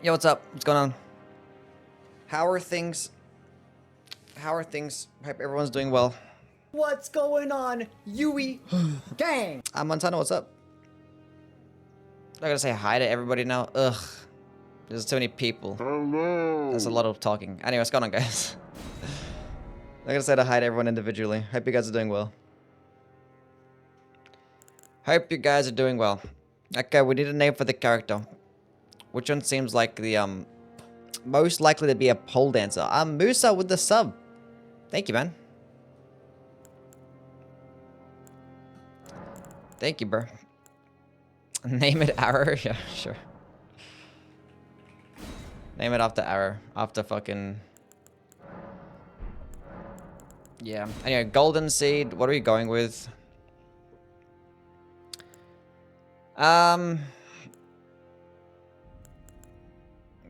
Yo, what's up? What's going on? How are things? How are things? Hope everyone's doing well. What's going on, Youwy gang? I'm Montana, what's up? I gotta say hi to everybody now. Ugh. There's too many people. Hello. That's a lot of talking. Anyway, what's going on, guys? I gotta say hi to everyone individually. Hope you guys are doing well. Hope you guys are doing well. Okay, we need a name for the character. Which one seems like the, most likely to be a pole dancer? Musa with the sub. Thank you, man. Thank you, bro. Name it Arrow? Yeah, sure. Name it after Arrow. After fucking... Yeah. Anyway, Golden Seed. What are we going with?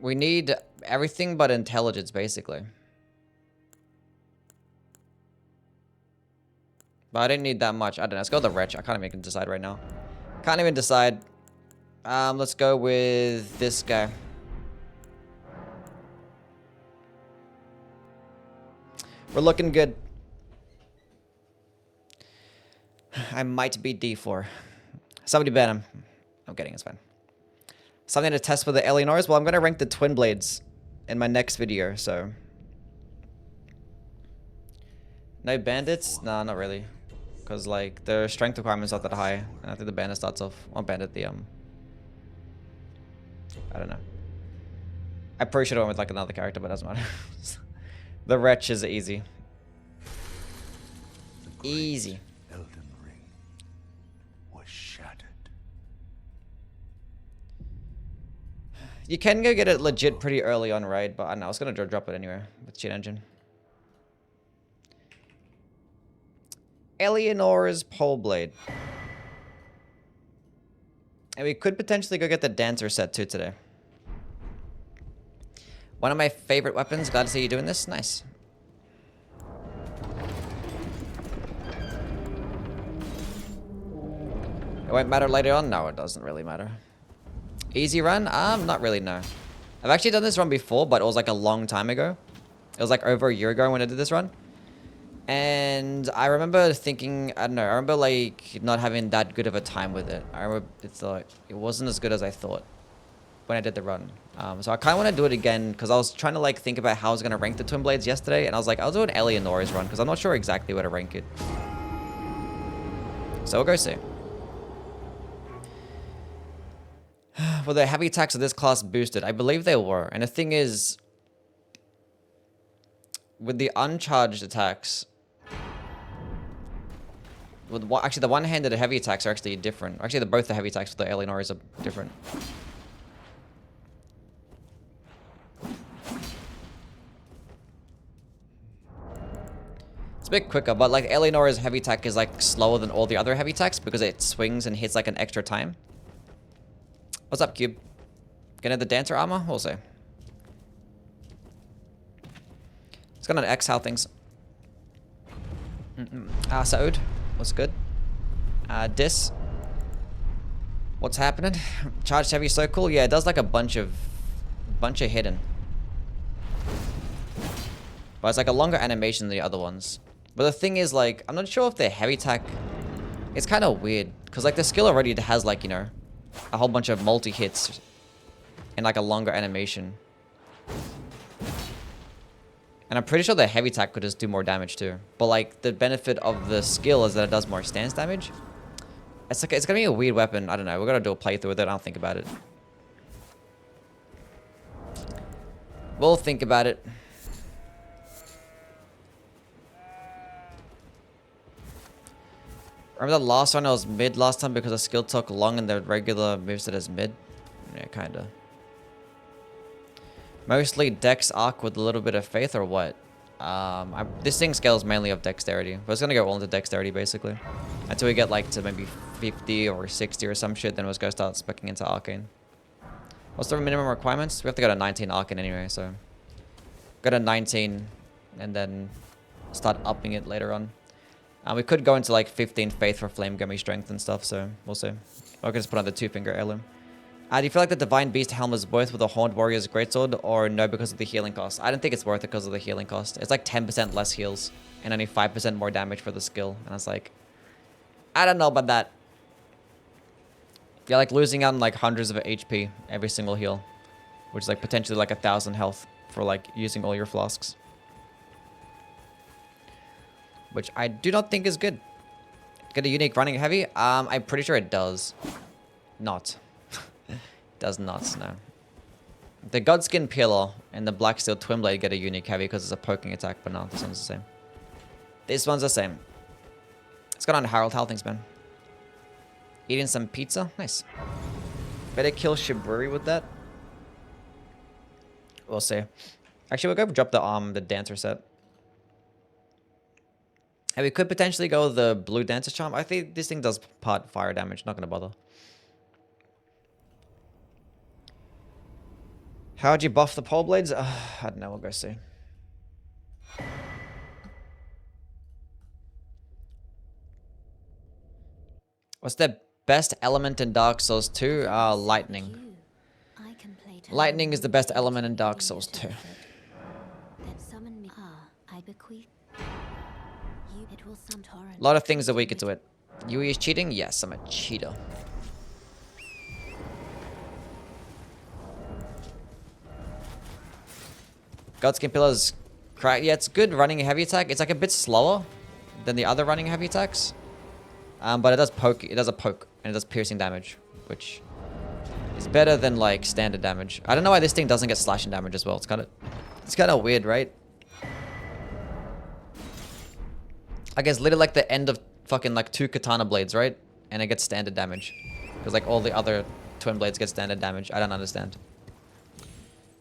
We need everything but intelligence, basically. But I didn't need that much. I don't know. Let's go with the wretch. I can't even decide right now. Can't even decide. Let's go with this guy. We're looking good. I might be D4. Somebody bet him. I'm kidding. It's fine. Something to test for the Eleonoras. Well, I'm going to rank the twin blades in my next video, so... No bandits? Nah, not really. Because, like, their strength requirement's not that high. And I think the bandit starts off... Well, bandit, the, I don't know. I probably should have went with, like, another character, but it doesn't matter. The wretch is easy. Easy. Elden ring was shattered. You can go get it legit pretty early on, right? But I don't know. I was going to drop it anyway with cheat engine. Eleonora's Poleblade. And we could potentially go get the dancer set too today. One of my favorite weapons. Glad to see you doing this. Nice. It won't matter later on? No, it doesn't really matter. Easy run? Not really, no. I've actually done this run before, but it was like a long time ago. It was like over a year ago when I did this run. And I remember thinking, I don't know, I remember like not having that good of a time with it. I remember it's like, it wasn't as good as I thought when I did the run. So I kind of want to do it again because I was trying to like think about how I was going to rank the twin blades yesterday. And I was like, I'll do an Eleonora's run because I'm not sure exactly where to rank it. So we'll go see. Were the heavy attacks of this class boosted? I believe they were. And the thing is, with the uncharged attacks, with actually the one-handed heavy attacks are actually different. Actually, both the heavy attacks with the Eleonoras are different. It's a bit quicker, but like Eleonora's heavy attack is like slower than all the other heavy attacks because it swings and hits like an extra time. What's up, Cube? Gonna the dancer armor? We'll see. It's got an X, how things. Saud, what's good? Dis. What's happening? Charged heavy, so cool. Yeah, it does like a bunch of hidden. But it's like a longer animation than the other ones. But the thing is, like, I'm not sure if the heavy attack... It's kind of weird. Because, like, the skill already has, like, you know, a whole bunch of multi-hits and, like, a longer animation. And I'm pretty sure the heavy attack could just do more damage, too. But, like, the benefit of the skill is that it does more stance damage. It's like, it's gonna be a weird weapon. I don't know. We're gonna do a playthrough with it. I don't think about it. We'll think about it. Remember the last one I was mid last time because the skill took long and the regular moves it as mid? Yeah, kinda. Mostly dex arc with a little bit of faith or what? This thing scales mainly of dexterity. But it's gonna go all into dexterity basically. Until we get like to maybe 50 or 60 or some shit, then we're gonna start speccing into arcane. What's the minimum requirements? We have to go to 19 arcane anyway, so... Go to 19 and then start upping it later on. We could go into like 15 faith for flame gummy strength and stuff, so we'll see. Or I could just put on the 2-finger heirloom. Do you feel like the Divine Beast helm is worth with the Horned Warrior's Greatsword, or no because of the healing cost? I don't think it's worth it because of the healing cost. It's like 10% less heals and only 5% more damage for the skill. And I was like, I don't know about that. You're like losing out on like hundreds of HP every single heal, which is like potentially like 1,000 health for like using all your flasks. Which I do not think is good. Get a unique running heavy? I'm pretty sure it does. Not. Does not, no. The Godskin Pillar and the Black Steel Twin Blade get a unique heavy because it's a poking attack, but no, this one's the same. This one's the same. Let's go on to Harold. How things, man? Eating some pizza? Nice. Better kill Shiburi with that. We'll see. Actually, we'll go drop the dancer set. And we could potentially go the blue dancer charm. I think this thing does part fire damage. Not gonna bother. How'd you buff the Poleblades? I don't know. We'll go see. What's the best element in Dark Souls 2? Lightning. Lightning is the best element in Dark Souls 2. A lot of things are weaker to it. Youwy is cheating? Yes, I'm a cheater. Godskin Pillar's crack. Yeah, it's good running a heavy attack. It's like a bit slower than the other running heavy attacks. But it does poke. It does a poke and it does piercing damage, which is better than like standard damage. I don't know why this thing doesn't get slashing damage as well. It's kind of weird, right? I guess literally like the end of fucking like 2 katana blades, right? And it gets standard damage. Because like all the other twin blades get standard damage. I don't understand.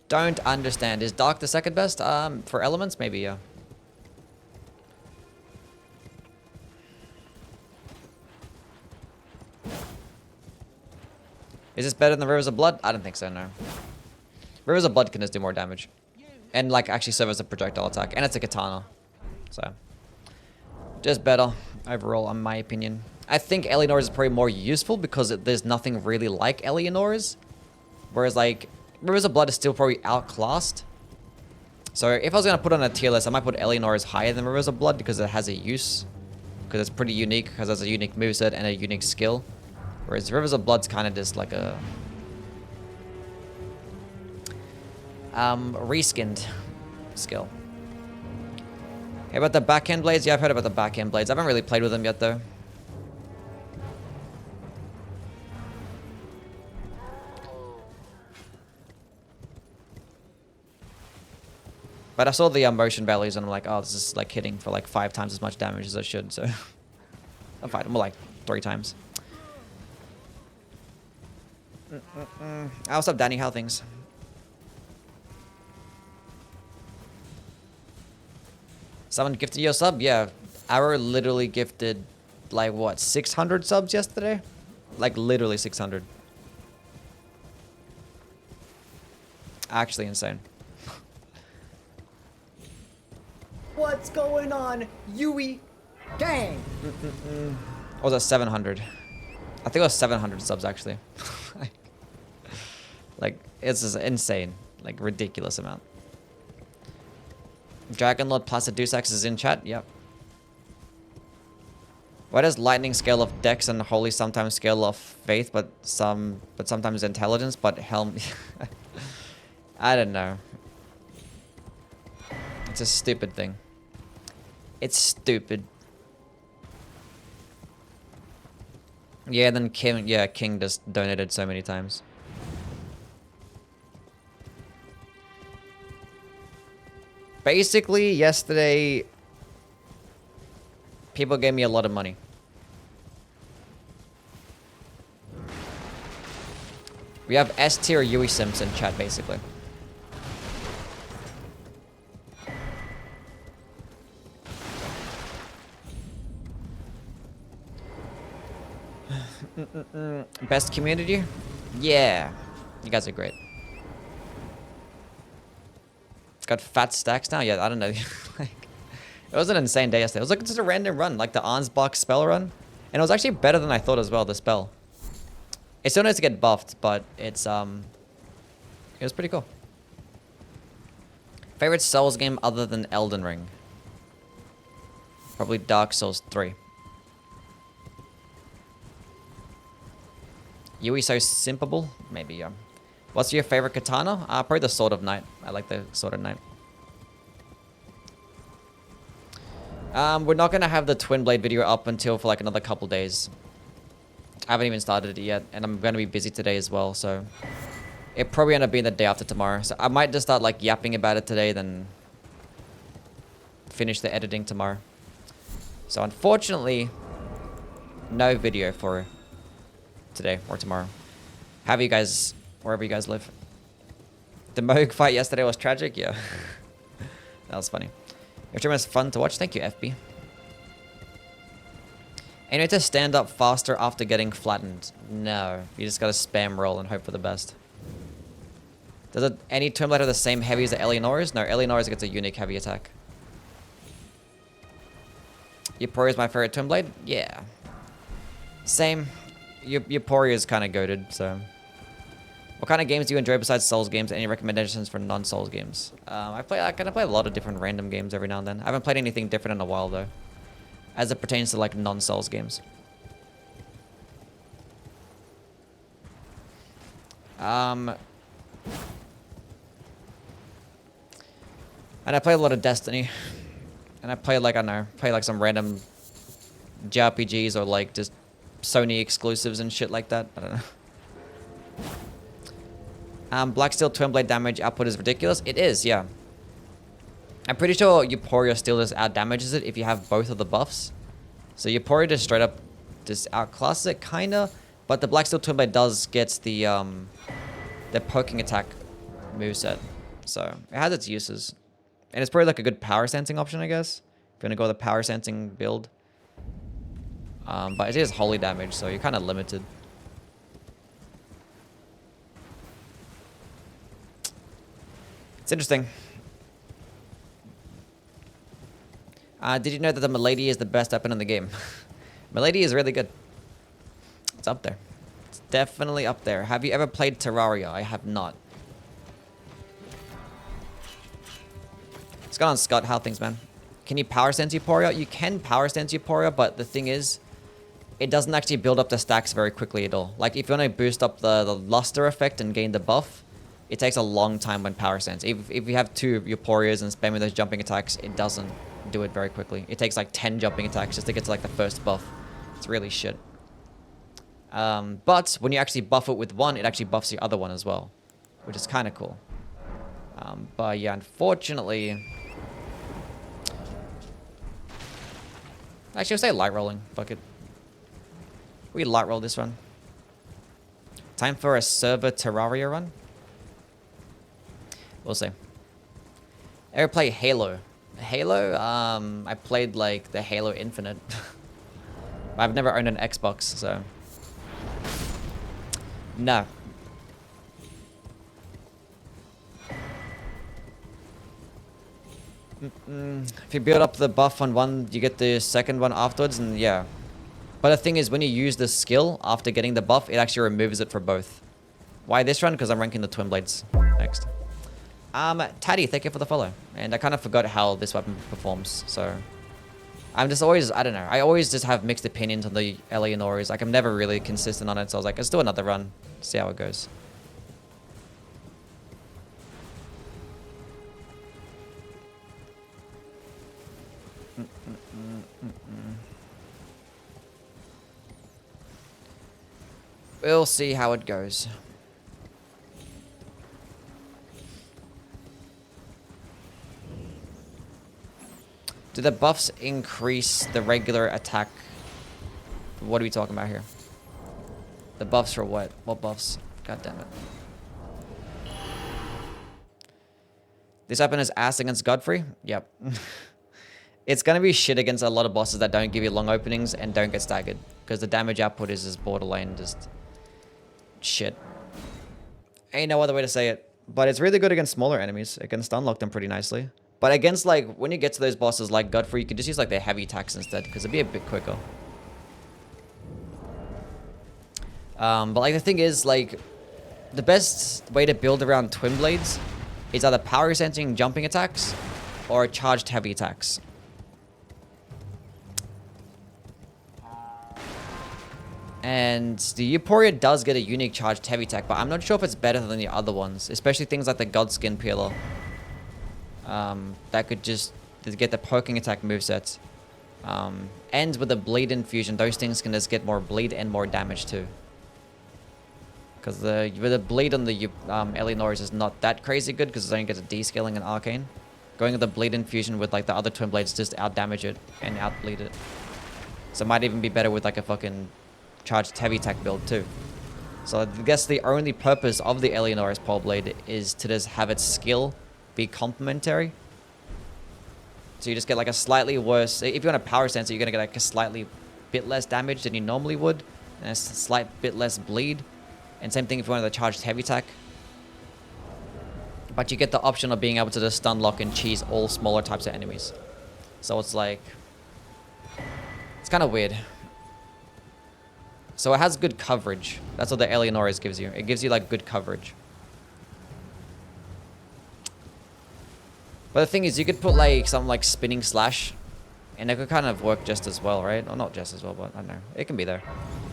Don't understand. Is Dark the second best? For elements, maybe, yeah. Is this better than Rivers of Blood? I don't think so, no. Rivers of Blood can just do more damage. And like actually serve as a projectile attack. And it's a katana. So. Just better overall, in my opinion. I think Eleonora's is probably more useful because there's nothing really like Eleonora's. Whereas like, Rivers of Blood is still probably outclassed. So if I was going to put on a tier list, I might put Eleonora's higher than Rivers of Blood because it has a use. Because it's pretty unique, because it has a unique moveset and a unique skill. Whereas Rivers of Blood's kind of just like a... reskinned skill. Hey, about the backhand blades? Yeah, I've heard about the backhand blades. I haven't really played with them yet, though. But I saw the motion values and I'm like, oh, this is like hitting for like 5 times as much damage as I should, so... I'm fine. More like 3 times. What's up, Danny? How things? Someone gifted you a sub? Yeah. Arrow literally gifted, like, what, 600 subs yesterday? Like, literally 600. Actually insane. What's going on, Youwy gang? Or was that 700? I think it was 700 subs, actually. Like, it's just insane. Like, ridiculous amount. Dragon Lord Placidusax is in chat. Yep. Why does lightning scale of dex and holy sometimes scale of faith, but sometimes intelligence, but helm? I don't know. It's a stupid thing. It's stupid. Yeah, then King just donated so many times. Basically, yesterday, people gave me a lot of money. We have S tier Youwy Simpson chat, basically. Best community? Yeah. You guys are great. It's got fat stacks now? Yeah, I don't know. Like, it was an insane day yesterday. It was like just a random run, like the Ansbach spell run. And it was actually better than I thought as well, the spell. It still needs to get buffed, but it was pretty cool. Favorite Souls game other than Elden Ring? Probably Dark Souls 3. Youwy so simpable? Maybe, yeah. What's your favorite katana? Probably the Sword of Night. I like the Sword of Night. We're not going to have the Twin Blade video up until for like another couple days. I haven't even started it yet, and I'm going to be busy today as well, so... It probably end up being the day after tomorrow. So I might just start like yapping about it today, then... finish the editing tomorrow. So unfortunately... no video for today or tomorrow. Have you guys... wherever you guys live. The Mohg fight yesterday was tragic? Yeah. That was funny. Your stream was fun to watch. Thank you, FB. And you need to stand up faster after getting flattened. No. You just gotta spam roll and hope for the best. Does any Tomb Blade have the same heavy as the Eleonora's? No, Eleonora's gets a unique heavy attack. Euphoria is my favorite Tomb Blade? Yeah. Same. Euphoria is kind of goated, so... What kind of games do you enjoy besides Souls games? Any recommendations for non-Souls games? I kind of play a lot of different random games every now and then. I haven't played anything different in a while though, as it pertains to like non-Souls games. And I play a lot of Destiny, and I play like, I don't know, play like some random JRPGs or like just Sony exclusives and shit like that. I don't know. Black Steel Twin Blade damage output is ridiculous. It is, yeah. I'm pretty sure Euphoria still just out-damages it if you have both of the buffs. So Euphoria just straight up just outclasses it, kinda. But the Black Steel Twin Blade does get the poking attack moveset. So it has its uses. And it's probably like a good power sensing option, I guess. If you're gonna go with a power sensing build. But it is holy damage, so you're kind of limited. It's interesting. Did you know that the Milady is the best weapon in the game? Milady is really good. It's up there. It's definitely up there. Have you ever played Terraria? I have not. What's going on, Scott? How are things, man? Can you power sense Euphoria? You can power sense Euphoria, but the thing is, it doesn't actually build up the stacks very quickly at all. Like, if you want to boost up the luster effect and gain the buff, it takes a long time when power sense. If you have two Euphorias and spamming those jumping attacks, it doesn't do it very quickly. It takes like 10 jumping attacks just to get to like the first buff. It's really shit. But when you actually buff it with one, it actually buffs the other one as well, which is kind of cool. But yeah, unfortunately... Actually, I'll say light rolling. Fuck it. We light roll this run. Time for a server Terraria run? We'll see. Ever play Halo? Halo? I played like the Halo Infinite. I've never owned an Xbox, so... No. If you build up the buff on one, you get the second one afterwards, and yeah. But the thing is, when you use the skill after getting the buff, it actually removes it for both. Why this run? Because I'm ranking the Twin Blades next. Taddy, thank you for the follow. And I kind of forgot how this weapon performs, so... I'm just always, I don't know, I always just have mixed opinions on the Eleonoras. Like, I'm never really consistent on it, so I was like, let's do another run, see how it goes. We'll see how it goes. Do the buffs increase the regular attack? What are we talking about here? The buffs for what? What buffs? God damn it. This weapon is ass against Godfrey? Yep. It's gonna be shit against a lot of bosses that don't give you long openings and don't get staggered. Because the damage output is just borderline just... shit. Ain't no other way to say it. But it's really good against smaller enemies. It can stunlock them pretty nicely. But against, like, when you get to those bosses like Godfrey, you can just use, like, their heavy attacks instead, because it'd be a bit quicker. But like the thing is, like, the best way to build around twin blades is either power sensing jumping attacks or charged heavy attacks. And the Euphoria does get a unique charged heavy attack, but I'm not sure if it's better than the other ones, especially things like the Godskin Peeler. That could just get the poking attack movesets. And with the bleed infusion, those things can just get more bleed and more damage too. Because with the bleed on the Eleonoras is not that crazy good because it only gets a descaling and arcane. Going with the bleed infusion with like the other twin blades just out damage it and out bleed it. So it might even be better with like a fucking charged heavy attack build too. So I guess the only purpose of the Eleonora's Poleblade is to just have its skill be complementary. So you just get like a slightly worse... If you're on a power sensor, you're going to get like a slightly bit less damage than you normally would. And a slight bit less bleed. And same thing if you want the charged heavy attack. But you get the option of being able to just stun lock and cheese all smaller types of enemies. So it's like... It's kind of weird. So it has good coverage. That's what the Eleonora's gives you. It gives you like good coverage. But the thing is, you could put like something like spinning slash, and it could kind of work just as well, right? Or not just as well, but I don't know. It can be there.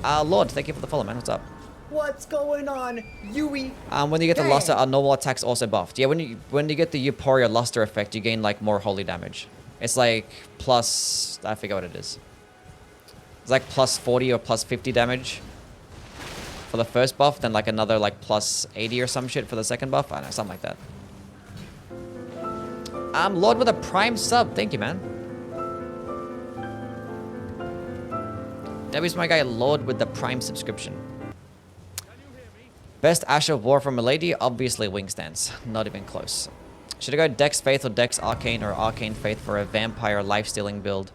Lord, thank you for the follow, man. What's up? What's going on, Youwy? When you get the luster, normal attacks also buffed. Yeah, when you get the Euphoria luster effect, you gain like more holy damage. It's like plus, I forget what it is. It's like plus 40 or plus 50 damage for the first buff, then like another like plus 80 or some shit for the second buff. I don't know, something like that. Lord with a prime sub. Thank you, man. That was my guy, Lord with the prime subscription. Best Asher War from Milady? Obviously Wing Stance. Not even close. Should I go Dex Faith or Dex Arcane or Arcane Faith for a vampire life-stealing build?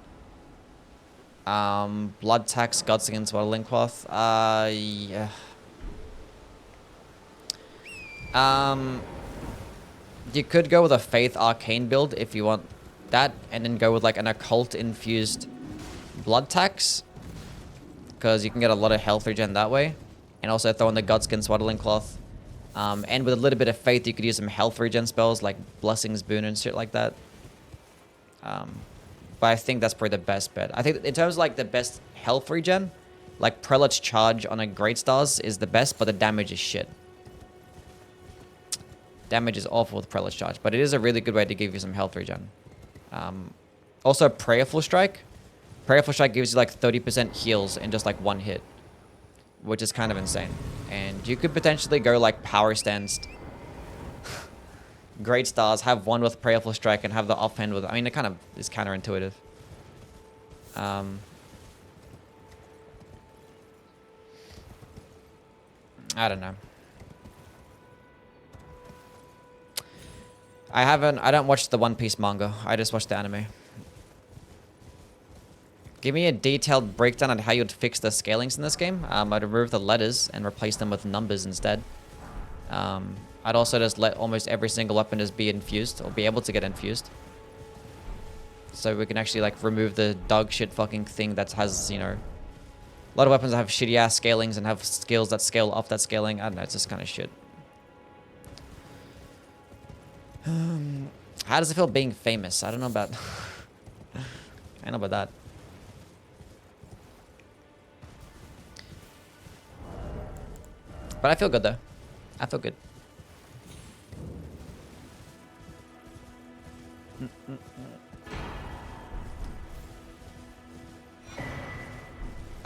Blood Tax, Godskin, Swaddling Cloth. Yeah. You could go with a Faith Arcane build if you want that, and then go with like an Occult infused Blood Tax, because you can get a lot of health regen that way, and also throw in the Godskin Swaddling Cloth. And with a little bit of Faith, you could use some health regen spells like Blessings Boon and shit like that. But I think that's probably the best bet. I think in terms of like the best health regen, like Prelate's Charge on a Great Stars is the best, but the damage is shit. Damage is awful with Prelate's Charge, but it is a really good way to give you some health regen. Also, Prayerful Strike. Prayerful Strike gives you like 30% heals in just like one hit, which is kind of insane. And you could potentially go like Power Stanced Great Stars, have one with Prayerful Strike, and have the offhand with... I mean, it kind of is counterintuitive. I don't know. I don't watch the One Piece manga. I just watch the anime. Give me a detailed breakdown on how you'd fix the scalings in this game. I'd remove the letters and replace them with numbers instead. I'd also just let almost every single weapon just be infused, or be able to get infused. So we can actually like remove the dog shit fucking thing that has, you know, a lot of weapons that have shitty ass scalings and have skills that scale off that scaling. I don't know, it's just kind of shit. How does it feel being famous? I don't know about... I don't know about that. But I feel good though. I feel good.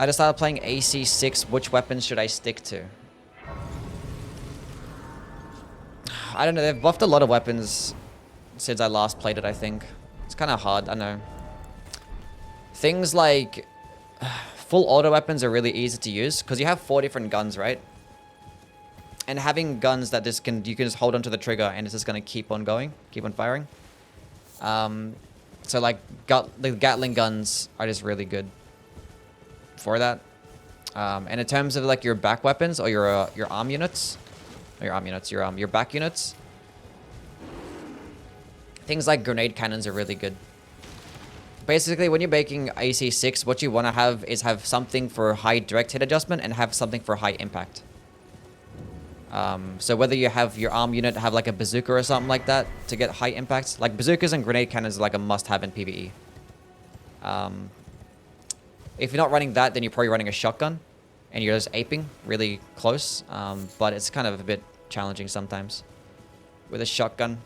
I just started playing AC6. Which weapons should I stick to? I don't know. They've buffed a lot of weapons since I last played it, I think. It's kind of hard. I know. Things like full auto weapons are really easy to use because you have 4 different guns, right? And having guns that you can just hold onto the trigger and it's just going to keep on going, keep on firing. So like the Gatling guns are just really good for that. And in terms of like your back weapons or your arm units, or your back units, things like grenade cannons are really good. Basically, when you're making AC6, what you want to have is have something for high direct hit adjustment and have something for high impact. So whether you have your arm unit have like a bazooka or something like that to get high impact, like bazookas and grenade cannons are like a must-have in PvE. If you're not running that, then you're probably running a shotgun, and you're just aping really close. But it's kind of a bit challenging sometimes with a shotgun.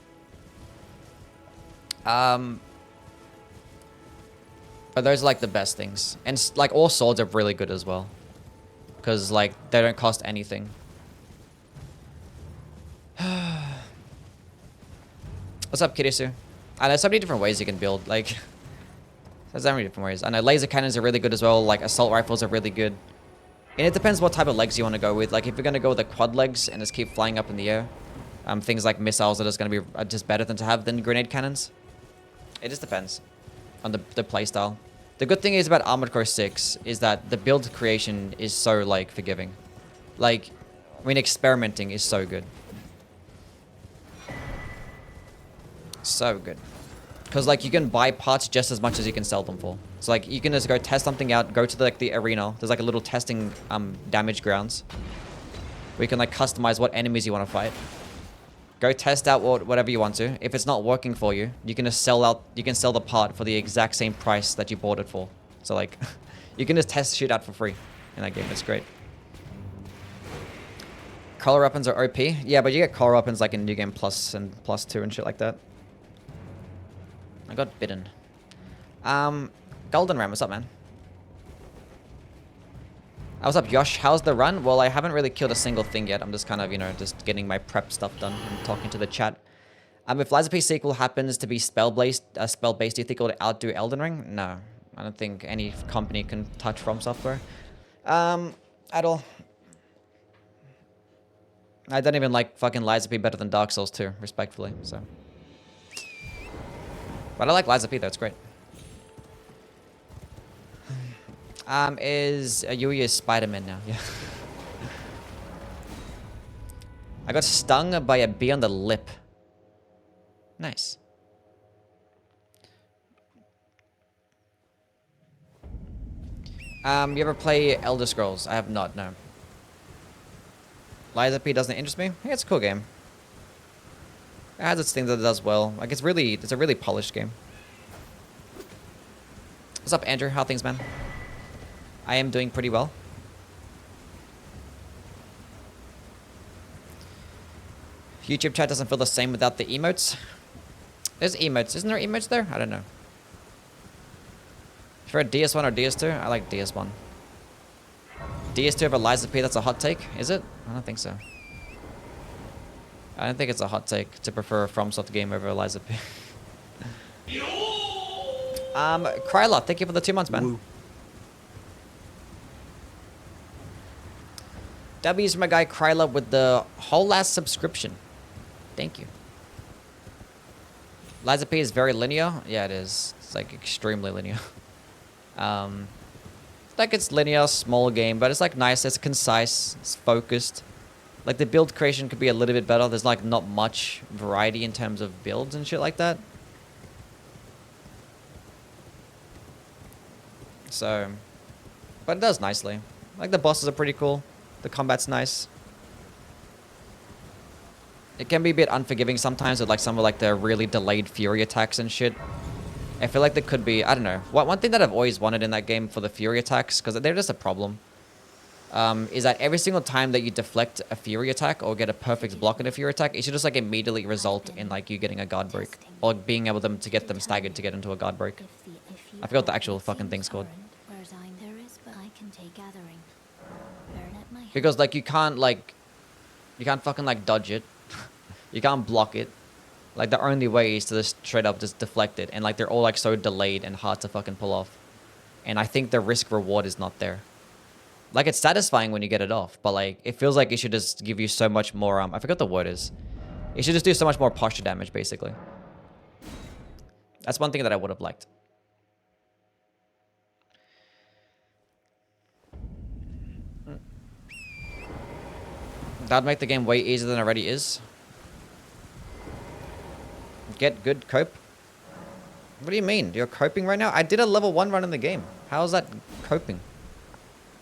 But those are like the best things, and like all swords are really good as well, because like they don't cost anything. What's up, Kirisu? I know so many different ways you can build. Like, there's so many different ways. I know laser cannons are really good as well. Like assault rifles are really good, and it depends what type of legs you want to go with. Like if you're gonna go with the quad legs and just keep flying up in the air, things like missiles are just gonna be just better than grenade cannons. It just depends on the playstyle. The good thing is about Armored Core 6 is that the build creation is so like forgiving. Like, I mean, experimenting is so good. So good. Because like you can buy parts just as much as you can sell them for. So like you can just go test something out, go to the arena. There's like a little testing damage grounds where you can like customize what enemies you want to fight. Go test out whatever you want to. If it's not working for you, you can just sell the part for the exact same price that you bought it for. So like you can just test shit out for free in that game. It's great. Color weapons are OP. Yeah, but you get color weapons like in New Game Plus and Plus 2 and shit like that. I got bitten. Golden Ram, what's up, man? What's up, Yosh? How's the run? Well, I haven't really killed a single thing yet. I'm just kind of, you know, just getting my prep stuff done and talking to the chat. If Lies of P sequel happens to be spell-based, do you think it will outdo Elden Ring? No. I don't think any company can touch From Software. At all. I don't even like fucking Lies of P better than Dark Souls 2, respectfully, so. But I like Lies of P, though. It's great. Youwy is Spider-Man now, yeah. I got stung by a bee on the lip. Nice. You ever play Elder Scrolls? I have not, no. Lies of P doesn't interest me? Yeah, it's a cool game. It has its things that it does well. Like, it's a really polished game. What's up, Andrew? How are things, man? I am doing pretty well. YouTube chat doesn't feel the same without the emotes. There's emotes. Isn't there emotes there? I don't know. For a DS1 or DS2? I like DS1. DS2 over Lies of P, that's a hot take, is it? I don't think so. I don't think it's a hot take to prefer a FromSoft game over Lies of P. Kryla, thank you for the 2 months, man. Woo. W's for my guy Kryla with the whole last subscription. Thank you. Lies of P is very linear. Yeah, it is. It's like extremely linear. Like it's linear, small game, but it's like nice. It's concise. It's focused. Like the build creation could be a little bit better. There's like not much variety in terms of builds and shit like that. So, but it does nicely. Like the bosses are pretty cool. The combat's nice. It can be a bit unforgiving sometimes with like some of like the really delayed fury attacks and shit. I feel like there could be, I don't know. One thing that I've always wanted in that game for the fury attacks, because they're just a problem, is that every single time that you deflect a fury attack or get a perfect block in a fury attack, it should just like immediately result in like you getting a guard break or being able to get them staggered to get into a guard break. I forgot the actual fucking thing's called. Because like you can't fucking like dodge it. You can't block it. Like the only way is to just straight up just deflect it, and like they're all like so delayed and hard to fucking pull off. And I think the risk reward is not there. Like it's satisfying when you get it off, but like it feels like it should just give you so much more I forgot the word is. It should just do so much more posture damage basically. That's one thing that I would have liked. That'd make the game way easier than it already is. Get good cope. What do you mean? You're coping right now? I did a level 1 run in the game. How is that coping?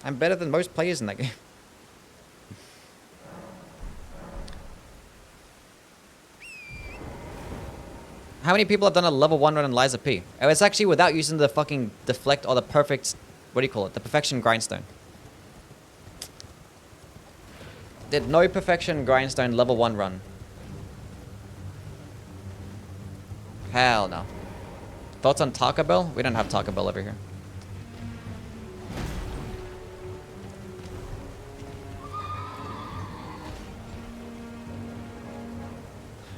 I'm better than most players in that game. How many people have done a level 1 run in Liza P? Oh, it's actually without using the fucking deflect or the perfect... What do you call it? The perfection grindstone. Did no perfection grindstone level 1 run. Hell no. Thoughts on Taco Bell? We don't have Taco Bell over here.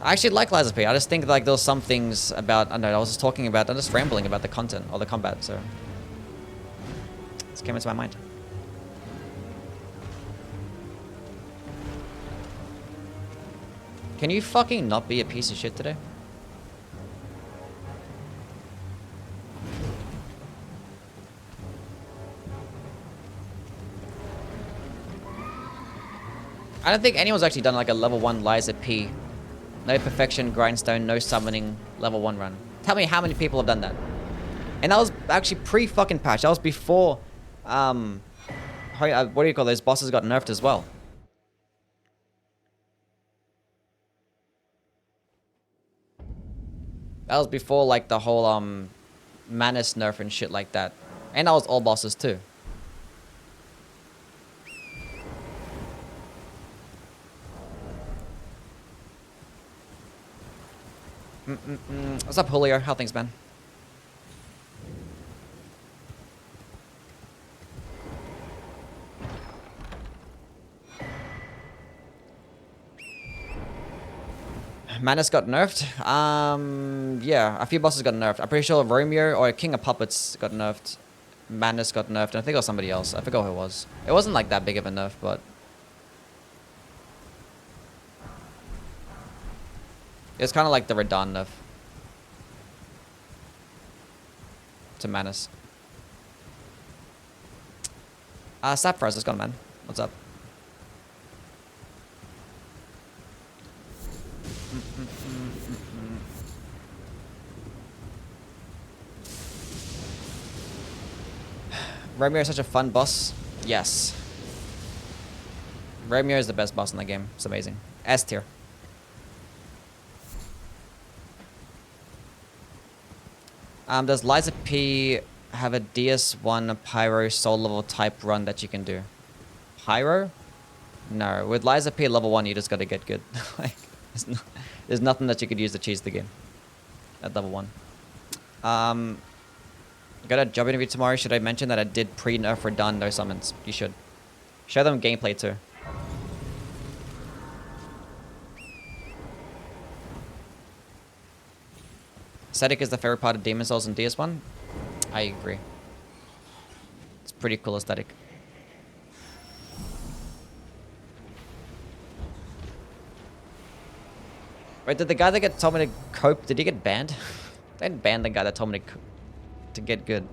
I actually like Liza P. I just think like there's some things about... I don't know, I was just talking about... I'm just rambling about the content or the combat, so... This came into my mind. Can you fucking not be a piece of shit today? I don't think anyone's actually done like a level 1 Liza P. No perfection, grindstone, no summoning, level 1 run. Tell me how many people have done that. And that was actually pre-fucking patch. That was before, what do you call those bosses got nerfed as well. That was before like the whole, Manus nerf and shit like that. And that was all bosses too. What's up, Julio? How things, man? Manus got nerfed? Yeah, a few bosses got nerfed. I'm pretty sure Romeo or King of Puppets got nerfed. Manus got nerfed, and I think it was somebody else. I forgot who it was. It wasn't like that big of a nerf, but... It's kind of like the Radahn nerf. To Manus. Sapphires, let's go, man. What's up? Romeo is such a fun boss. Yes. Romeo is the best boss in the game. It's amazing. S tier. Does Liza P have a DS1 Pyro soul level type run that you can do? Pyro? No. With Liza P level 1, you just gotta get good. Like, there's nothing that you could use to cheese the game. At level 1. Got a job interview tomorrow. Should I mention that I did pre-nerf Radahn no summons? You should. Show them gameplay too. Aesthetic is the favorite part of Demon Souls in DS1. I agree. It's pretty cool aesthetic. Wait, did the guy that told me to cope, did he get banned? They banned the guy that told me to get good.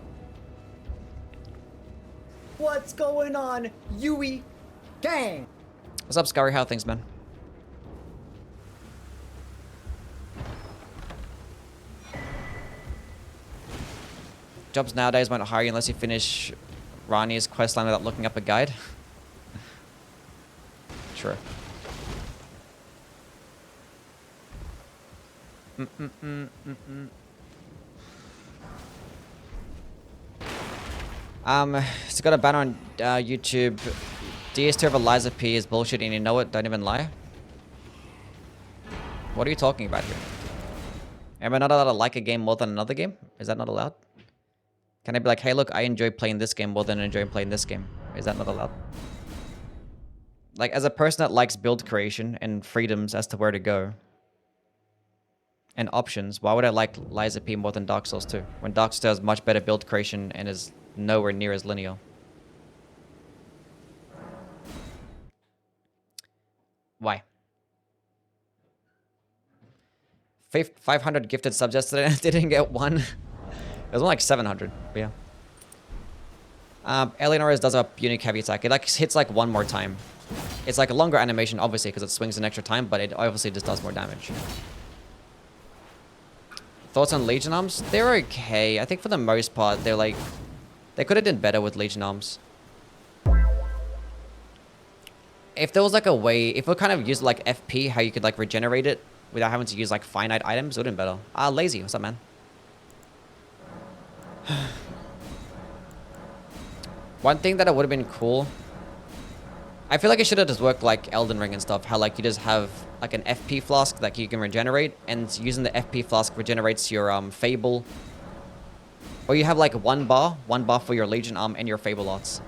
What's going on, Youwy? Gang! What's up, Scurry? How are things, man? Jobs nowadays won't hire you unless you finish Rani's questline without looking up a guide. Sure. It's got a banner on YouTube. DS2 of Liza P is bullshit and you know it, don't even lie. What are you talking about here? Am I not allowed to like a game more than another game? Is that not allowed? Can I be like, hey look, I enjoy playing this game more than I enjoy playing this game? Is that not allowed? Like, as a person that likes build creation and freedoms as to where to go, and options, why would I like Liza P more than Dark Souls 2? When Dark Souls has much better build creation and is nowhere near as linear. Why? 500 gifted subs yesterday and I didn't get one. It was more like 700, but yeah. Eleonora does a unique heavy attack. It like hits like one more time. It's like a longer animation, obviously, because it swings an extra time, but it obviously just does more damage. Thoughts on Legion arms? They're okay. I think for the most part, they're like... They could have done better with Legion arms. If there was like a way... If we kind of used like FP, how you could like regenerate it without having to use like finite items, it would have been better. Ah, Lazy. What's up, man? One thing that would have been cool... I feel like it should have just worked like Elden Ring and stuff. How like you just have like an FP flask that you can regenerate, and using the FP flask regenerates your Fable. Or you have like one bar for your Legion arm and your Fable lots.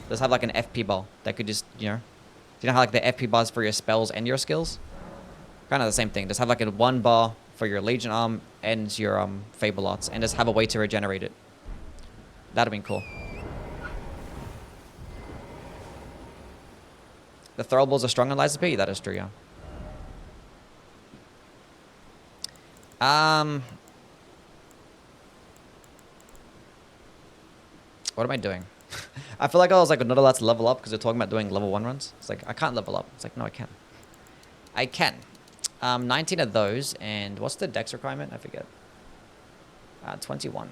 Just have like an FP bar that could just, you know how like the FP bars for your spells and your skills? Kind of the same thing. Just have like a one bar for your Legion arm and your Fable lots, and just have a way to regenerate it. That'd have been cool. The throwables are strong on Liza P? That is true, yeah. What am I doing? I feel like I was like not allowed to level up because they're talking about doing level 1 runs. It's like, I can't level up. It's like, no, I can. I can. 19 of those, and what's the dex requirement? I forget. 21.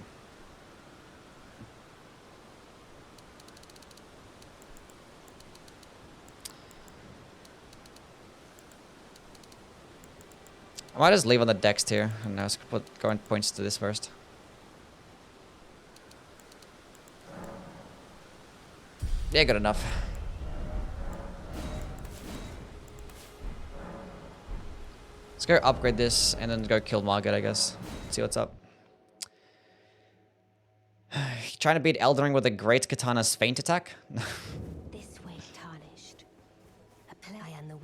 I might just leave on the dex tier and now put current points to this first. Yeah, good enough. Let's go upgrade this and then go kill Margaret, I guess. See what's up. Trying to beat Elden Ring with a great katana's feint attack? This way tarnished.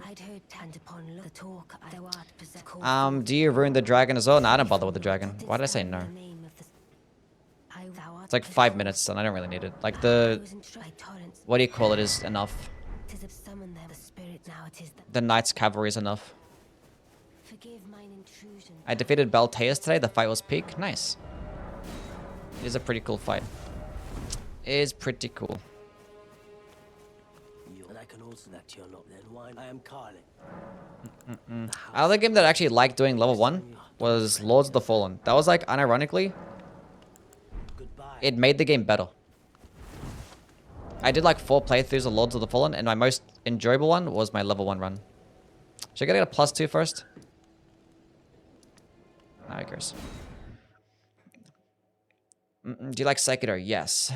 I'd heard and upon the talk thou art do you ruin the dragon as well? No, I don't bother with the dragon. Why did I say no? It's like 5 minutes and I don't really need it. Like the... What do you call it is enough. The Knight's Cavalry is enough. I defeated Balteus today. The fight was peak. Nice. It is a pretty cool fight. It is pretty cool. Another game that I actually liked doing level 1 was Lords of the Fallen. That was like, unironically, it made the game better. I did like 4 playthroughs of Lords of the Fallen, and my most enjoyable one was my level 1 run. Should I get a +2 first? I guess. Do you like Sekiro? Yes.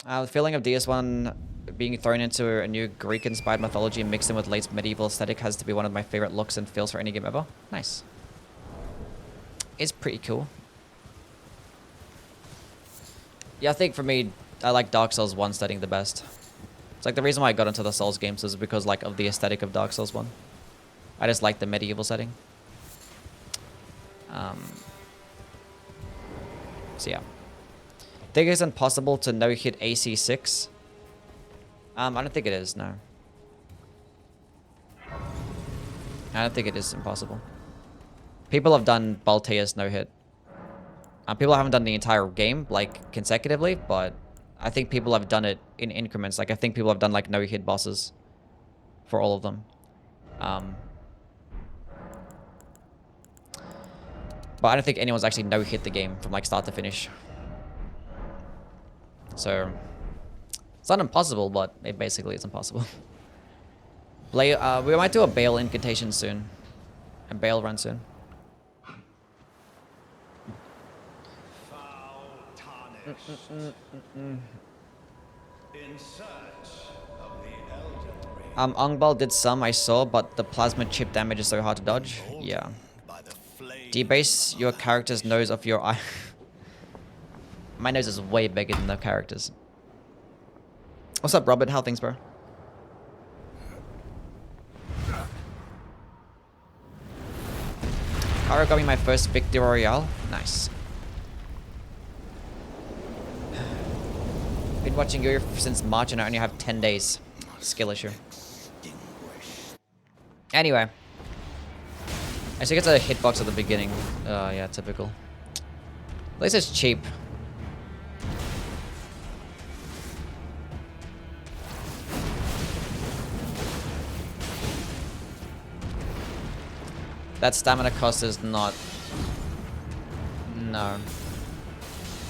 The feeling of DS1 being thrown into a new Greek-inspired mythology and mixed in with late medieval aesthetic has to be one of my favorite looks and feels for any game ever. Nice. It's pretty cool. Yeah, I think for me, I like Dark Souls 1 setting the best. It's like the reason why I got into the Souls games is because like of the aesthetic of Dark Souls 1. I just like the medieval setting. So yeah. Think it's impossible to no-hit AC 6? I don't think it is, no. I don't think it is impossible. People have done Balteus no-hit. People haven't done the entire game, like, consecutively, but I think people have done it in increments. Like, I think people have done, like, no-hit bosses for all of them. But I don't think anyone's actually no-hit the game from, like, start to finish. So, it's not impossible, but it basically is impossible. We might do a Bale incantation soon. A Bale run soon. In search of the Elden Ring. Ongbal did some, I saw, but the plasma chip damage is so hard to dodge. Yeah. Do you base your character's nose off your eye? My nose is way bigger than the character's. What's up, Robert? How things, bro? Kara got me my first Victory Royale. Nice. Been watching Youwy since March and I only have 10 days. Skill issue. Anyway. I should get a hitbox at the beginning. Yeah, typical. At least it's cheap. That stamina cost is not No.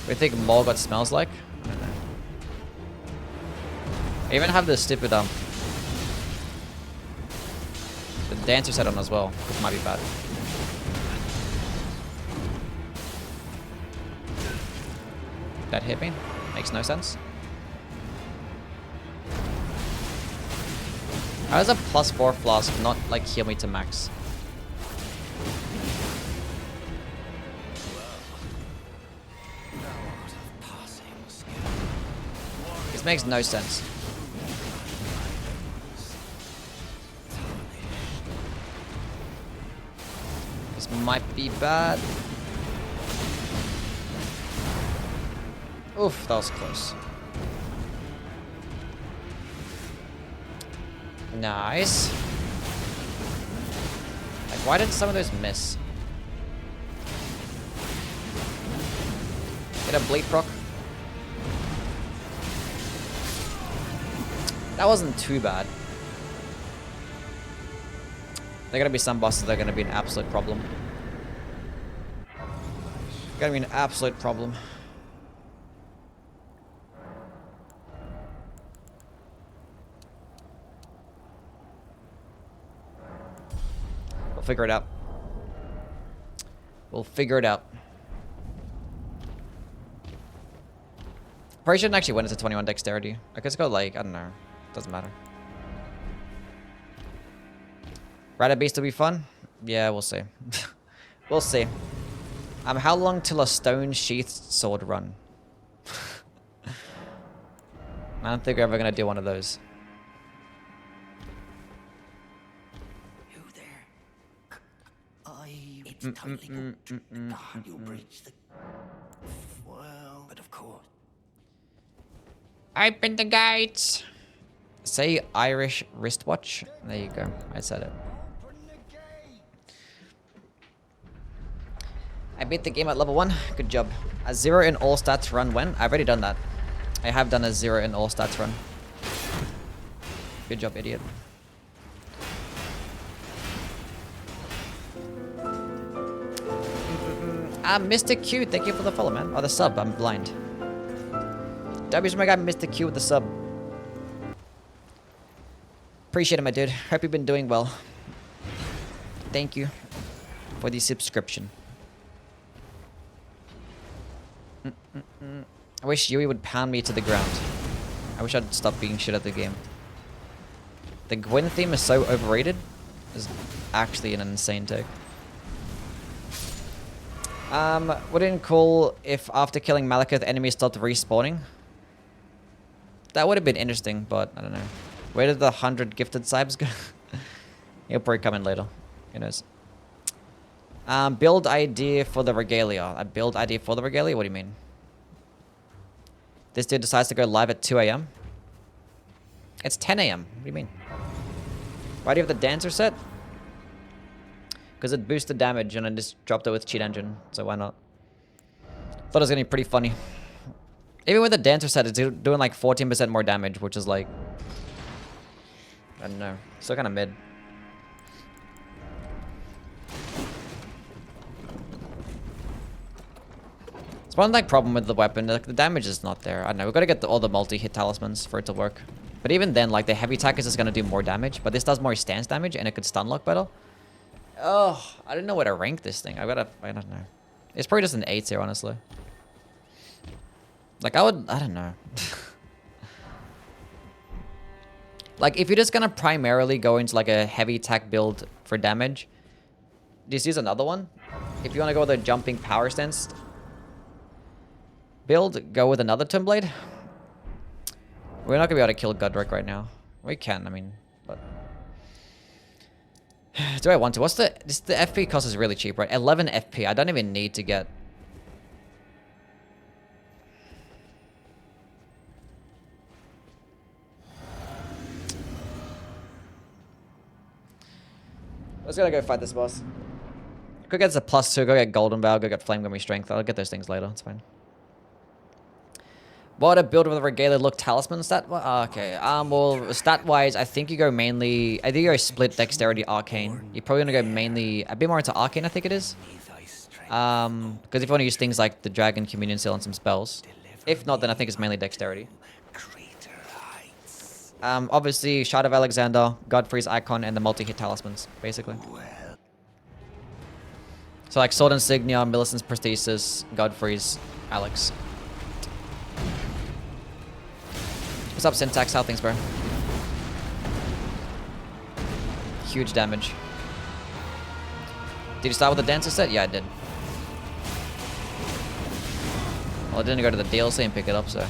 We think Morgoth smells like? I don't know. I even have this stupid the dancer set on as well, which might be bad. That hit me? Makes no sense. How does a +4 flask not like heal me to max? This makes no sense. This might be bad. Oof, that was close. Nice. Like, why did some of those miss? Get a bleed proc. That wasn't too bad. There are gonna be some bosses that are gonna be an absolute problem. Gonna be an absolute problem. We'll figure it out. We'll figure it out. Probably shouldn't actually win it to 21 dexterity. I could go like, I don't know. Doesn't matter. Rider Beast will be fun? Yeah, we'll see. We'll see. How long till a stone sheathed sword run? I don't think we're ever gonna do one of those. You there? It's totally God, you breached the... Well, but of course. Open the gates! Say Irish wristwatch. There you go. I said it. I beat the game at level 1. Good job. A 0 in all stats run when? I've already done that. I have done a 0 in all stats run. Good job, idiot. Mr. Q, thank you for the follow, man. Or the sub, I'm blind. W's my guy, Mr. Q with the sub. Appreciate it, my dude. Hope you've been doing well. Thank you for the subscription. I wish Youwy would pound me to the ground. I wish I'd stop being shit at the game. The Gwyn theme is so overrated. It's actually an insane take. Wouldn't it cool if after killing Malekith, enemies stopped respawning? That would have been interesting, but I don't know. Where did the 100 gifted sibes go? He'll probably come in later. Who knows? Build idea for the regalia. A build idea for the regalia? What do you mean? This dude decides to go live at 2 AM? It's 10 AM. What do you mean? Why do you have the dancer set? Because it boosts the damage and I just dropped it with cheat engine. So why not? Thought it was going to be pretty funny. Even with the dancer set, it's doing like 14% more damage, which is like... I don't know. Still kind of mid. It's one like problem with the weapon. Like, the damage is not there. I don't know. We've got to get all the multi-hit talismans for it to work. But even then, like the heavy attack is just going to do more damage. But this does more stance damage and it could stun lock better. Oh, I don't know where to rank this thing. I don't know. It's probably just an 8 here, honestly. Like, I don't know. Like, if you're just gonna primarily go into, like, a heavy attack build for damage, just use another one. If you want to go with a jumping power stance build, go with another Twin Blade. We're not gonna be able to kill Godric right now. We can, I mean, but... Do I want to? What's the FP cost is really cheap, right? 11 FP. I don't even need to get... Let's go fight this boss. Go get a +2, go get Golden Bow, go get Flame Gummy Strength. I'll get those things later, it's fine. What a build with a Regalia look talisman stat? Okay, well, stat-wise, I think you go mainly... I think you go split Dexterity Arcane. You're probably gonna go mainly... A bit more into Arcane, I think it is. Because if you want to use things like the Dragon Communion Seal and some spells. If not, then I think it's mainly dexterity. Obviously, Shard of Alexander, Godfrey's Icon, and the multi-hit talismans, basically. So like Sword Insignia, Millicent's Prosthesis, Godfrey's, Alex. What's up, Syntax? How things, bro? Huge damage. Did you start with the dancer set? Yeah, I did. Well, I didn't go to the DLC and pick it up, so...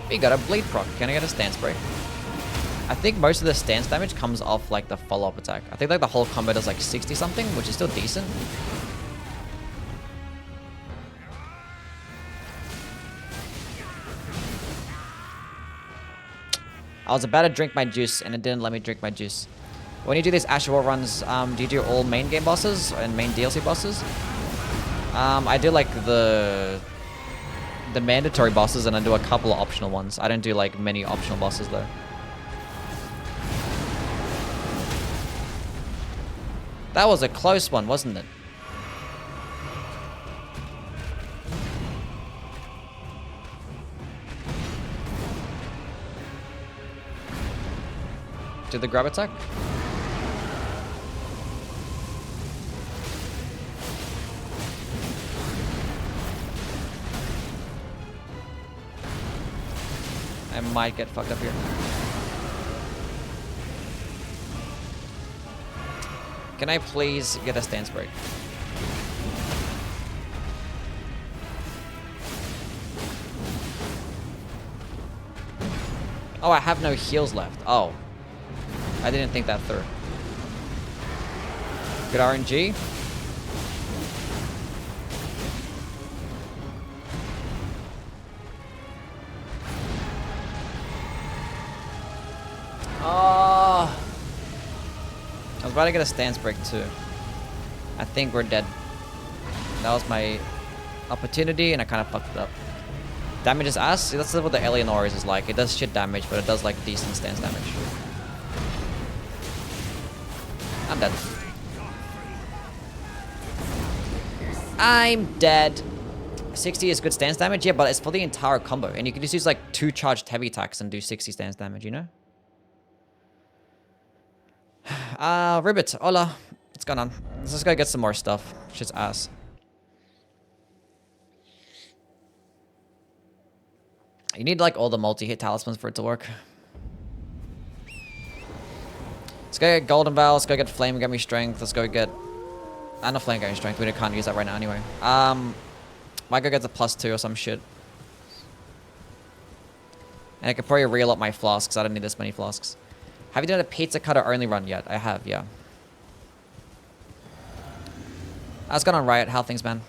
We got a bleed proc. Can I get a stance break? I think most of the stance damage comes off like the follow-up attack. I think like the whole combo does like 60 something, which is still decent. I was about to drink my juice and it didn't let me drink my juice. When you do these Ashwar runs, do you do all main game bosses and main DLC bosses? I do like the mandatory bosses and I do a couple of optional ones. I don't do like many optional bosses though. That was a close one, wasn't it? Did the grab attack? I might get fucked up here. Can I please get a stance break? Oh, I have no heals left. Oh. I didn't think that through. Good RNG. Oh. I was about to get a stance break too. I think we're dead. That was my opportunity and I kind of fucked it up. Damage is ass. See, that's what the Eleonora is like. It does shit damage, but it does like decent stance damage. I'm dead. I'm dead. 60 is good stance damage, yeah, but it's for the entire combo. And you can just use like 2 charged heavy attacks and do 60 stance damage, you know? Ribbit, hola. What's going on? Let's just go get some more stuff. Shit's ass. You need like all the multi-hit talismans for it to work. Let's go get Golden Veil. Let's go get Flame Get Me Strength. Let's go get... not Flame Get Me Strength. We can't use that right now anyway. Might go get the +2 or some shit. And I could probably reel up my flasks. I don't need this many flasks. Have you done a pizza cutter only run yet? I have, yeah. How's it going on, Riot? How things, man?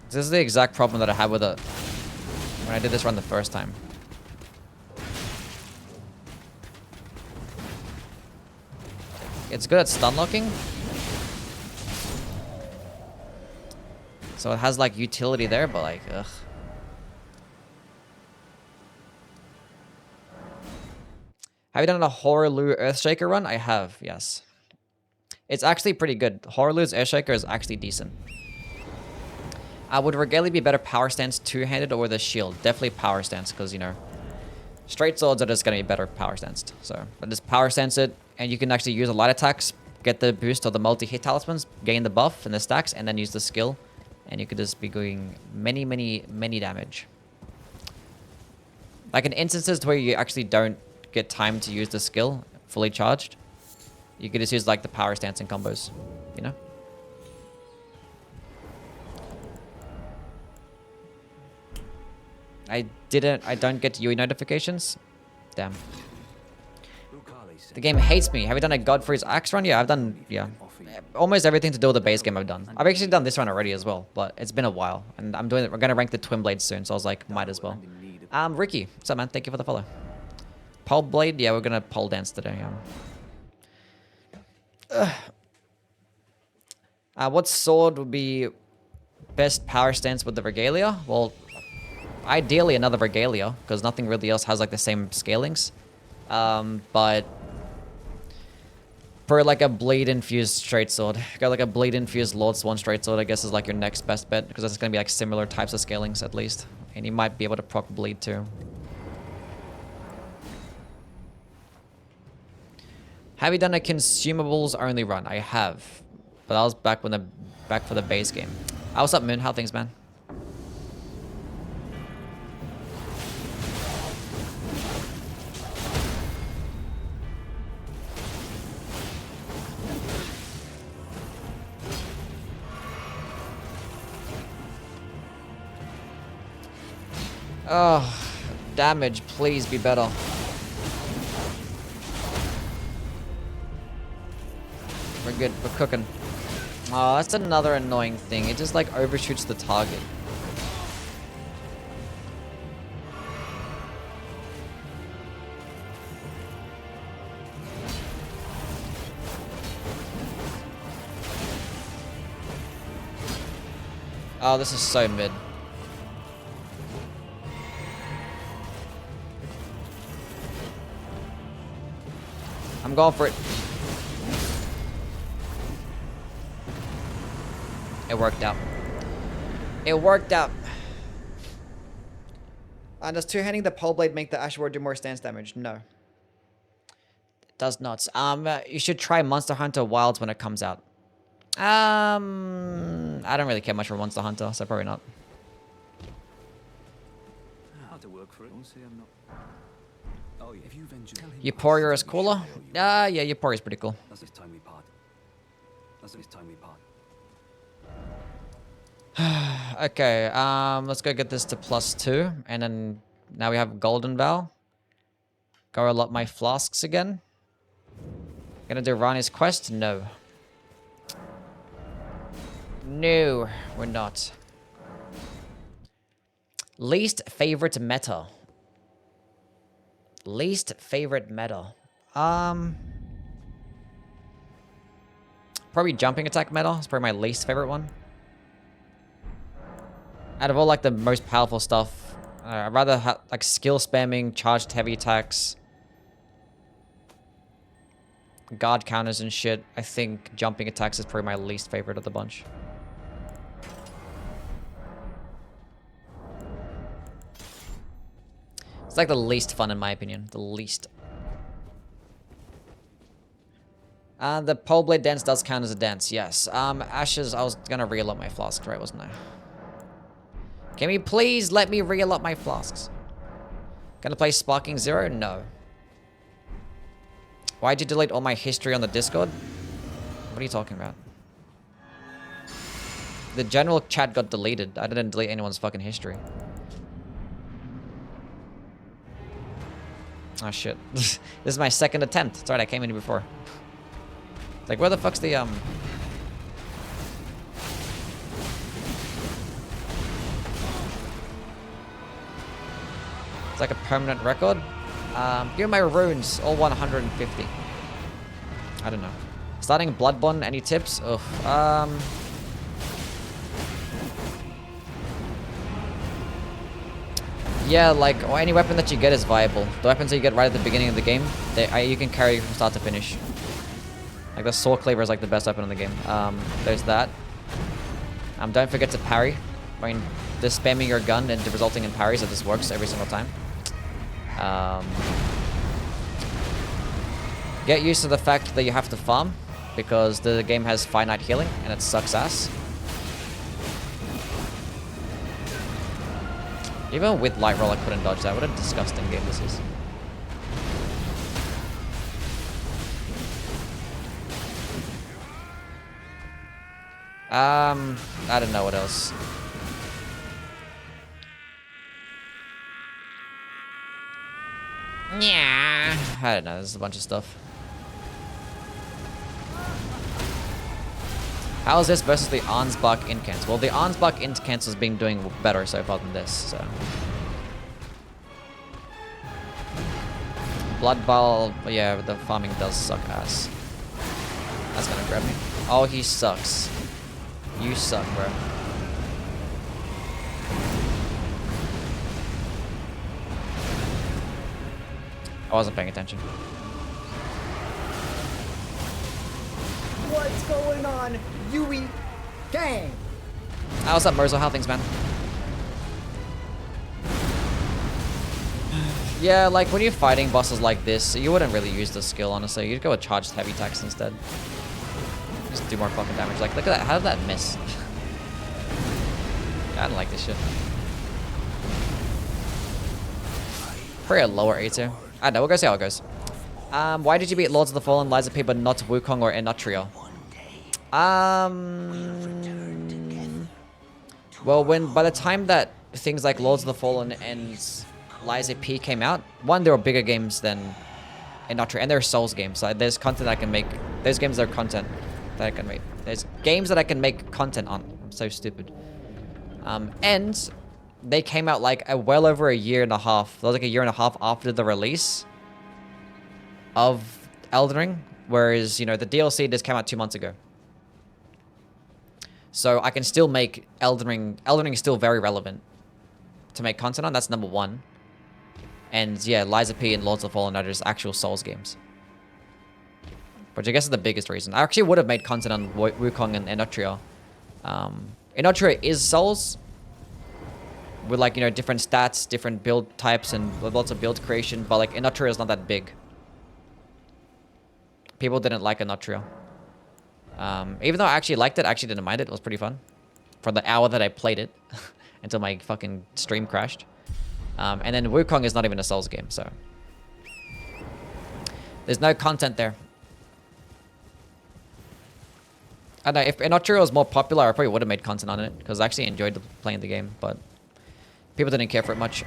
This is the exact problem that I had with it when I did this run the first time. It's good at stun locking. So it has like utility there, but like, ugh. Have you done a Horaloo Earthshaker run? I have, yes. It's actually pretty good. Horaloo's Earthshaker is actually decent. Would Regale be better power stance two-handed or with a shield? Definitely power stance, because, you know, straight swords are just going to be better power stanced. So, but just power stance it, and you can actually use a light attacks, get the boost of the multi-hit talismans, gain the buff and the stacks, and then use the skill. And you could just be doing many, many, many damage. Like in instances where you actually don't get time to use the skill fully charged, you could just use like the power stance and combos, you know? I don't get Youwy notifications. Damn. The game hates me. Have you done a Godfrey's Axe run? Yeah, I've done, yeah. Almost everything to do with the base game I've done. I've actually done this run already as well, but it's been a while. And we're going to rank the Twin Blades soon, so I was like, might as well. Ricky, what's up, man? Thank you for the follow. Poleblade? Yeah, we're going to pole dance today. What sword would be best power stance with the Regalia? Well, ideally another Regalia, because nothing really else has like the same scalings. But for like a blade infused straight sword, got like a blade infused Lord Swan straight sword, I guess is like your next best bet, because it's gonna be like similar types of scalings at least, and you might be able to proc bleed too. Have you done a consumables only run? I have, but I was back when back for the base game. What's up, Moon? How things, man? Oh, damage, please be better. We're good, we're cooking. Oh, that's another annoying thing. It just like overshoots the target. Oh, this is so mid. I'm going for it. It worked out. It worked out. Does two-handing the Poleblade make the Ash Ward do more stance damage? No. It does not. You should try Monster Hunter Wilds when it comes out. I don't really care much for Monster Hunter, so probably not. How to work for it? See, I'm not. Oh, yeah. If you venture, Euphoria is cooler? Yeah, Euphoria is pretty cool. That's this time we part. That's this time we part. Okay, let's go get this to +2, and then now we have Golden Vow. Go unlock my flasks again. Gonna do Rani's quest? No. No, we're not. Least favorite meta. Least favorite meta. Probably jumping attack meta. It's probably my least favorite one. Out of all like the most powerful stuff, I'd rather have like skill spamming, charged heavy attacks, guard counters and shit. I think jumping attacks is probably my least favorite of the bunch. It's like the least fun in my opinion. The least. The Poleblade dance does count as a dance, yes. Ashes, I was gonna reel up my flasks, right, wasn't I? Can we please let me reel up my flasks? Gonna play Sparking Zero? No. Why'd you delete all my history on the Discord? What are you talking about? The general chat got deleted. I didn't delete anyone's fucking history. Oh shit. This is my second attempt. It's alright, I came in here before. Like, where the fuck's the, It's like a permanent record. Give me my runes, all 150. I don't know. Starting Bloodborne, any tips? Ugh. Yeah, like, or any weapon that you get is viable. The weapons that you get right at the beginning of the game, you can carry from start to finish. Like the Sword Cleaver is like the best weapon in the game. There's that. Don't forget to parry. I mean, just spamming your gun and resulting in parries, it just works every single time. Get used to the fact that you have to farm, because the game has finite healing, and it sucks ass. Even with Light Roll, I couldn't dodge that. What a disgusting game this is. I don't know what else. Yeah, I don't know. There's a bunch of stuff. How is this versus the Ansbach Incans? Well, the Ansbach Incans has been doing better so far than this, so. Blood Ball, yeah, the farming does suck ass. That's gonna grab me. Oh, he sucks. You suck, bro. I wasn't paying attention. What's going on, Youwy gang? Ah, what's up, Merzel? How things, man? Yeah, like when you're fighting bosses like this, you wouldn't really use the skill, honestly. You'd go with charged heavy attacks instead. Just do more fucking damage. Like, look at that. How did that miss? I don't like this shit. Probably a lower A tier. I don't know. We'll go see how it goes. Why did you beat Lords of the Fallen, Lies of P, but not Wukong or Enotrio? Well, by the time that things like Lords of the Fallen and Lies of P came out, one, there were bigger games than Enotrio, and they're Souls games. So there's content I can make. There's games that are content that I can make. There's games that I can make content on. I'm so stupid. And they came out like well over a year and a half. That was like a year and a half after the release of Elden Ring, whereas, you know, the DLC just came out 2 months ago. So I can still make Elden Ring. Elden Ring is still very relevant to make content on. That's number one. And yeah, Lies of P and Lords of the Fallen are just actual Souls games. Which I guess is the biggest reason. I actually would have made content on Wukong and Enotrio. Enotrio is Souls. With, like, you know, different stats, different build types, and lots of build creation. But, like, Enotrio is not that big. People didn't like Enotrio. Even though I actually liked it, I actually didn't mind it. It was pretty fun. For the hour that I played it. Until my fucking stream crashed. And then Wukong is not even a Souls game, so. There's no content there. I don't know, if Enotrio was more popular, I probably would have made content on it. Because I actually enjoyed playing the game, but people didn't care for it much.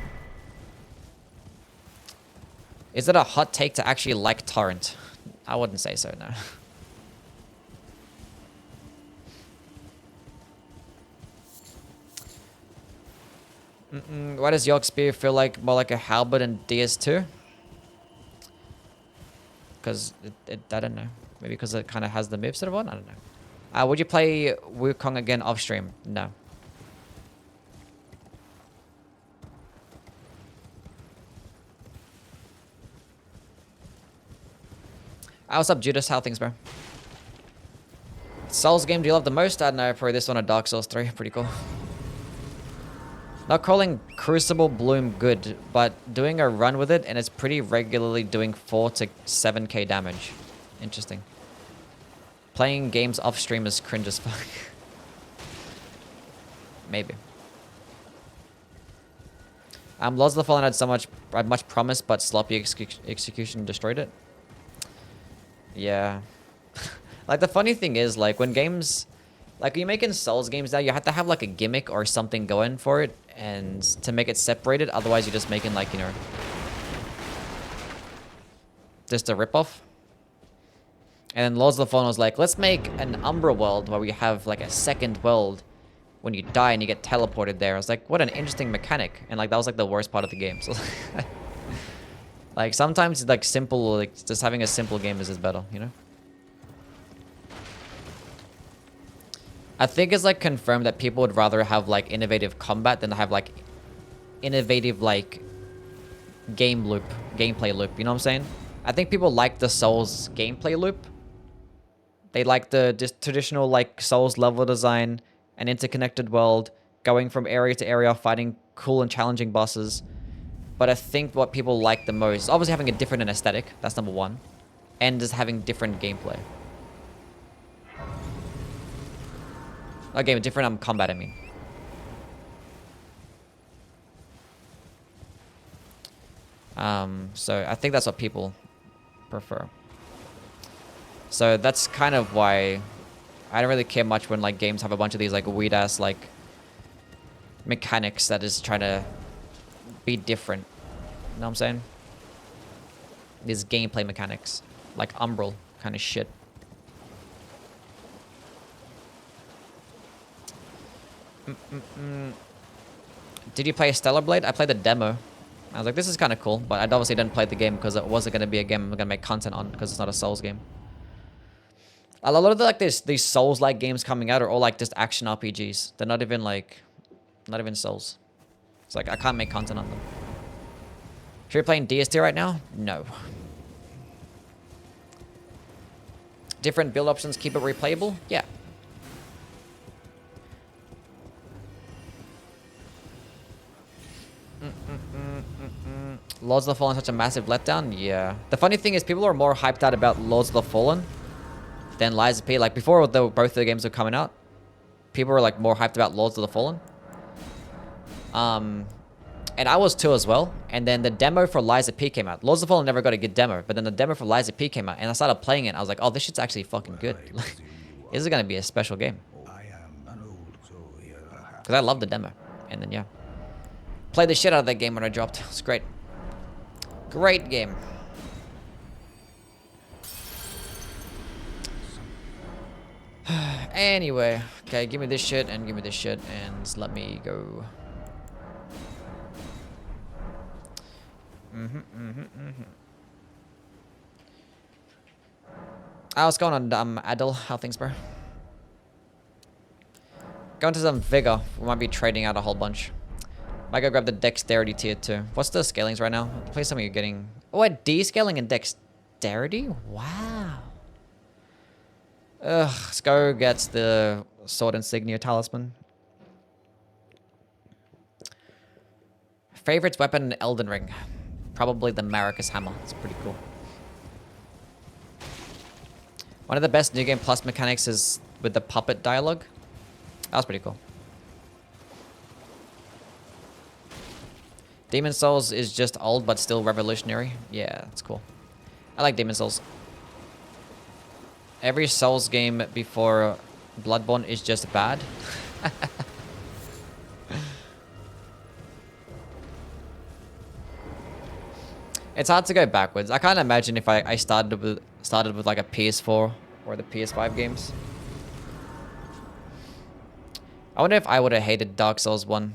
Is it a hot take to actually like Torrent? I wouldn't say so, no. Why does York Spear feel like more like a halberd in DS2? Because I don't know. Maybe because it kind of has the moveset of one? I don't know. Would you play Wukong again off stream? No. What's up, Judas? How things, bro? Souls game do you love the most? I don't know, probably this one or Dark Souls 3. Pretty cool. Not calling Crucible Bloom good, but doing a run with it, and it's pretty regularly doing 4 to 7k damage. Interesting. Playing games off stream is cringe as fuck. Maybe. Lords of the Fallen had much promise, but sloppy execution destroyed it. Yeah. Like, the funny thing is, like, when games... Like, when you're making Souls games now, you have to have, like, a gimmick or something going for it. And to make it separated, otherwise you're just making, like, you know... just a ripoff. And then Lords of the Fallen was like, let's make an Umbra world where we have, like, a second world when you die and you get teleported there. I was like, what an interesting mechanic. And, like, that was, like, the worst part of the game. So, like, sometimes, like, simple, like, just having a simple game is just better, you know? I think it's, like, confirmed that people would rather have, like, innovative combat than have, like, innovative, like, gameplay loop. You know what I'm saying? I think people like the Souls gameplay loop. They like the just traditional, like, Souls level design, an interconnected world, going from area to area, fighting cool and challenging bosses. But I think what people like the most is obviously having a different aesthetic. That's number one. And just having different gameplay. Okay, different combat, I mean. So I think that's what people prefer. So that's kind of why I don't really care much when, like, games have a bunch of these, like, weird ass, like, mechanics that is trying to be different. You know what I'm saying? These gameplay mechanics, like Umbral kind of shit. Did you play Stellar Blade? I played the demo. I was like, this is kind of cool, but I obviously didn't play the game because it wasn't going to be a game I'm going to make content on because it's not a Souls game. A lot of the, like these Souls-like games coming out are all like just action RPGs. They're not even like, not even Souls. It's like I can't make content on them. Should we be playing DST right now? No. Different build options keep it replayable? Yeah. Lords of the Fallen such a massive letdown? Yeah. The funny thing is people are more hyped out about Lords of the Fallen than Lies of P. Like before both of the games were coming out, people were like more hyped about Lords of the Fallen. And I was too as well. And then the demo for Lies of P came out. Lords of the Fallen never got a good demo, but then the demo for Lies of P came out and I started playing it. I was like, oh, this shit's actually fucking good. This is going to be a special game. Because I love the demo. And then, yeah. Played the shit out of that game when I dropped. It's great. Great game. Anyway. Okay, give me this shit and give me this shit and let me go. Oh, what's going on, Adil? How things, bro? Going to some vigor. We might be trading out a whole bunch. Might go grab the dexterity tier too. What's the scalings right now? Please tell me you're getting... Oh, a D-scaling and dexterity? Wow. Ugh, let's go get the sword insignia talisman. Favorite weapon in Elden Ring? Probably the Maracus hammer. It's pretty cool. One of the best New Game Plus mechanics is with the puppet dialogue. That was pretty cool. Demon Souls is just old but still revolutionary. Yeah, that's cool. I like Demon Souls. Every Souls game before Bloodborne is just bad. It's hard to go backwards. I can't imagine if I started with like a PS4 or the PS5 games. I wonder if I would have hated Dark Souls 1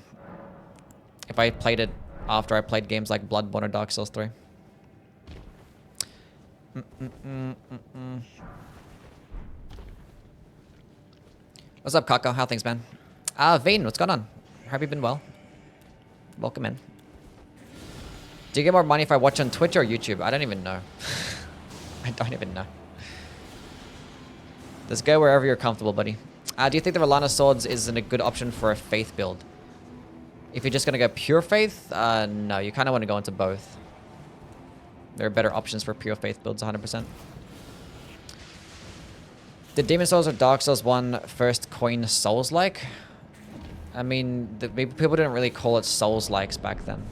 if I played it after I played games like Bloodborne or Dark Souls 3. What's up, Kako? How things, man? Veen, what's going on? Have you been well? Welcome in. Do you get more money if I watch on Twitch or YouTube? I don't even know. I don't even know. Let's go wherever you're comfortable, buddy. Do you think the Rolana Swords isn't a good option for a faith build? If you're just going to go pure faith, no. You kind of want to go into both. There are better options for pure faith builds, 100%. Did Demon Souls or Dark Souls 1 first coin Souls-like? I mean, people didn't really call it Souls-likes back then.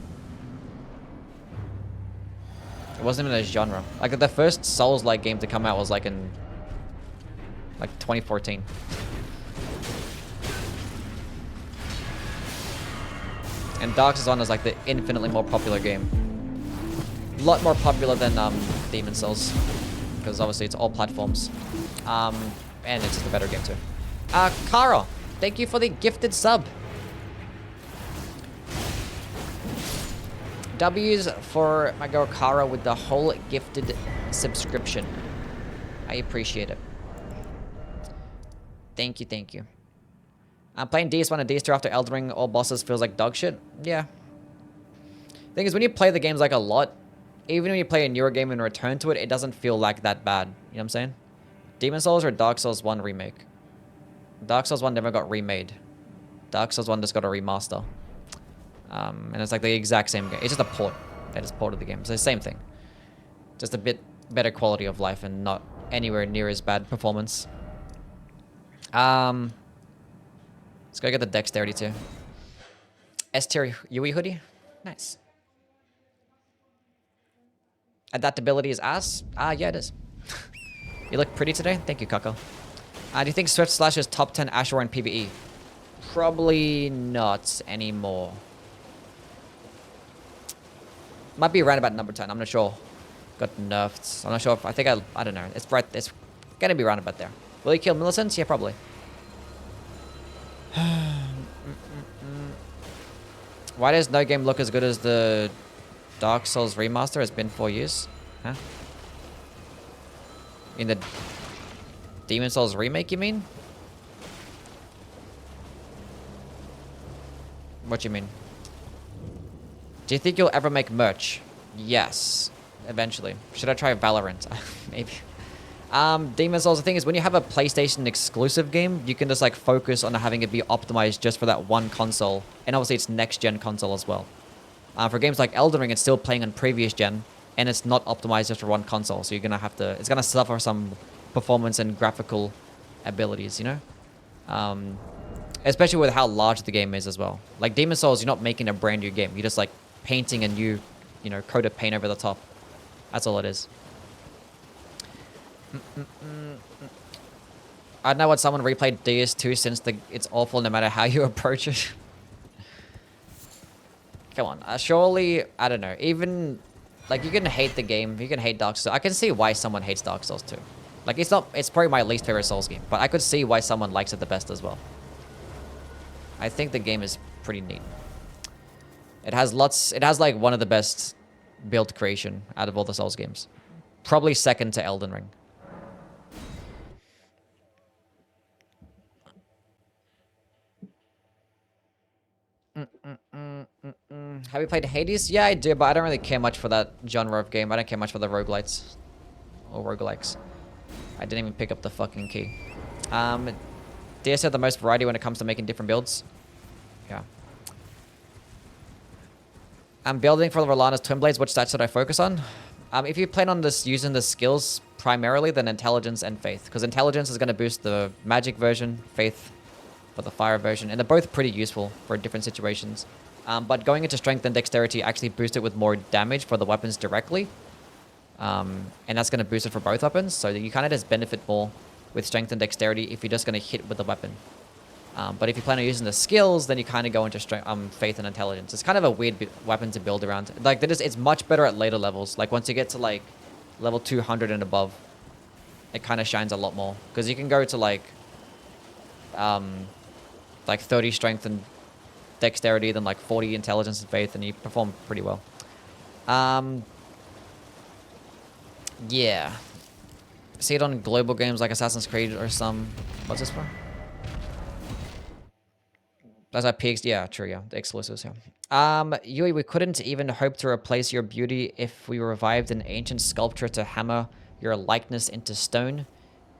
It wasn't even a genre. Like, the first Souls-like game to come out was like in... like 2014. And Dark Souls 1 is like the infinitely more popular game. A lot more popular than Demon Souls. Because obviously it's all platforms. And it's just a better game too. Kara, thank you for the gifted sub. W's for my girl Kara with the whole gifted subscription. I appreciate it. Thank you, thank you. I'm playing DS1 and DS2 after Elden Ring. All bosses feels like dog shit. Yeah. Thing is, when you play the games like a lot, even when you play a newer game and return to it, it doesn't feel like that bad. You know what I'm saying? Demon Souls or Dark Souls 1 remake? Dark Souls 1 never got remade. Dark Souls 1 just got a remaster. And it's like the exact same game. It's just a port. They just ported the game. It's the same thing. Just a bit better quality of life and not anywhere near as bad performance. Let's go get the dexterity too. S tier Youwy hoodie. Nice. Adaptability is ass? Yeah, it is. You look pretty today. Thank you, Kako. Do you think Swift Slash is top 10 Ashore in PvE? Probably not anymore. Might be around about number 10. I'm not sure. Got nerfed. I'm not sure if... I don't know. It's right... It's gonna be around about there. Will he kill Millicent? Yeah, probably. Why does no game look as good as the Dark Souls remaster? It's been 4 years. Huh? In the... Demon Souls remake, you mean? What do you mean? Do you think you'll ever make merch? Yes. Eventually. Should I try Valorant? Maybe. Demon Souls, the thing is, when you have a PlayStation exclusive game, you can just like focus on having it be optimized just for that one console. And obviously it's next gen console as well. For games like Elden Ring, it's still playing on previous gen, and it's not optimized just for one console. So you're gonna have to, it's gonna suffer some performance and graphical abilities, you know? Especially with how large the game is as well. Like Demon Souls, you're not making a brand new game. You're just like painting a new, you know, coat of paint over the top. That's all it is. I don't know what someone replayed DS2 since it's awful no matter how you approach it. Come on, surely, I don't know, even, like, you can hate the game, you can hate Dark Souls. I can see why someone hates Dark Souls too. Like, it's probably my least favorite Souls game, but I could see why someone likes it the best as well. I think the game is pretty neat. It has like one of the best build creation out of all the Souls games. Probably second to Elden Ring. Have you played Hades? Yeah, I do, but I don't really care much for that genre of game. I don't care much for the roguelites. Or roguelikes. I didn't even pick up the fucking key. DS had the most variety when it comes to making different builds. Yeah. I'm building for Rolana's Twin Blades. Which stats should I focus on? If you plan on this using the skills primarily, then Intelligence and Faith. Because Intelligence is going to boost the magic version, Faith for the fire version. And they're both pretty useful for different situations. But going into Strength and Dexterity actually boost it with more damage for the weapons directly. And that's going to boost it for both weapons. So you kind of just benefit more with Strength and Dexterity if you're just going to hit with the weapon. But if you plan on using the skills, then you kind of go into Faith and Intelligence. It's kind of a weird weapon to build around. Like, it's much better at later levels. Like, once you get to, like, level 200 and above, it kind of shines a lot more. Because you can go to, like 30 Strength and Dexterity, then, like, 40 Intelligence and Faith, and you perform pretty well. Yeah. See it on global games like Assassin's Creed or some... What's this for? That's our peaks. Yeah, true, yeah. The exclusives, yeah. Youwy, we couldn't even hope to replace your beauty if we revived an ancient sculpture to hammer your likeness into stone.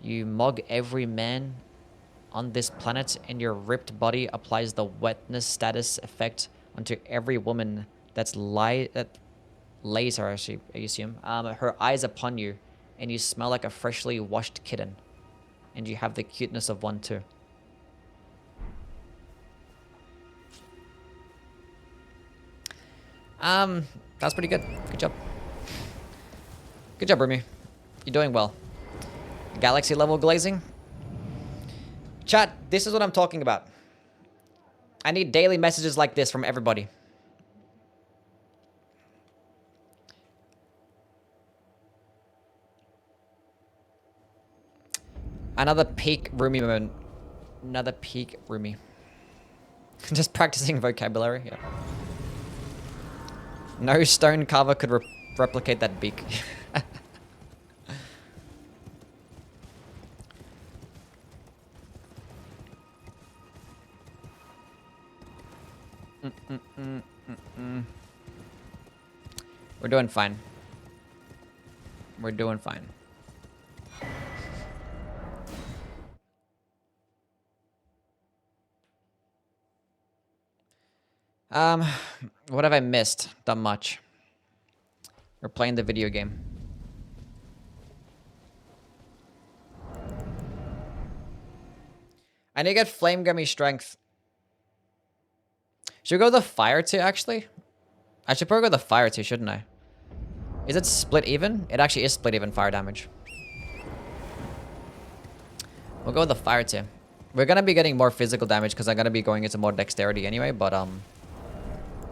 You mug every man on this planet, and your ripped body applies the wetness status effect onto every woman that lays her, I assume. Her eyes upon you, and you smell like a freshly washed kitten. And you have the cuteness of one too. That's pretty good. Good job. Good job, Rumi. You're doing well. Galaxy level glazing? Chat, this is what I'm talking about. I need daily messages like this from everybody. Another peak Rumi moment. Another peak Rumi. Just practicing vocabulary, yeah. No stone carver could replicate that beak. We're doing fine. We're doing fine. What have I missed? Done much. We're playing the video game. I need to get Flame Gummy Strength. Should we go with the Fire 2, actually? I should probably go with the Fire 2, shouldn't I? Is it split even? It actually is split even fire damage. We'll go with the Fire 2. We're going to be getting more physical damage because I'm going to be going into more dexterity anyway, but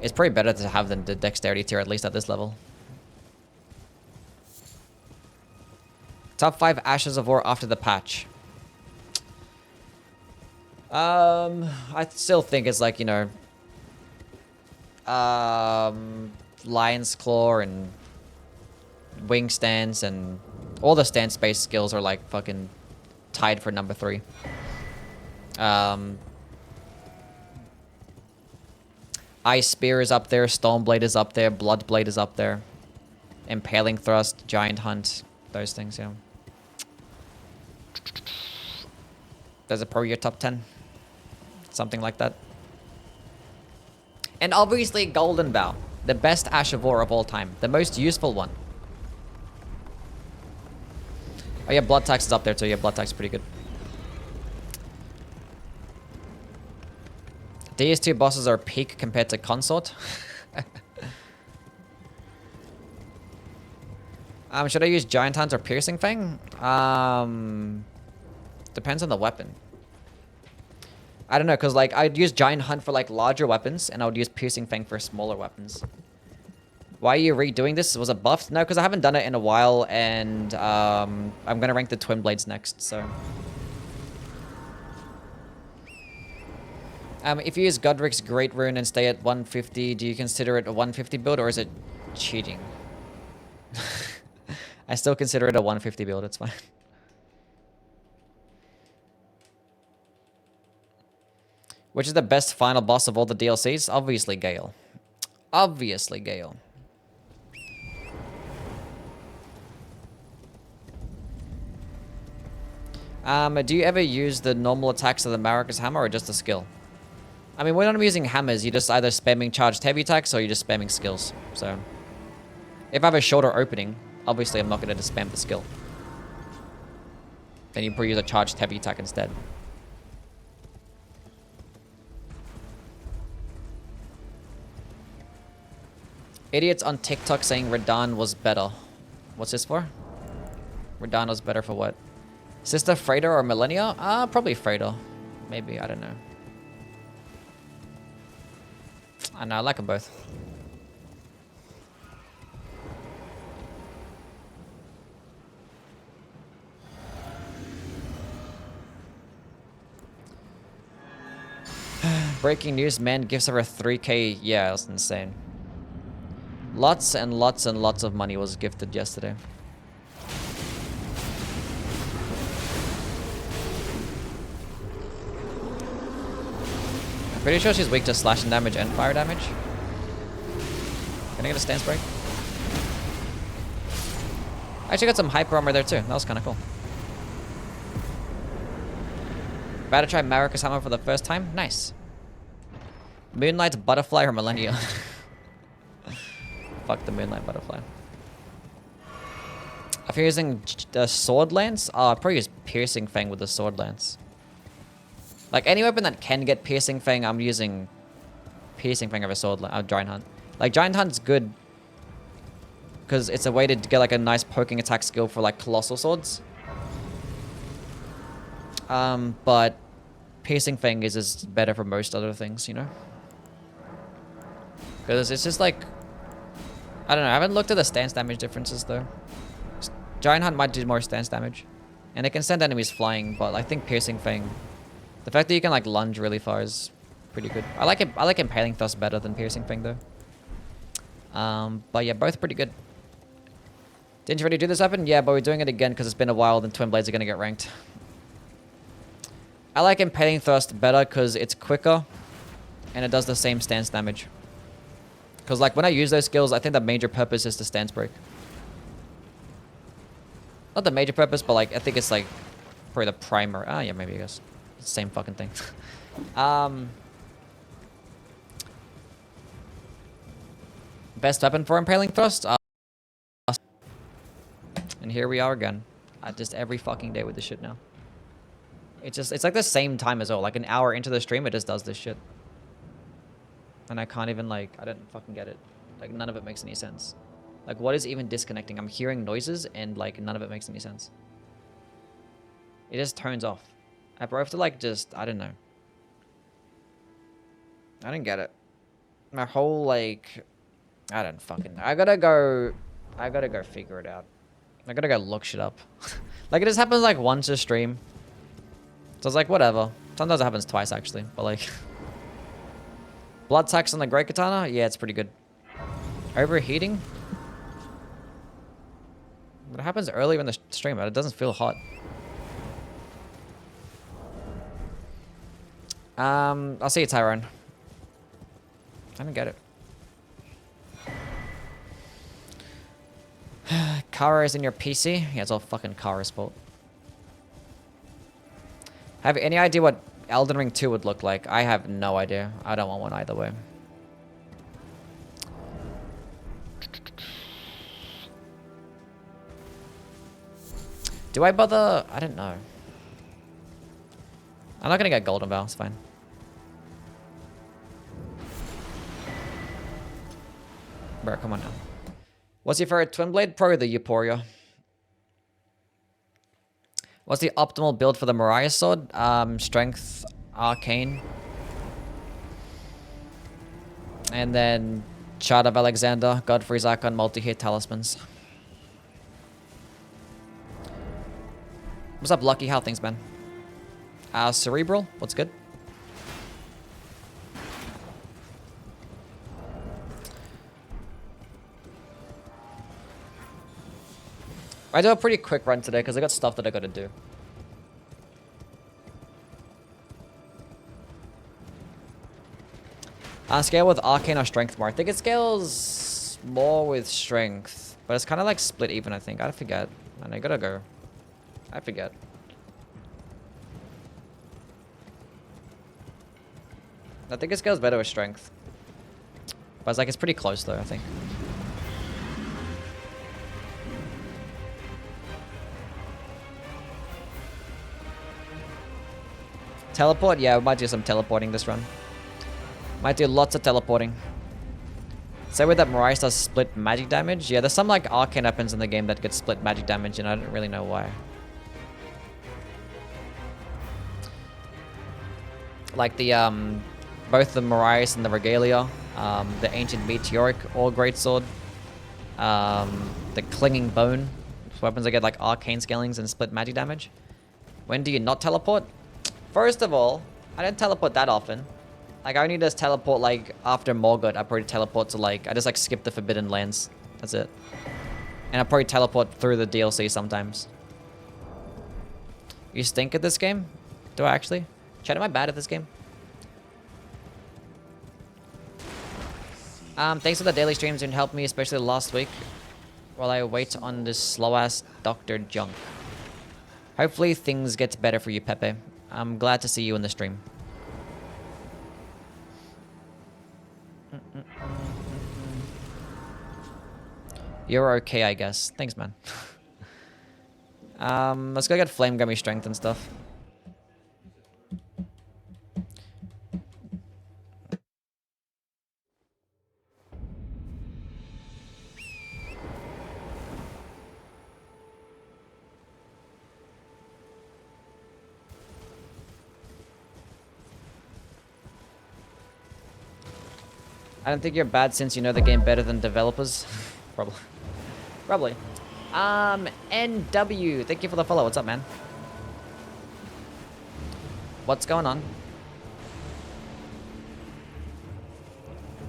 it's probably better to have than the dexterity tier, at least at this level. Top 5 Ashes of War after the patch. I still think it's like, you know, Lion's Claw and Wing Stance and all the stance-based skills are like fucking tied for number 3. Ice Spear is up there, Stormblade is up there, Bloodblade is up there. Impaling Thrust, Giant Hunt, those things, yeah. There's a pro your top 10. Something like that. And obviously Golden Bow, the best Ash of War of all time. The most useful one. Oh yeah, Blood Tax is up there too. Yeah, Blood Tax is pretty good. DS2 bosses are peak compared to Consort. Should I use Giant Hunt or Piercing Fang? Depends on the weapon. I don't know, because like I'd use Giant Hunt for like larger weapons, and I would use Piercing Fang for smaller weapons. Why are you redoing this? Was it buffed? No, because I haven't done it in a while, and I'm gonna rank the Twin Blades next. So, if you use Godric's Great Rune and stay at 150, do you consider it a 150 build, or is it cheating? I still consider it a 150 build. It's fine. Which is the best final boss of all the DLCs? Obviously Gale. Obviously Gale. Do you ever use the normal attacks of the Maracas Hammer or just the skill? I mean, when I'm using hammers, you're just either spamming charged heavy attacks or you're just spamming skills. So, if I have a shorter opening, obviously I'm not going to just spam the skill. Then you probably use a charged heavy attack instead. Idiots on TikTok saying Radahn was better. What's this for? Radahn was better for what? Sister Freyda or Millennia? Probably Freyda. Maybe, I don't know. I know, I like them both. Breaking news, man gives her a 3k. Yeah, that's insane. Lots and lots and lots of money was gifted yesterday. I'm pretty sure she's weak to slashing damage and fire damage. Can I get a stance break? I actually got some hyper armor there too. That was kind of cool. About to try Maracas Hammer for the first time? Nice. Moonlight Butterfly or Millennia? Fuck the Moonlight Butterfly. If you're using the Sword Lance, I'll probably use Piercing Fang with the Sword Lance. Like, any weapon that can get Piercing Fang, I'm using Piercing Fang over Sword Lance, Giant Hunt. Like, Giant Hunt's good because it's a way to get, like, a nice poking attack skill for, like, Colossal Swords. But Piercing Fang is just better for most other things, you know? Because it's just, like... I don't know, I haven't looked at the stance damage differences, though. Giant Hunt might do more stance damage. And it can send enemies flying, but I think Piercing Fang... The fact that you can, like, lunge really far is pretty good. I like Impaling Thrust better than Piercing Fang, though. But yeah, both pretty good. Didn't you already do this weapon? Yeah, but we're doing it again because it's been a while, then Twin Blades are going to get ranked. I like Impaling Thrust better because it's quicker and it does the same stance damage. Because, like, when I use those skills, I think the major purpose is to stance break. Not the major purpose, but, like, I think it's, like, probably the primary. Ah, yeah, maybe, I guess. It's the same fucking thing. Best weapon for Impaling Thrust? And here we are again. Just every fucking day with this shit now. It's like the same time as well. Like, an hour into the stream, it just does this shit. And I can't even, like, I don't fucking get it. Like, none of it makes any sense. Like, what is even disconnecting? I'm hearing noises and, like, none of it makes any sense. It just turns off. I have to, like, just, I don't know. I don't get it. My whole, like, I don't fucking know. I gotta go figure it out. I gotta go look shit up. Like, it just happens, like, once a stream. So it's like, whatever. Sometimes it happens twice, actually. But, like... Blood tax on the Great Katana? Yeah, it's pretty good. Overheating? But it happens earlier in the stream, but it doesn't feel hot. I'll see you, Tyrone. I don't get it. Kara is in your PC? Yeah, it's all fucking Kara's fault. Have any idea what Elden Ring 2 would look like? I have no idea. I don't want one either way. Do I bother? I don't know. I'm not gonna get Golden Vow, it's fine. Bro, come on now. What's your favorite Twin Blade? Probably the Euphoria. What's the optimal build for the Mariah sword? Strength, Arcane. And then Shard of Alexander, Godfrey's Icon, multi-hit talismans. What's up, Lucky? How are things, man? Cerebral, what's good? I do a pretty quick run today because I got stuff that I gotta do. Scale with Arcane or Strength more? I think it scales more with Strength. But it's kind of like split even, I think. I forget. And I gotta go. I forget. I think it scales better with Strength. But it's like, it's pretty close though, I think. Teleport? Yeah, we might do some teleporting this run. Might do lots of teleporting. Say with that Mariah does split magic damage. Yeah, there's some like arcane weapons in the game that get split magic damage and I don't really know why. Like the both the Mariahs and the Regalia, the Ancient Meteoric or Greatsword, the Clinging Bone, weapons that get like arcane scalings and split magic damage. When do you not teleport? First of all, I don't teleport that often. Like, I only just teleport, like, after Morgoth. I probably teleport to, like, I just, like, skip the Forbidden Lands. That's it. And I probably teleport through the DLC sometimes. You stink at this game? Do I actually? Chat, am I bad at this game? Thanks for the daily streams and helped me, especially last week, while I wait on this slow-ass Dr. Junk. Hopefully things get better for you, Pepe. I'm glad to see you in the stream. You're okay, I guess. Thanks, man. Let's go get Flame Gummy Strength and stuff. I don't think you're bad since you know the game better than developers. Probably. Probably. NW, thank you for the follow. What's up, man? What's going on?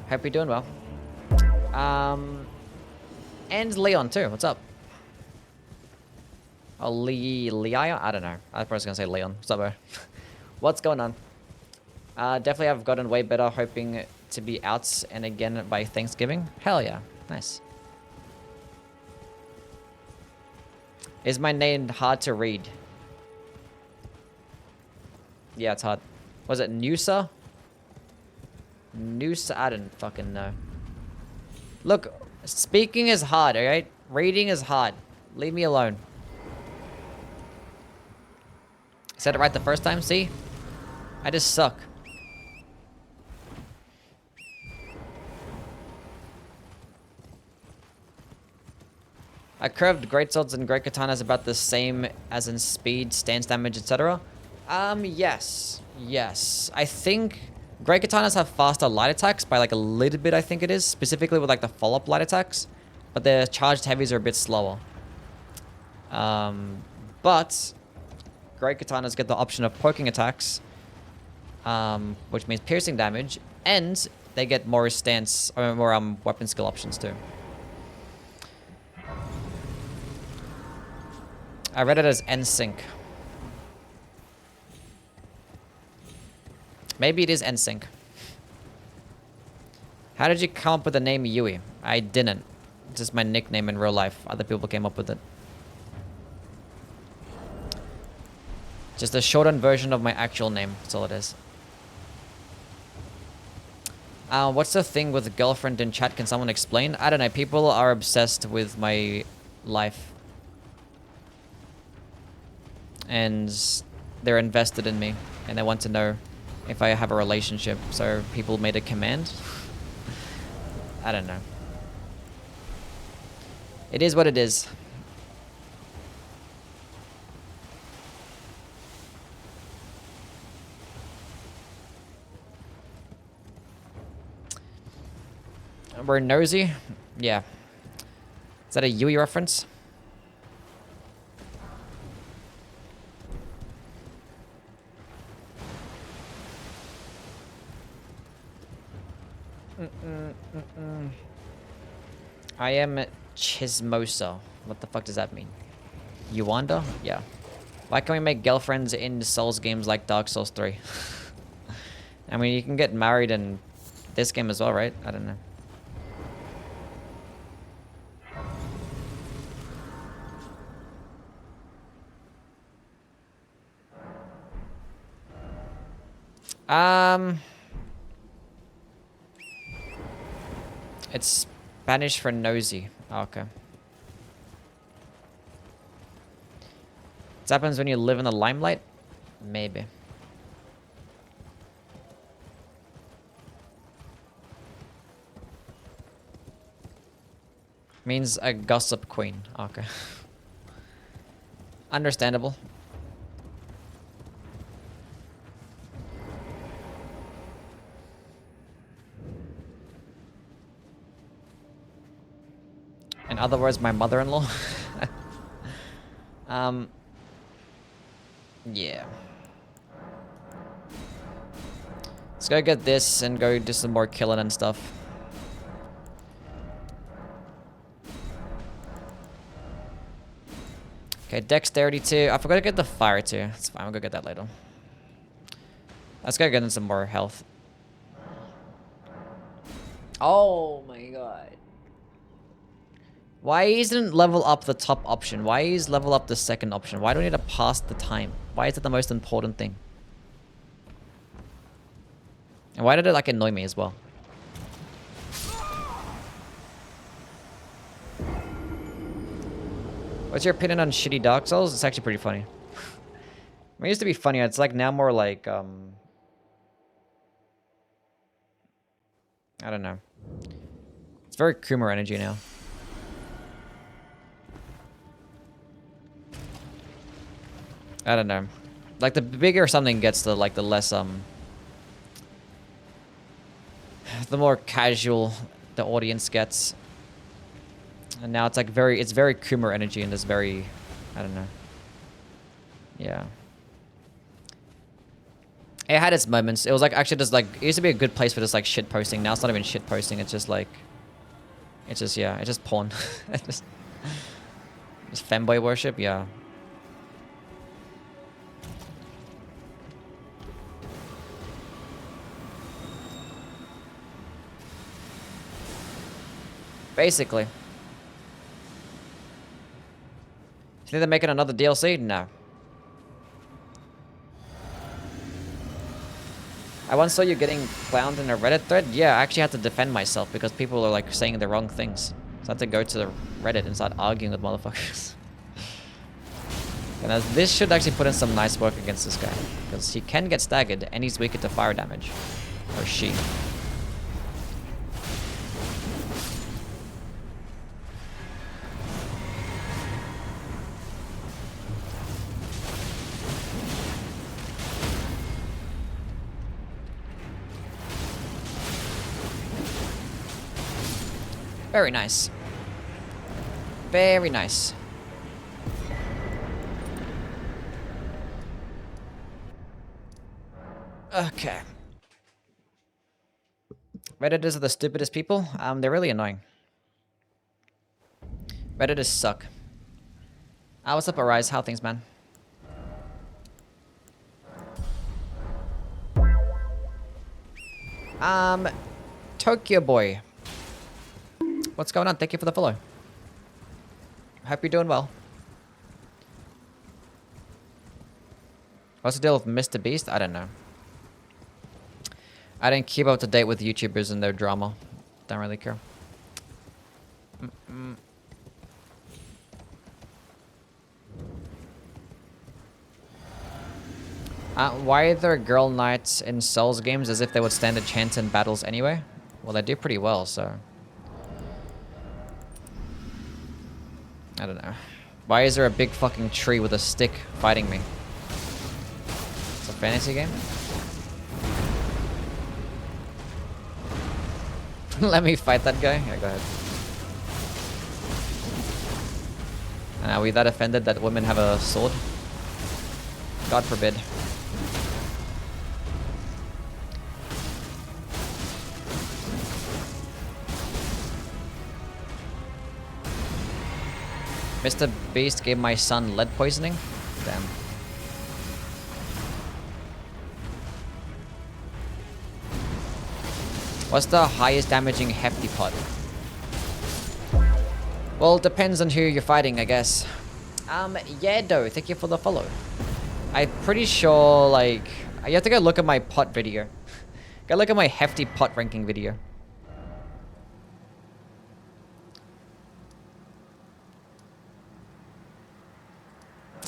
Hope you're doing well. And Leon too. What's up? Oh, Leon? I don't know. I was probably gonna say Leon. What's up, bro? What's going on? Definitely have gotten way better, hoping to be out and again by Thanksgiving. Hell yeah. Nice. Is my name hard to read? Yeah, it's hard. Was it Noosa? Noosa? I don't fucking know. Look, speaking is hard, alright? Reading is hard. Leave me alone. Said it right the first time, see? I just suck. A curved greatswords and great katanas about the same as in speed, stance damage, etc. Yes. Yes. I think great katanas have faster light attacks by like a little bit, I think it is. Specifically with like the follow-up light attacks. But the charged heavies are a bit slower. But great katanas get the option of poking attacks. Which means piercing damage. And they get more stance, or more weapon skill options too. I read it as NSYNC. Maybe it is NSYNC. How did you come up with the name Youwy? I didn't. It's just my nickname in real life. Other people came up with it. Just a shortened version of my actual name. That's all it is. What's the thing with girlfriend in chat? Can someone explain? I don't know. People are obsessed with my life. And they're invested in me. And they want to know if I have a relationship. So people made a command. I don't know. It is what it is. We're nosy? Yeah. Is that a Youwy reference? I am Chismosa. What the fuck does that mean? Yuanda? Yeah. Why can't we make girlfriends in Souls games like Dark Souls 3? I mean, you can get married in this game as well, right? I don't know. It's Spanish for nosy. Oh, okay. This happens when you live in the limelight? Maybe. Means a gossip queen. Okay. Understandable. In other words, my mother-in-law. Yeah. Let's go get this and go do some more killing and stuff. Okay, dexterity 2. I forgot to get the fire 2. It's fine, we'll go get that later. Let's go get in some more health. Oh my god. Why isn't level up the top option? Why is level up the second option? Why do we need to pass the time? Why is it the most important thing? And why did it like annoy me as well? What's your opinion on shitty Dark Souls? It's actually pretty funny. It used to be funnier. It's like now more like, I don't know. It's very Kumar energy now. I don't know. Like, the bigger something gets, the less, the more casual the audience gets. And now it's like it's very Kumar energy and it's very, I don't know. Yeah. It had its moments. It was like, actually just like, it used to be a good place for just like shit posting. Now it's not even shit posting. It's just like, it's just, yeah, it's just porn. just femboy worship, yeah. Basically. You think they're making another DLC? No. I once saw you getting clowned in a Reddit thread. Yeah, I actually had to defend myself because people are like saying the wrong things. So I had to go to the Reddit and start arguing with motherfuckers. And this should actually put in some nice work against this guy. Because he can get staggered and he's weaker to fire damage. Or she. Very nice. Very nice. Okay. Redditors are the stupidest people. They're really annoying. Redditors suck. What's up, Arise? How are things, man? Tokyo Boy. What's going on? Thank you for the follow. Hope you're doing well. What's the deal with Mr. Beast? I don't know. I didn't keep up to date with YouTubers and their drama. Don't really care. Why are there girl knights in Souls games as if they would stand a chance in battles anyway? Well, they do pretty well, so... I don't know. Why is there a big fucking tree with a stick fighting me? It's a fantasy game? Let me fight that guy? Yeah, go ahead. And are we that offended that women have a sword? God forbid. Mr. Beast gave my son lead poisoning? Damn. What's the highest damaging hefty pot? Well, it depends on who you're fighting, I guess. Yedo, thank you for the follow. I'm pretty sure, like... You have to go look at my pot video. Go look at my hefty pot ranking video.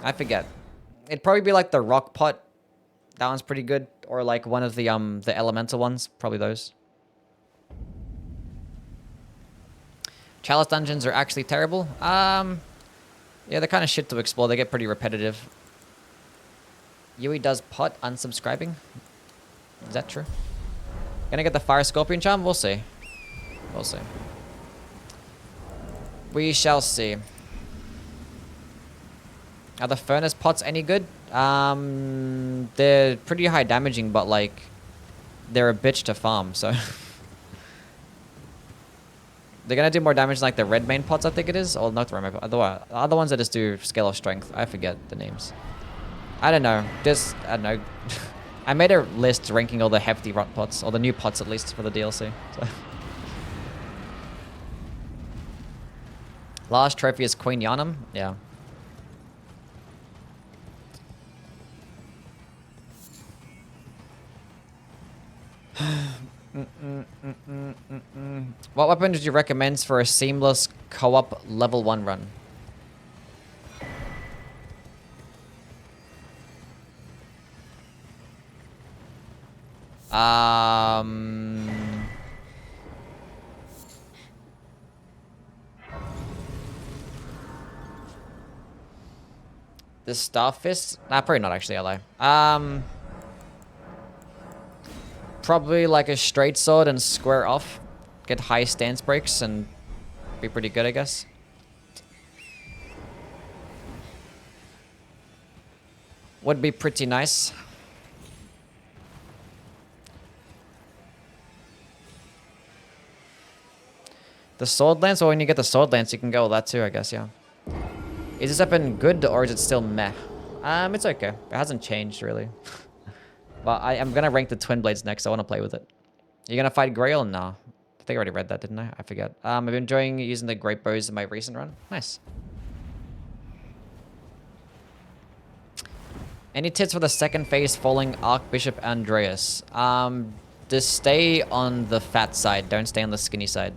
I forget. It'd probably be like the rock pot. That one's pretty good. Or like one of the elemental ones. Probably those. Chalice dungeons are actually terrible. Yeah, they're kind of shit to explore. They get pretty repetitive. Youwy does pot unsubscribing. Is that true? Gonna get the fire scorpion charm? We'll see. We'll see. We shall see. Are the furnace pots any good? They're pretty high damaging, but like, they're a bitch to farm, so. They're gonna do more damage than like the red main pots, I think it is. Or not the red main pot. The other ones that just do scale of strength. I forget the names. I don't know. Just, I don't know. I made a list ranking all the hefty rot pots, or the new pots at least for the DLC. So. Last trophy is Queen Yharnam. Yeah. What weapon did you recommend for a seamless co-op level 1 run? The Starfist? Nah, probably not actually, I lie. Probably like a straight sword and square off. Get high stance breaks and be pretty good, I guess. Would be pretty nice. The sword lance? Well, when you get the sword lance, you can go with that too, I guess, yeah. Is this weapon good or is it still meh? It's okay. It hasn't changed, really. But I'm gonna rank the twin blades next. I want to play with it. You gonna fight Grail? No. I think I already read that, didn't I? I forget. I've been enjoying using the great bows in my recent run. Nice. Any tips for the second phase falling Archbishop Andreas? Just stay on the fat side. Don't stay on the skinny side.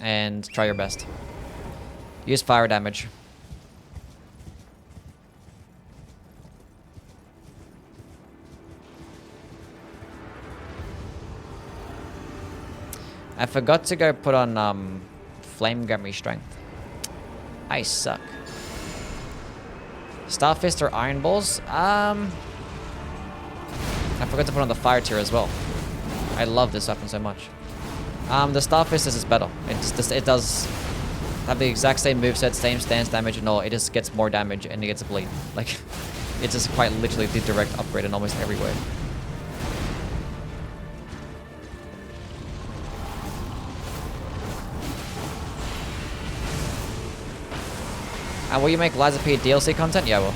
And try your best. Use fire damage. I forgot to go put on Flame Gummy Strength. I suck. Starfist or Iron Balls? I forgot to put on the Fire Tier as well. I love this weapon so much. The Starfist is better. It does have the exact same moveset, same stance damage and all. It just gets more damage and it gets a bleed. Like, it's just quite literally the direct upgrade in almost every way. Will you make Liza P DLC content? Yeah, I will.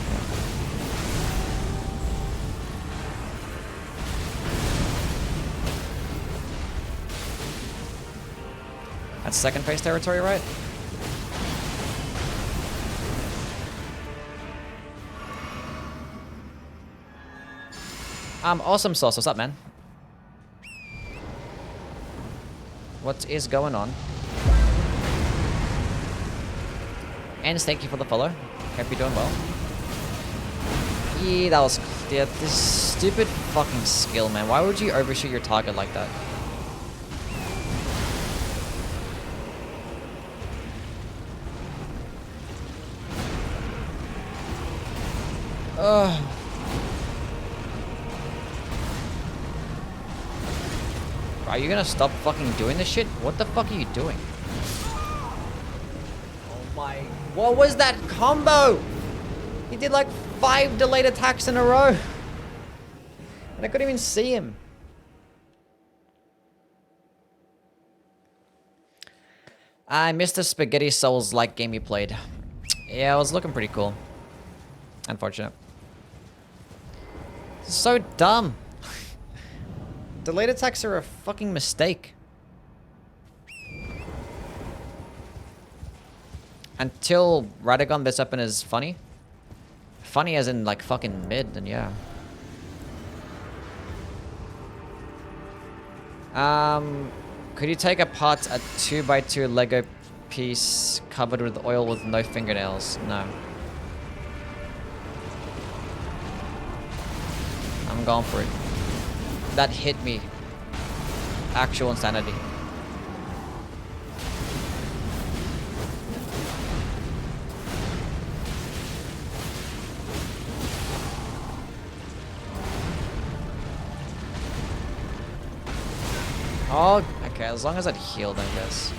That's second phase territory, right? Awesome sauce. What's up, man? What is going on? And thank you for the follow. Hope you're doing well. Yeah, that was... Yeah, this stupid fucking skill, man. Why would you overshoot your target like that? Ugh. Are you gonna stop fucking doing this shit? What the fuck are you doing? Oh my... What was that combo? He did like 5 delayed attacks in a row. And I couldn't even see him. I missed the Spaghetti Souls-like game you played. Yeah, it was looking pretty cool. Unfortunate. So dumb. Delayed attacks are a fucking mistake. Until Radagon this weapon is funny. Funny as in like fucking mid, then yeah. Could you take apart a 2x2 Lego piece covered with oil with no fingernails? No. I'm going for it. That hit me. Actual insanity. Oh, okay, as long as it healed, I guess.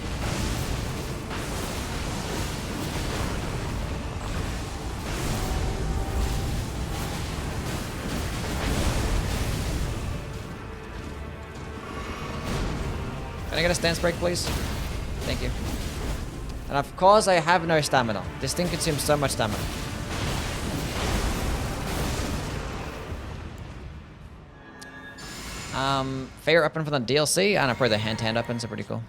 Can I get a stance break, please? Thank you. And of course, I have no stamina. This thing consumes so much stamina. Favorite weapon from the DLC? I don't know, probably the hand-to-hand weapons are pretty cool.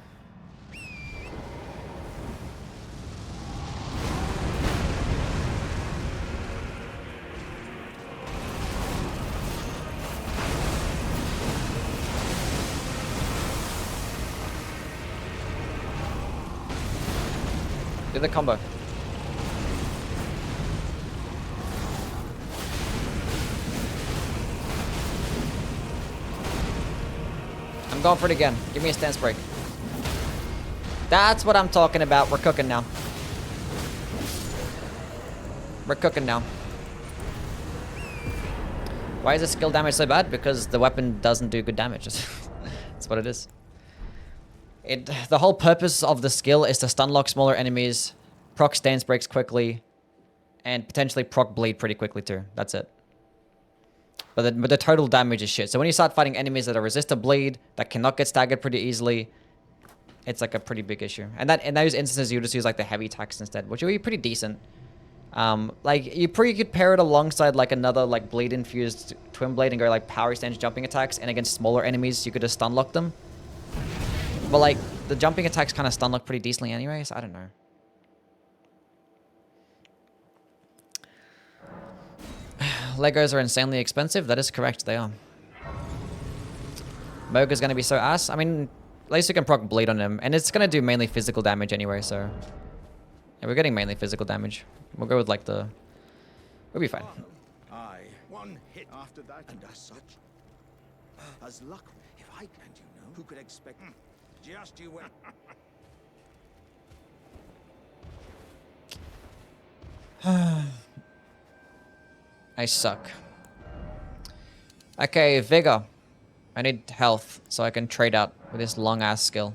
Do the combo. I'm going for it again. Give me a stance break. That's what I'm talking about. We're cooking now. We're cooking now. Why is the skill damage so bad? Because the weapon doesn't do good damage. That's what it is. The whole purpose of the skill is to stun lock smaller enemies, proc stance breaks quickly, and potentially proc bleed pretty quickly too. That's it. But the total damage is shit. So when you start fighting enemies that are resist to bleed, that cannot get staggered pretty easily, it's like a pretty big issue. And that in those instances, you just use like the heavy attacks instead, which would be pretty decent. Like you could pair it alongside like another like bleed infused twin blade and go like power stance jumping attacks, and against smaller enemies, you could just stun lock them. But like the jumping attacks kind of stun lock pretty decently anyway, so I don't know. Legos are insanely expensive. That is correct, they are. Moga's gonna be so ass. I mean, at least you can proc bleed on him, and it's gonna do mainly physical damage anyway, so... Yeah, we're getting mainly physical damage. We'll go with like the... We'll be fine. Aye, one hit after that, and as such, as luck, if I and you know, who could expect... Just you wait. I suck. Okay, Vigor. I need health so I can trade out with this long-ass skill.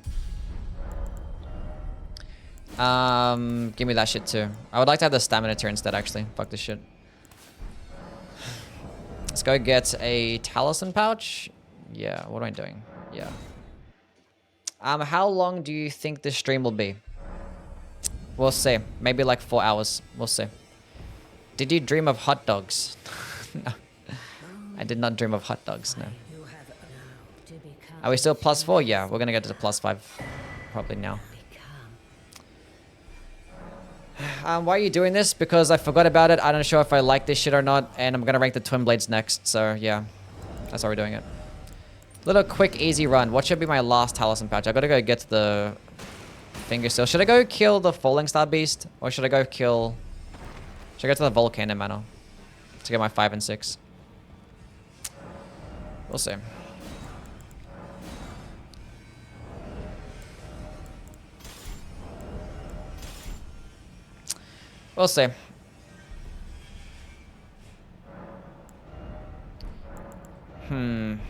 Give me that shit too. I would like to have the stamina tier instead, actually. Fuck this shit. Let's go get a talisman pouch. Yeah, what am I doing? Yeah. How long do you think this stream will be? We'll see. Maybe like 4 hours. We'll see. Did you dream of hot dogs? No. I did not dream of hot dogs, no. Are we still +4? Yeah, we're gonna get to the +5 probably now. Why are you doing this? Because I forgot about it. I'm not sure if I like this shit or not. And I'm gonna rank the Twin Blades next. So yeah, that's how we're doing it. Little quick, easy run. What should be my last Talisman pouch? I gotta go get to the Finger Seal. Should I go kill the Falling Star Beast? Or should I go kill... Should I go to the Volcano Manor to get my 5 and 6? We'll see. We'll see. Can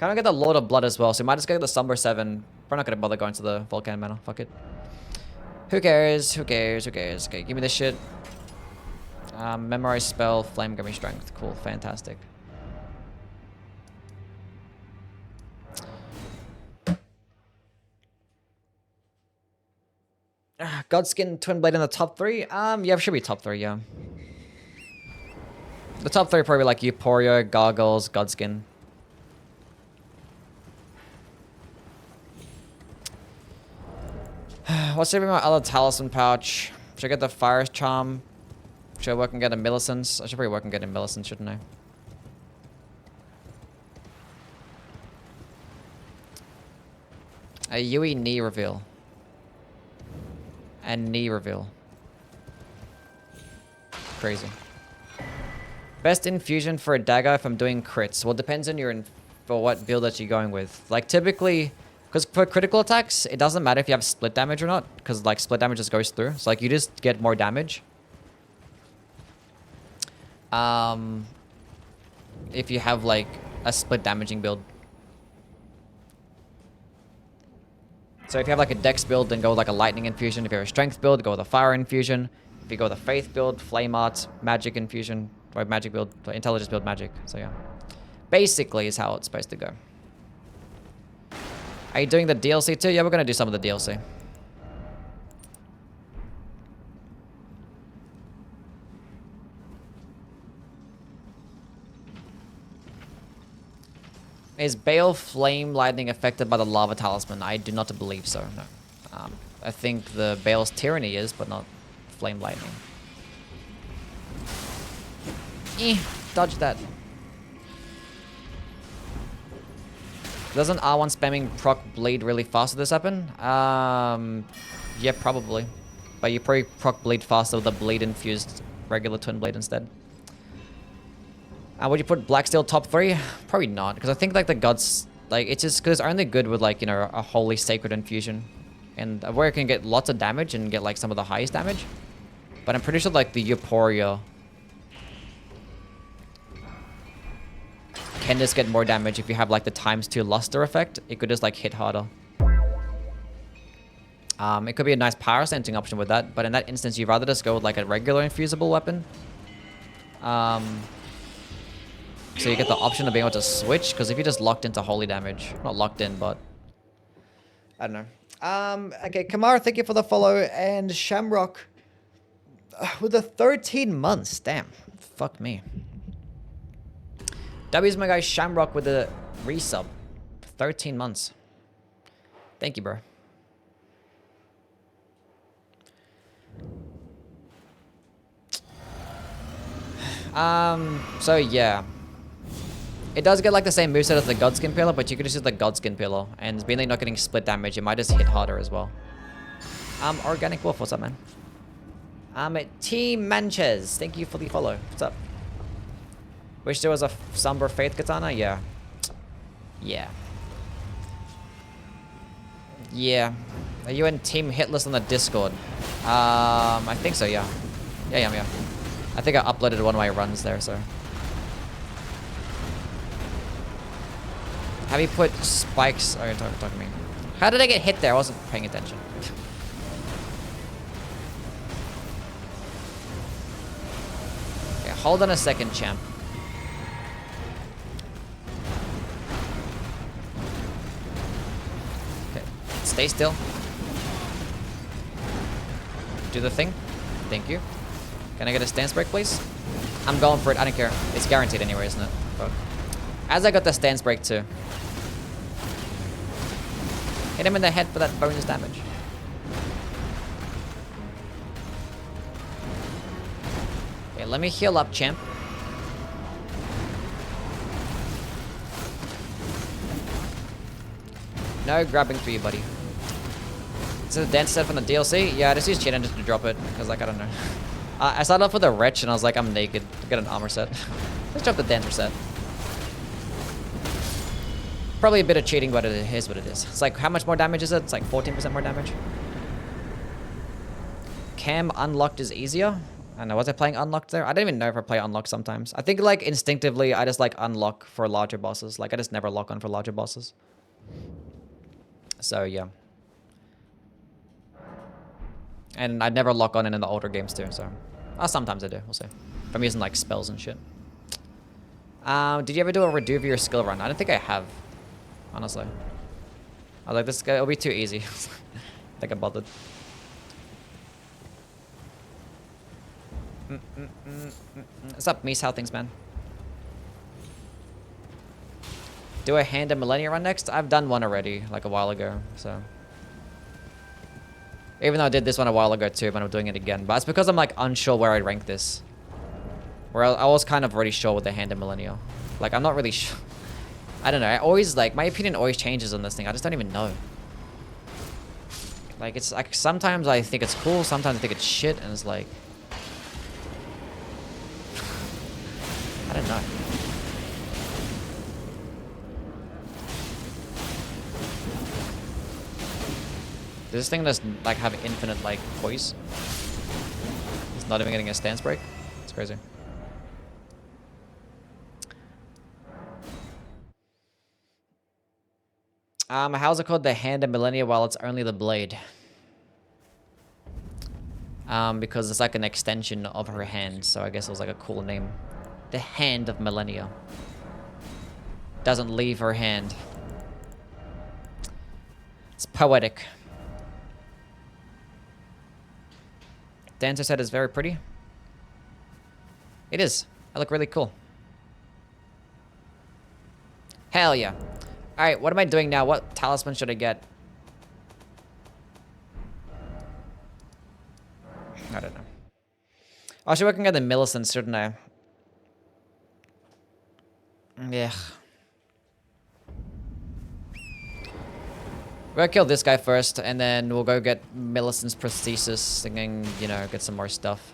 I get the Lord of Blood as well? So we might just get the Slumber 7. We're not gonna bother going to the Volcano Manor. Fuck it. Who cares? Who cares? Who cares? Okay, give me this shit. Memorize spell. Flame, give me strength. Cool. Fantastic. Godskin, Twin Blade in the top 3? Yeah, it should be top 3, yeah. The top 3 are probably like Euphoria, Gargoyles, Godskin. What's in my other Talisman pouch? Should I get the Fire Charm? Should I work and get a Millicent's? I should probably work and get a Millicent's, shouldn't I? A Youwy knee reveal. And knee reveal. Crazy. Best infusion for a dagger if I'm doing crits. Well, it depends on for what build that you're going with. Like typically, because for critical attacks, it doesn't matter if you have split damage or not, because like split damage just goes through. So like you just get more damage. If you have like a split damaging build. So if you have like a dex build, then go with like a lightning infusion. If you have a strength build, go with a fire infusion. If you go with a faith build, flame art, magic infusion, or magic build, intelligence build, magic. So yeah, basically is how it's supposed to go. Are you doing the DLC too? Yeah, we're gonna do some of the DLC. Is Bale Flame Lightning affected by the Lava Talisman? I do not believe so, no. I think the Bale's Tyranny is, but not Flame Lightning. Dodge that. Doesn't R1 spamming proc bleed really fast with this weapon? Yeah, probably. But you probably proc bleed faster with a bleed infused regular Twin Blade instead. Would you put Blacksteel top 3? Probably not, because I think like the gods, like it's just because it's only good with like, you know, a holy sacred infusion, and where it can get lots of damage and get like some of the highest damage. But I'm pretty sure like the Euphoria can just get more damage if you have like the ×2 luster effect. It could just like hit harder. It could be a nice power sensing option with that, but in that instance, you'd rather just go with like a regular infusible weapon. So you get the option of being able to switch, because if you're just locked into holy damage, not locked in, but I don't know. Okay, Kamara, thank you for the follow, and Shamrock with the 13 months. Damn, fuck me. W's my guy Shamrock with the resub, 13 months. Thank you, bro. So yeah. It does get like the same moveset as the Godskin Pillar, but you could just use the Godskin Pillar. And being that you're not getting split damage, it might just hit harder as well. Organic Wolf, what's up, man? Team Manches, thank you for the follow. What's up? Wish there was a Somber Faith Katana? Yeah. Yeah. Yeah. Are you in Team Hitless on the Discord? I think so, yeah. Yeah. I think I uploaded one of my runs there, so. Have you put spikes? Oh, you're talking to me. How did I get hit there? I wasn't paying attention. Okay, hold on a second, champ. Okay, stay still. Do the thing. Thank you. Can I get a stance break, please? I'm going for it. I don't care. It's guaranteed anyway, isn't it? But as I got the stance break too. Hit him in the head for that bonus damage. Okay, let me heal up, champ. No grabbing for you, buddy. Is it a dance set from the DLC? Yeah, I just used cheating just to drop it. Because, like, I don't know. I started off with a wretch and I was like, I'm naked. Get an armor set. Let's drop the dancer set. Probably a bit of cheating, but it is what it is. It's like, how much more damage is it? It's like 14% more damage. Cam unlocked is easier. I don't know, was I playing unlocked there? I don't even know if I play unlocked sometimes. I think, like, instinctively, I just, like, unlock for larger bosses. Like, I just never lock on for larger bosses. So, yeah. And I'd never lock on in the older games, too, so... sometimes I do, we'll see. If I'm using, like, spells and shit. Did you ever do a redo of your skill run? I don't think I have. Honestly. I was like, this guy, it'll be too easy. I think I bothered. What's up, Mies? How things, man? Do a hand and Millennia run next? I've done one already, like a while ago, so. Even though I did this one a while ago too, but I'm doing it again. But it's because I'm like unsure where I'd rank this. Where I was kind of already sure with the hand and Millennia. Like, I'm not really sure. I don't know, I always, like, my opinion always changes on this thing. I just don't even know. Like, it's like, sometimes I think it's cool, sometimes I think it's shit, and it's like... I don't know. Does this thing just, like, have infinite, like, poise? It's not even getting a stance break? It's crazy. How's it called the hand of Millennia while it's only the blade? Because it's like an extension of her hand, so I guess it was like a cool name. The hand of Millennia. Doesn't leave her hand. It's poetic. Dancer set is very pretty. It is. I look really cool. Hell yeah. Alright, what am I doing now? What talisman should I get? I don't know. I should working at the Millicent, shouldn't I? Yeah. We're gonna kill this guy first, and then we'll go get Millicent's prosthesis, thinking, you know, get some more stuff.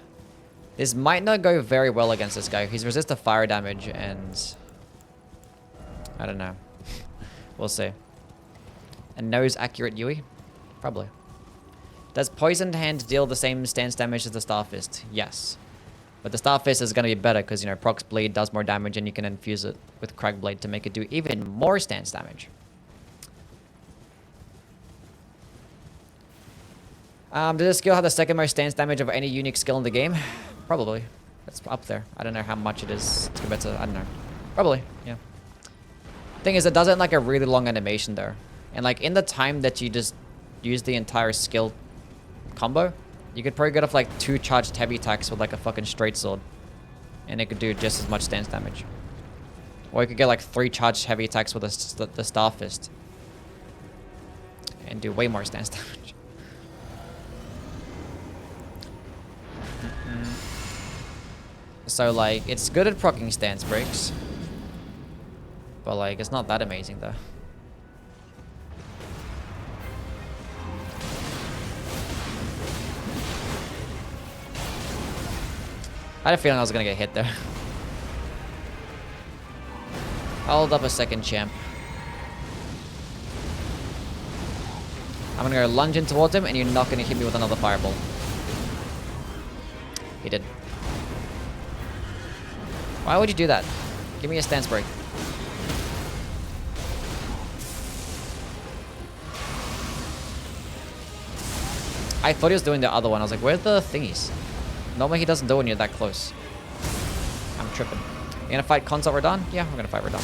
This might not go very well against this guy. He's resistant to fire damage, and... I don't know. We'll see. A nose-accurate Youwy? Probably. Does Poisoned Hand deal the same stance damage as the Starfist? Yes. But the Starfist is going to be better because, you know, Proc's Bleed does more damage and you can infuse it with Cragblade to make it do even more stance damage. Does this skill have the second most stance damage of any unique skill in the game? Probably. It's up there. I don't know how much it is compared to... I don't know. Probably, yeah. Thing is, it does it in like a really long animation though. And like in the time that you just use the entire skill combo, you could probably get off like 2 charged heavy attacks with like a fucking straight sword. And it could do just as much stance damage. Or you could get like 3 charged heavy attacks with the Starfist. And do way more stance damage. So like, it's good at proccing stance breaks. But like, it's not that amazing though. I had a feeling I was gonna get hit there. Hold up a second, champ. I'm gonna go lunge in towards him and you're not gonna hit me with another fireball. He did. Why would you do that? Give me a stance break. I thought he was doing the other one. I was like, where's the thingies? Normally he doesn't do it when you're that close. I'm tripping. You gonna fight Consort Radahn? Yeah, we're gonna fight Radahn.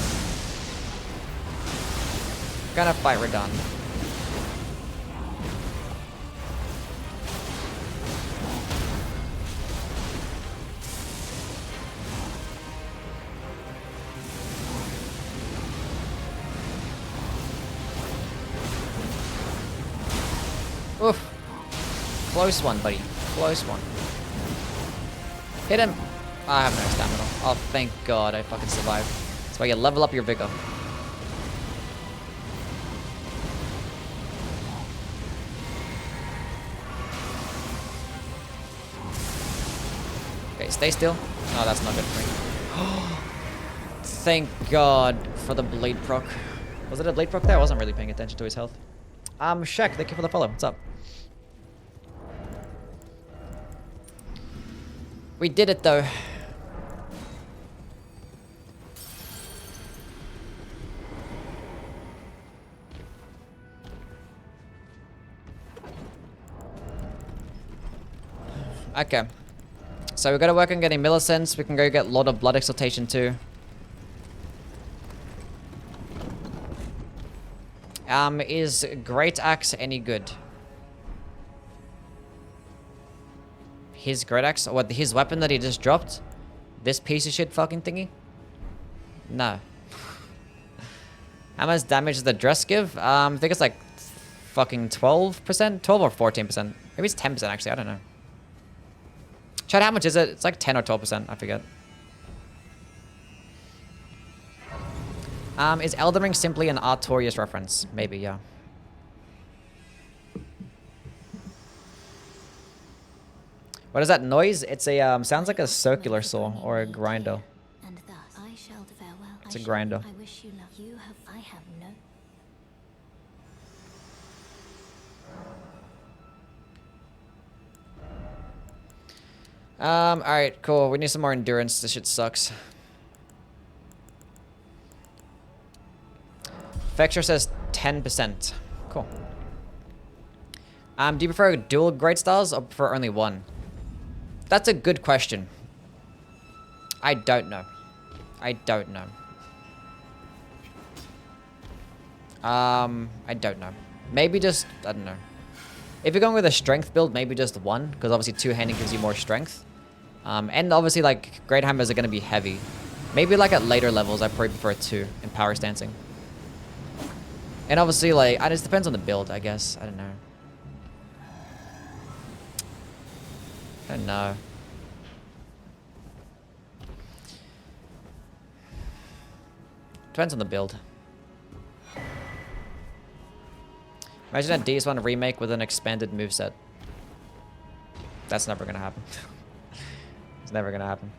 Gonna fight Radahn. Oof. Close one, buddy. Close one. Hit him. I have no stamina. Oh, thank God I fucking survived. That's why you level up your vigor. Okay, stay still. No, that's not good for me. Thank God for the blade proc. Was it a blade proc there? I wasn't really paying attention to his health. Shaq, thank you for the follow. What's up? We did it though. Okay. So we gotta work on getting Millicents. We can go get Lord of Blood Exaltation too. Is Great Axe any good? His Great Axe? What, his weapon that he just dropped? This piece of shit fucking thingy? No. How much damage does the dress give? I think it's like fucking 12%? 12 or 14%. Maybe it's 10% actually, I don't know. Chad, how much is it? It's like 10 or 12%, I forget. Is Elden Ring simply an Artorias reference? Maybe, yeah. What is that noise? It's a, sounds like a circular saw or a grinder. And thus I shall farewell. It's a grinder. I wish you luck. You have, I have no. Alright, cool. We need some more endurance. This shit sucks. Vector says 10%. Cool. Do you prefer dual Great Stars or prefer only one? That's a good question. I don't know. I don't know. I don't know. Maybe just, I don't know. If you're going with a strength build, maybe just one, because obviously two-handing gives you more strength. And obviously, like, Great Hammers are going to be heavy. Maybe, like, at later levels, I probably prefer two in power stancing. And obviously, like, it just depends on the build, I guess. I don't know. I don't know. Depends on the build. Imagine a DS1 remake with an expanded moveset. That's never gonna happen. It's never gonna happen.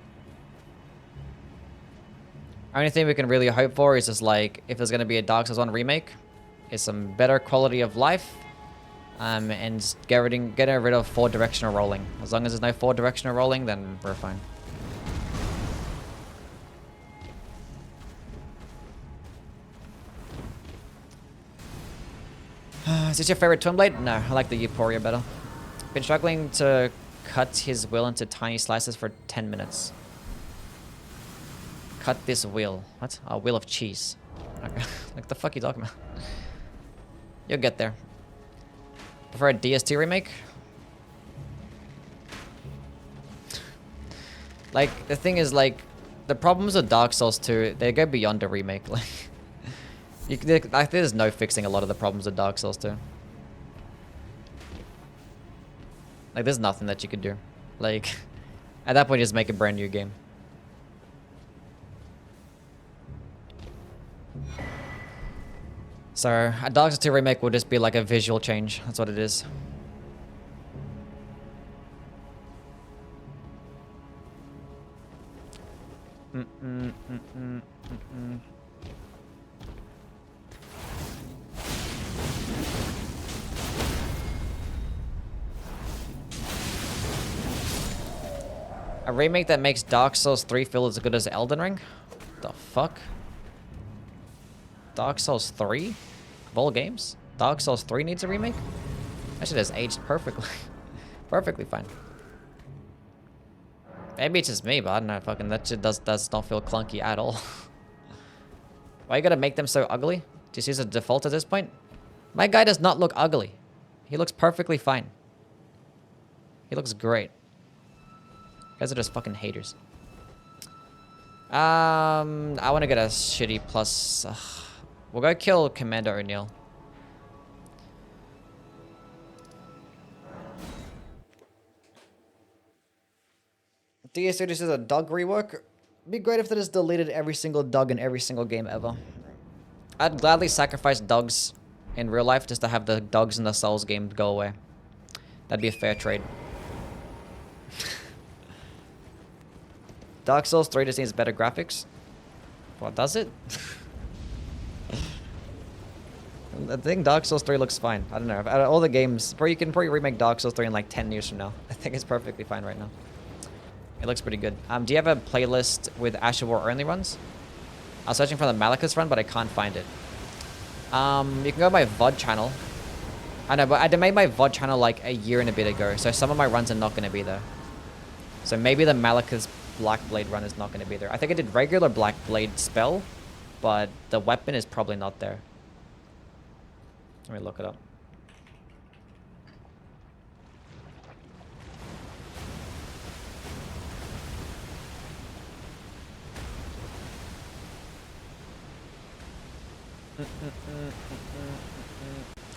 Only thing we can really hope for is just like, if there's gonna be a Dark Souls 1 remake, is some better quality of life, and getting rid of 4-directional rolling. As long as there's no 4-directional rolling, then we're fine. Is this your favorite Twin Blade? No, I like the Euphoria better. Been struggling to cut his wheel into tiny slices for 10 minutes. Cut this wheel. What? A wheel of cheese. Okay. Like the fuck you talking about? You'll get there. Prefer a DST remake? Like, the thing is, like, the problems with Dark Souls 2, they go beyond a remake. Like, there's no fixing a lot of the problems with Dark Souls 2. Like, there's nothing that you could do. Like, at that point, just make a brand new game. So, a Dark Souls 2 remake will just be like a visual change. That's what it is. A remake that makes Dark Souls 3 feel as good as Elden Ring? The fuck? Dark Souls 3? Of all games? Dark Souls 3 needs a remake? That shit has aged perfectly. Perfectly fine. Maybe it's just me, but I don't know. Fucking that shit does not feel clunky at all. Why you gotta make them so ugly? Do you see as a default at this point? My guy does not look ugly. He looks perfectly fine. He looks great. You guys are just fucking haters. I want to get a shitty plus. We'll go kill Commander O'Neill. DS is a dog rework. It'd be great if they just deleted every single dog in every single game ever. I'd gladly sacrifice dogs in real life just to have the dogs in the Souls game go away. That'd be a fair trade. Dark Souls 3 just needs better graphics. What, does it? I think Dark Souls 3 looks fine. I don't know. Out of all the games, you can probably remake Dark Souls 3 in like 10 years from now. I think it's perfectly fine right now. It looks pretty good. Do you have a playlist with Asher War only runs? I was searching for the Malachus run, but I can't find it. You can go to my VOD channel. I know, but I made my VOD channel like a year and a bit ago, so some of my runs are not going to be there. So maybe the Malachus Blackblade run is not going to be there. I think I did regular Blackblade spell, but the weapon is probably not there. Let me look it up.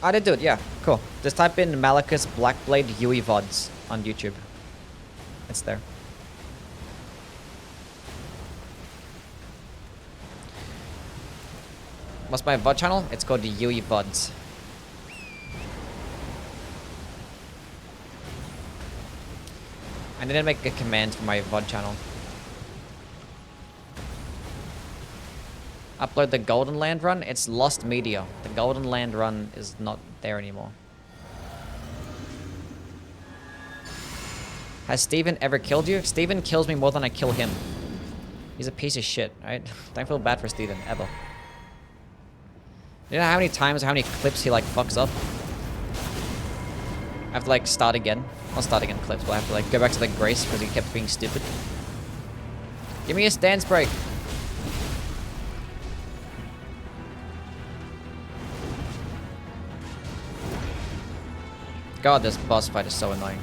I did do it, yeah. Cool. Just type in Malachus Blackblade Youwy VODs on YouTube. It's there. What's my VOD channel? It's called the Youwy VODs. I need to make a command for my VOD channel. Upload the Golden Land run. It's lost media. The Golden Land run is not there anymore. Has Steven ever killed you? Steven kills me more than I kill him. He's a piece of shit, right? Don't feel bad for Steven, ever. You know how many times or how many clips he like fucks up? I have to like start again. Not start again clips, but I have to like go back to the grace because he kept being stupid. Give me a stance break. God, this boss fight is so annoying.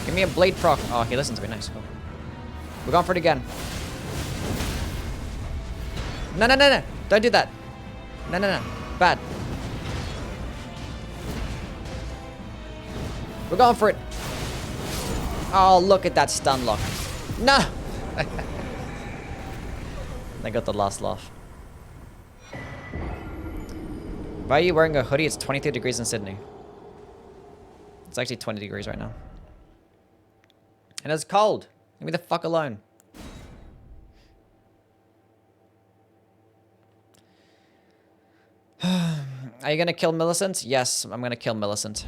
Give me a blade proc. Oh, he listens to me. Nice. Cool. We're going for it again. No, no, no, no. Don't do that. No, no, no. Bad. We're going for it. Oh, look at that stun lock. No. I got the last laugh. Why are you wearing a hoodie? It's 23 degrees in Sydney. It's actually 20 degrees right now. And it's cold. Leave me the fuck alone. Are you gonna kill Millicent? Yes, I'm gonna kill Millicent.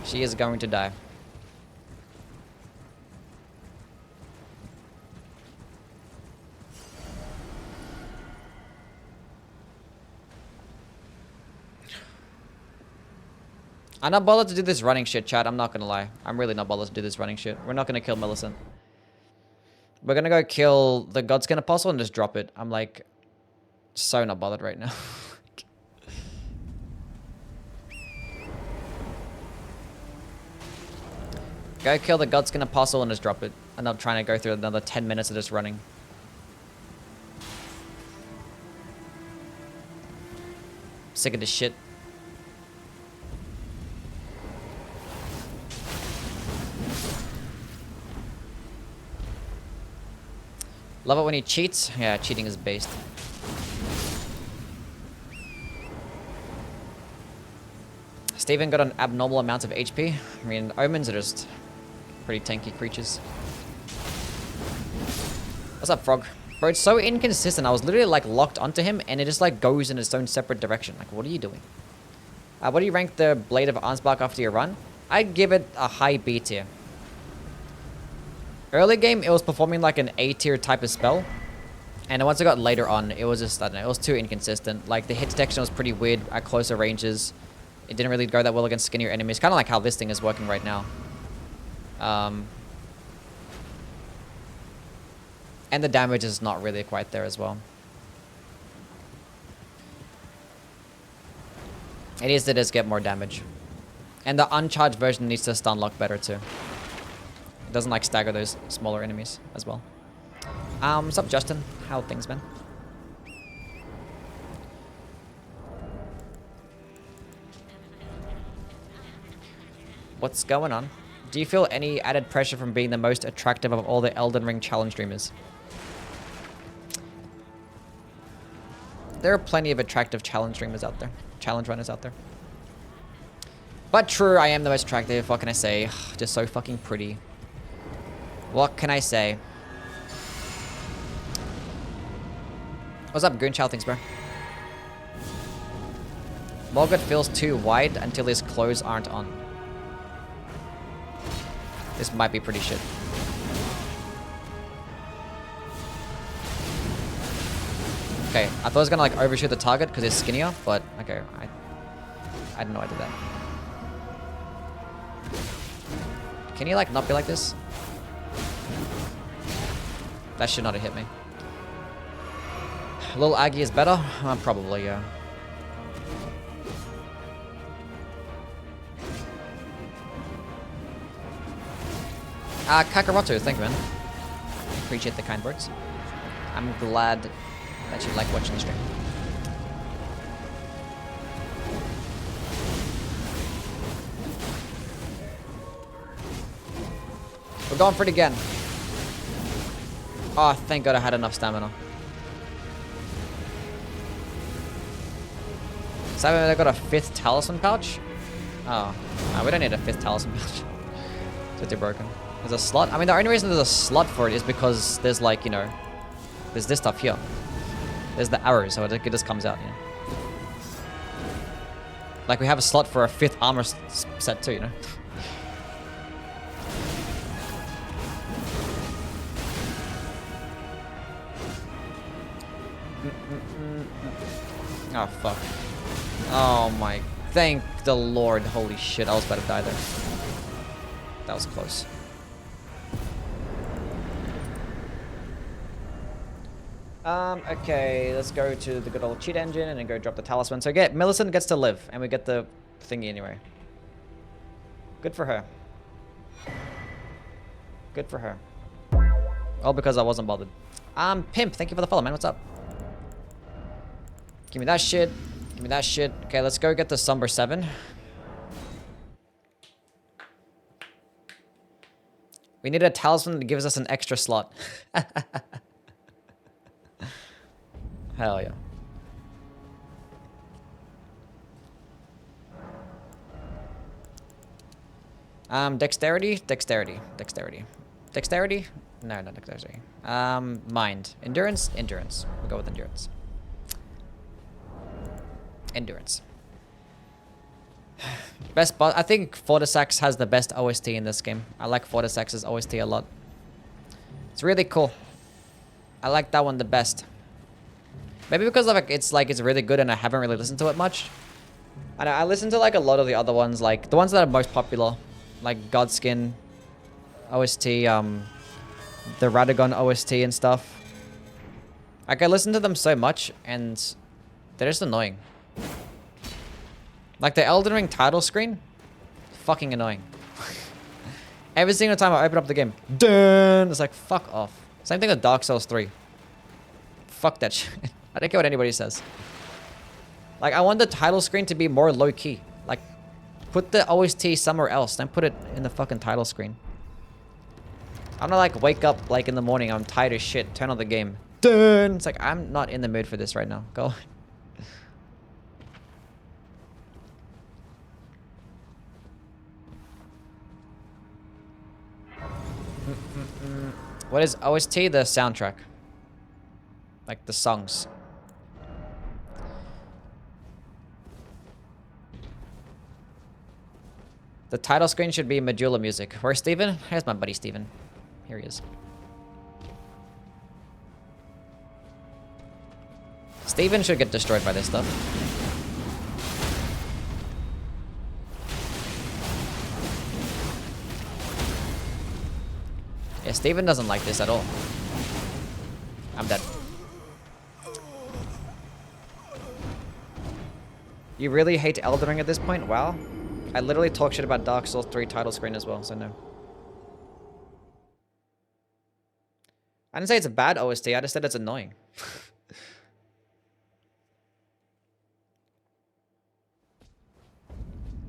She is going to die. I'm not bothered to do this running shit, chat. I'm not gonna lie. I'm really not bothered to do this running shit. We're not gonna kill Millicent. We're gonna go kill the Godskin Apostle and just drop it. I'm like so not bothered right now. Go kill the Godskin Apostle and just drop it. I'm not trying to go through another 10 minutes of just running. Sick of this shit. Love it when he cheats. Yeah, cheating is based. Steven got an abnormal amount of HP. I mean, omens are just pretty tanky creatures. What's up, Frog? Bro, it's so inconsistent. I was literally like locked onto him and it just like goes in its own separate direction. Like, what are you doing? What do you rank the Blade of Arnspark after your run? I'd give it a high B tier. Early game, it was performing like an A tier type of spell. And once I got later on, it was just, I don't know, it was too inconsistent. Like, the hit detection was pretty weird at closer ranges. It didn't really go that well against skinnier enemies. Kind of like how this thing is working right now. And the damage is not really quite there as well. It needs to just get more damage. And the uncharged version needs to stun lock better too. It doesn't like stagger those smaller enemies as well. What's up, Justin? How are things, man? What's going on? Do you feel any added pressure from being the most attractive of all the Elden Ring challenge streamers? There are plenty of attractive challenge streamers out there. Challenge runners out there. But true, I am the most attractive. What can I say? Just so fucking pretty. What can I say? What's up, Goon Chow? Thanks, bro. Morgoth feels too wide until his clothes aren't on. This might be pretty shit. Okay, I thought I was gonna like overshoot the target because it's skinnier, but okay, I didn't know I did that. Can you like not be like this? That should not have hit me. Little Aggie is better? Probably, yeah. Kakaroto, thank you, man. Appreciate the kind words. I'm glad that you like watching the stream. We're going for it again. Oh, thank God I had enough stamina. So I got a 5th talisman pouch? Oh, no, we don't need a 5th talisman pouch. It's too broken. There's a slot? I mean, the only reason there's a slot for it is because there's like, you know, there's this stuff here. There's the arrows, so it just comes out, you know. Like, we have a slot for a 5th armor set too, you know. Oh, fuck. Oh my... Thank the Lord. Holy shit, I was about to die there. That was close. Okay, let's go to the good old cheat engine and then go drop the talisman. So Millicent gets to live, and we get the thingy anyway. Good for her. Good for her. All because I wasn't bothered. Pimp, thank you for the follow, man. What's up? Give me that shit. Give me that shit. Okay, let's go get the Somber 7. We need a talisman that gives us an extra slot. Hell yeah. Dexterity? Dexterity. Dexterity. Dexterity? No, not dexterity. Mind. Endurance? Endurance. We'll go with endurance. Endurance. Best boss. I think Fortisax has the best OST in this game. I like Fortisax's OST a lot. It's really cool. I like that one the best. Maybe because like it's really good and I haven't really listened to it much. I listened to like a lot of the other ones, like the ones that are most popular, like Godskin OST, the Radagon OST and stuff. Like I listen to them so much and they're just annoying. Like the Elden Ring title screen, fucking annoying. Every single time I open up the game, dun, it's like fuck off. Same thing with Dark Souls 3. Fuck that shit. I don't care what anybody says. Like, I want the title screen to be more low-key. Like, put the OST somewhere else. Don't put it in the fucking title screen. I'm not like, wake up, like, in the morning. I'm tired as shit. Turn on the game. Dun! It's like, I'm not in the mood for this right now. Go. What is OST? The soundtrack. Like, the songs. The title screen should be Majula music. Where's Steven? Here's my buddy Steven. Here he is. Steven should get destroyed by this stuff. Yeah, Steven doesn't like this at all. I'm dead. You really hate Elden Ring at this point? Wow. I literally talk shit about Dark Souls 3 title screen as well, so no. I didn't say it's a bad OST, I just said it's annoying.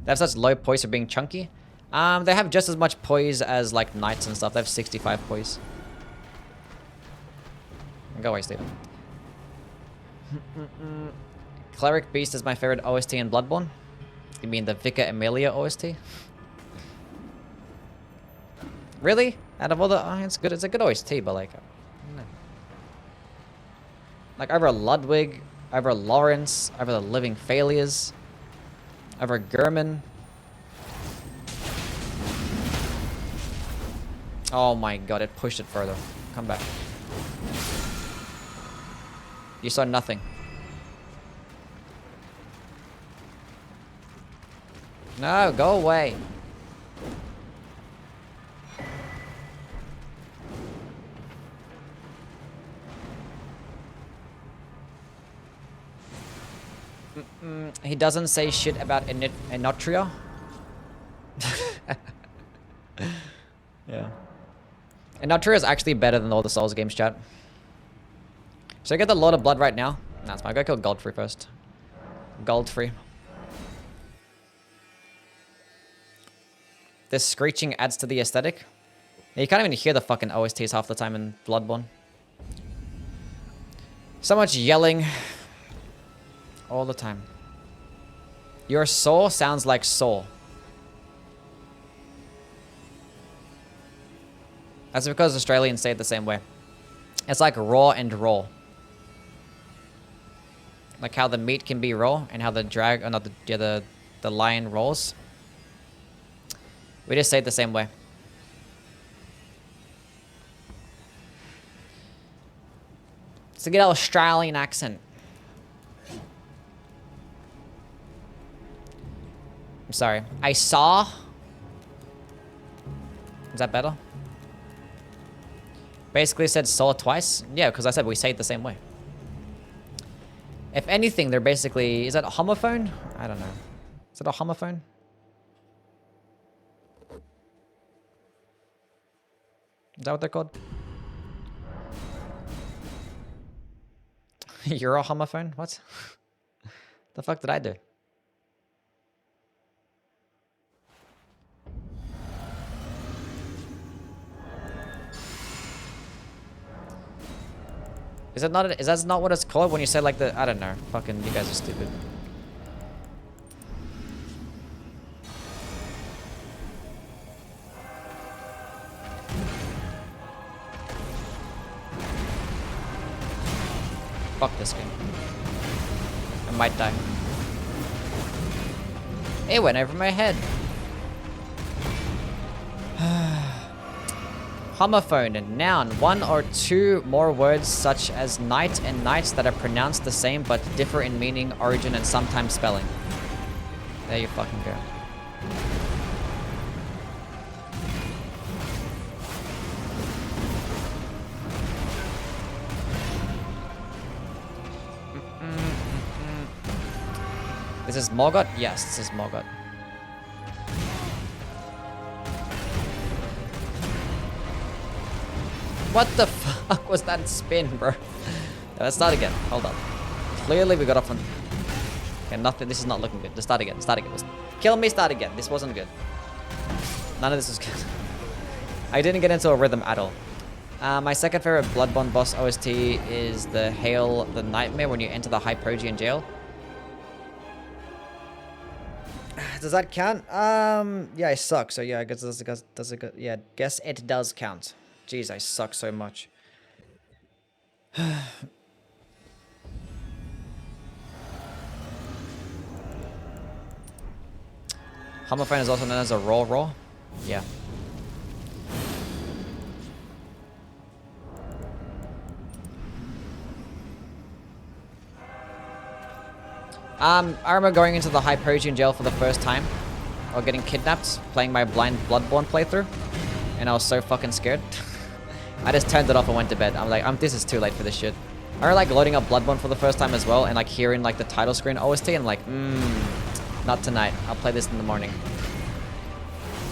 They have such low points for being chunky. They have just as much poise as like knights and stuff. They have 65 poise. Go away, Steven. Cleric Beast is my favorite OST in Bloodborne. You mean the Vicar Emilia OST? Really? Out of all the... Oh, it's good. It's a good OST, but like... No. Like over Ludwig, over Lawrence, over the Living Failures, over Gurman. Oh my god, it pushed it further. Come back. You saw nothing. No, go away. He doesn't say shit about Enotria. Yeah. Enotria is actually better than all the Souls games, chat. Should I get the Lord of Blood right now? Nah, it's fine. Go kill Godfrey first. Godfrey. This screeching adds to the aesthetic. Yeah, you can't even hear the fucking OSTs half the time in Bloodborne. So much yelling. All the time. Your soul sounds like soul. That's because Australians say it the same way. It's like raw and raw. Like how the meat can be raw and how the the lion rolls. We just say it the same way. It's a good Australian accent. I'm sorry. I saw. Is that better? Basically said saw twice. Yeah, because I said we say it the same way. If anything, they're basically... Is that a homophone? I don't know. Is it a homophone? Is that what they're called? You're a homophone? What? The fuck did I do? Is that not what it's called when you say like the... I don't know. Fucking you guys are stupid. Fuck this game. I might die. It went over my head. Homophone and noun. One or two more words such as knight and knights that are pronounced the same but differ in meaning, origin, and sometimes spelling. There you fucking go. This is Morgoth? Yes, this is Morgoth. What the fuck was that spin, bro? Let's start again. Hold on. Clearly we got off on... Okay, nothing. This is not looking good. Let's start again. Start again. Kill me, start again. This wasn't good. None of this was good. I didn't get into a rhythm at all. My second favorite Bloodborne boss OST is the Hail the Nightmare when you enter the Hypogean jail. Does that count? Yeah, I suck. So yeah, I guess does it? Yeah, guess it does count. Jeez, I suck so much. Homophone is also known as a raw. Yeah. I remember going into the Hypogean jail for the first time, or getting kidnapped, playing my blind Bloodborne playthrough, and I was so fucking scared. I just turned it off and went to bed. I'm like, this is too late for this shit. I remember like loading up Bloodborne for the first time as well, and like hearing like the title screen OST, and like, not tonight. I'll play this in the morning.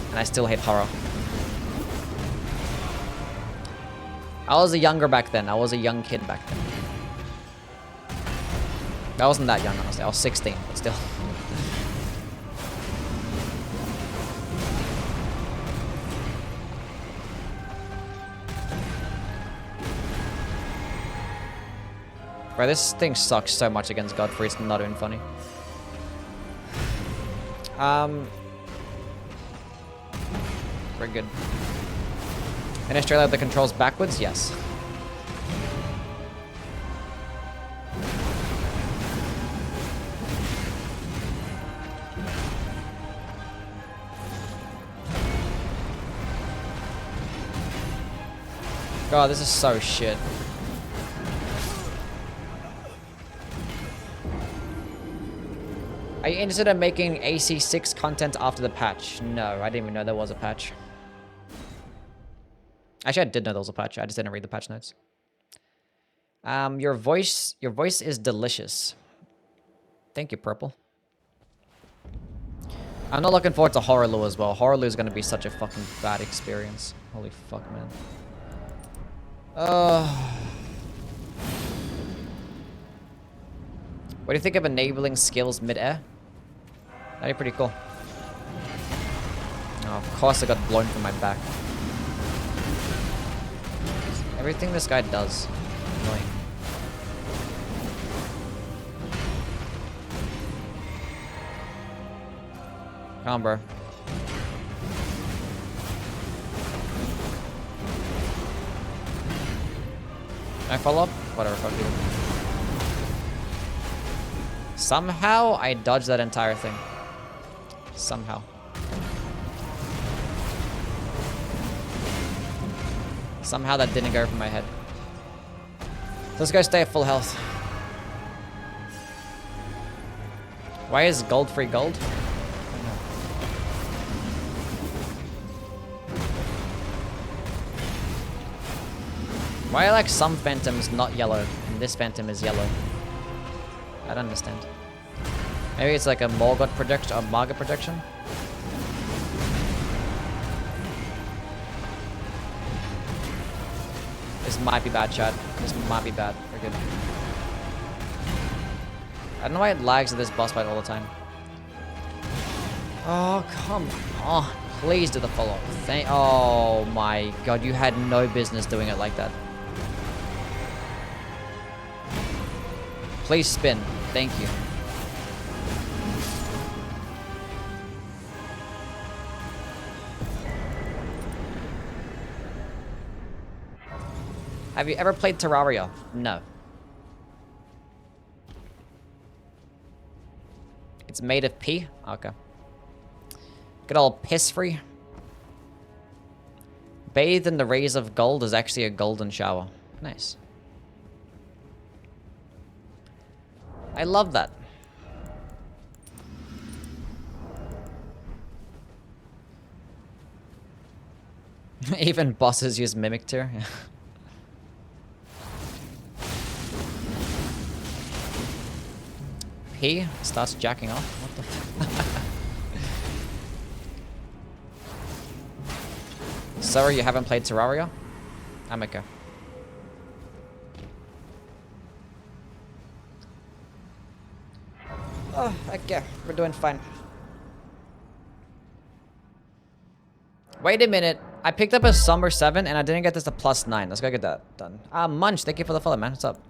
And I still hate horror. I was younger back then. I was a young kid back then. I wasn't that young, honestly. I was 16, but still. Bro, this thing sucks so much against Godfrey, it's not even funny. We're good. In Australia, the controls backwards? Yes. God, this is so shit. Are you interested in making AC6 content after the patch? No, I didn't even know there was a patch. Actually, I did know there was a patch. I just didn't read the patch notes. Your voice is delicious. Thank you, Purple. I'm not looking forward to Horrorloo as well. Horrorloo is going to be such a fucking bad experience. Holy fuck, man. What do you think of enabling skills mid-air? That'd be pretty cool. Oh, of course I got blown from my back. Everything this guy does. Annoying. Come on, bro. Can I follow up? Whatever, fuck you. Somehow, I dodged that entire thing. Somehow. Somehow that didn't go over my head. Let's go stay at full health. Why is gold free gold? I don't know. Why are like some phantoms not yellow and this phantom is yellow? I don't understand. Maybe it's like a Morgoth projection or Marga projection? This might be bad, chat. This might be bad. We're good. I don't know why it lags at this boss fight all the time. Oh, come on. Please do the follow-up. Oh my god, you had no business doing it like that. Please spin. Thank you. Have you ever played Terraria? No. It's made of pee? Okay. Good old piss free. Bathed in the rays of gold is actually a golden shower. Nice. I love that. Even bosses use Mimic Tier. He starts jacking off. What the fuck? Sorry, you haven't played Terraria? I'm okay. Oh, okay. We're doing fine. Wait a minute. I picked up a Summer 7 and I didn't get this to +9. Let's go get that done. Munch, thank you for the follow, man. What's up?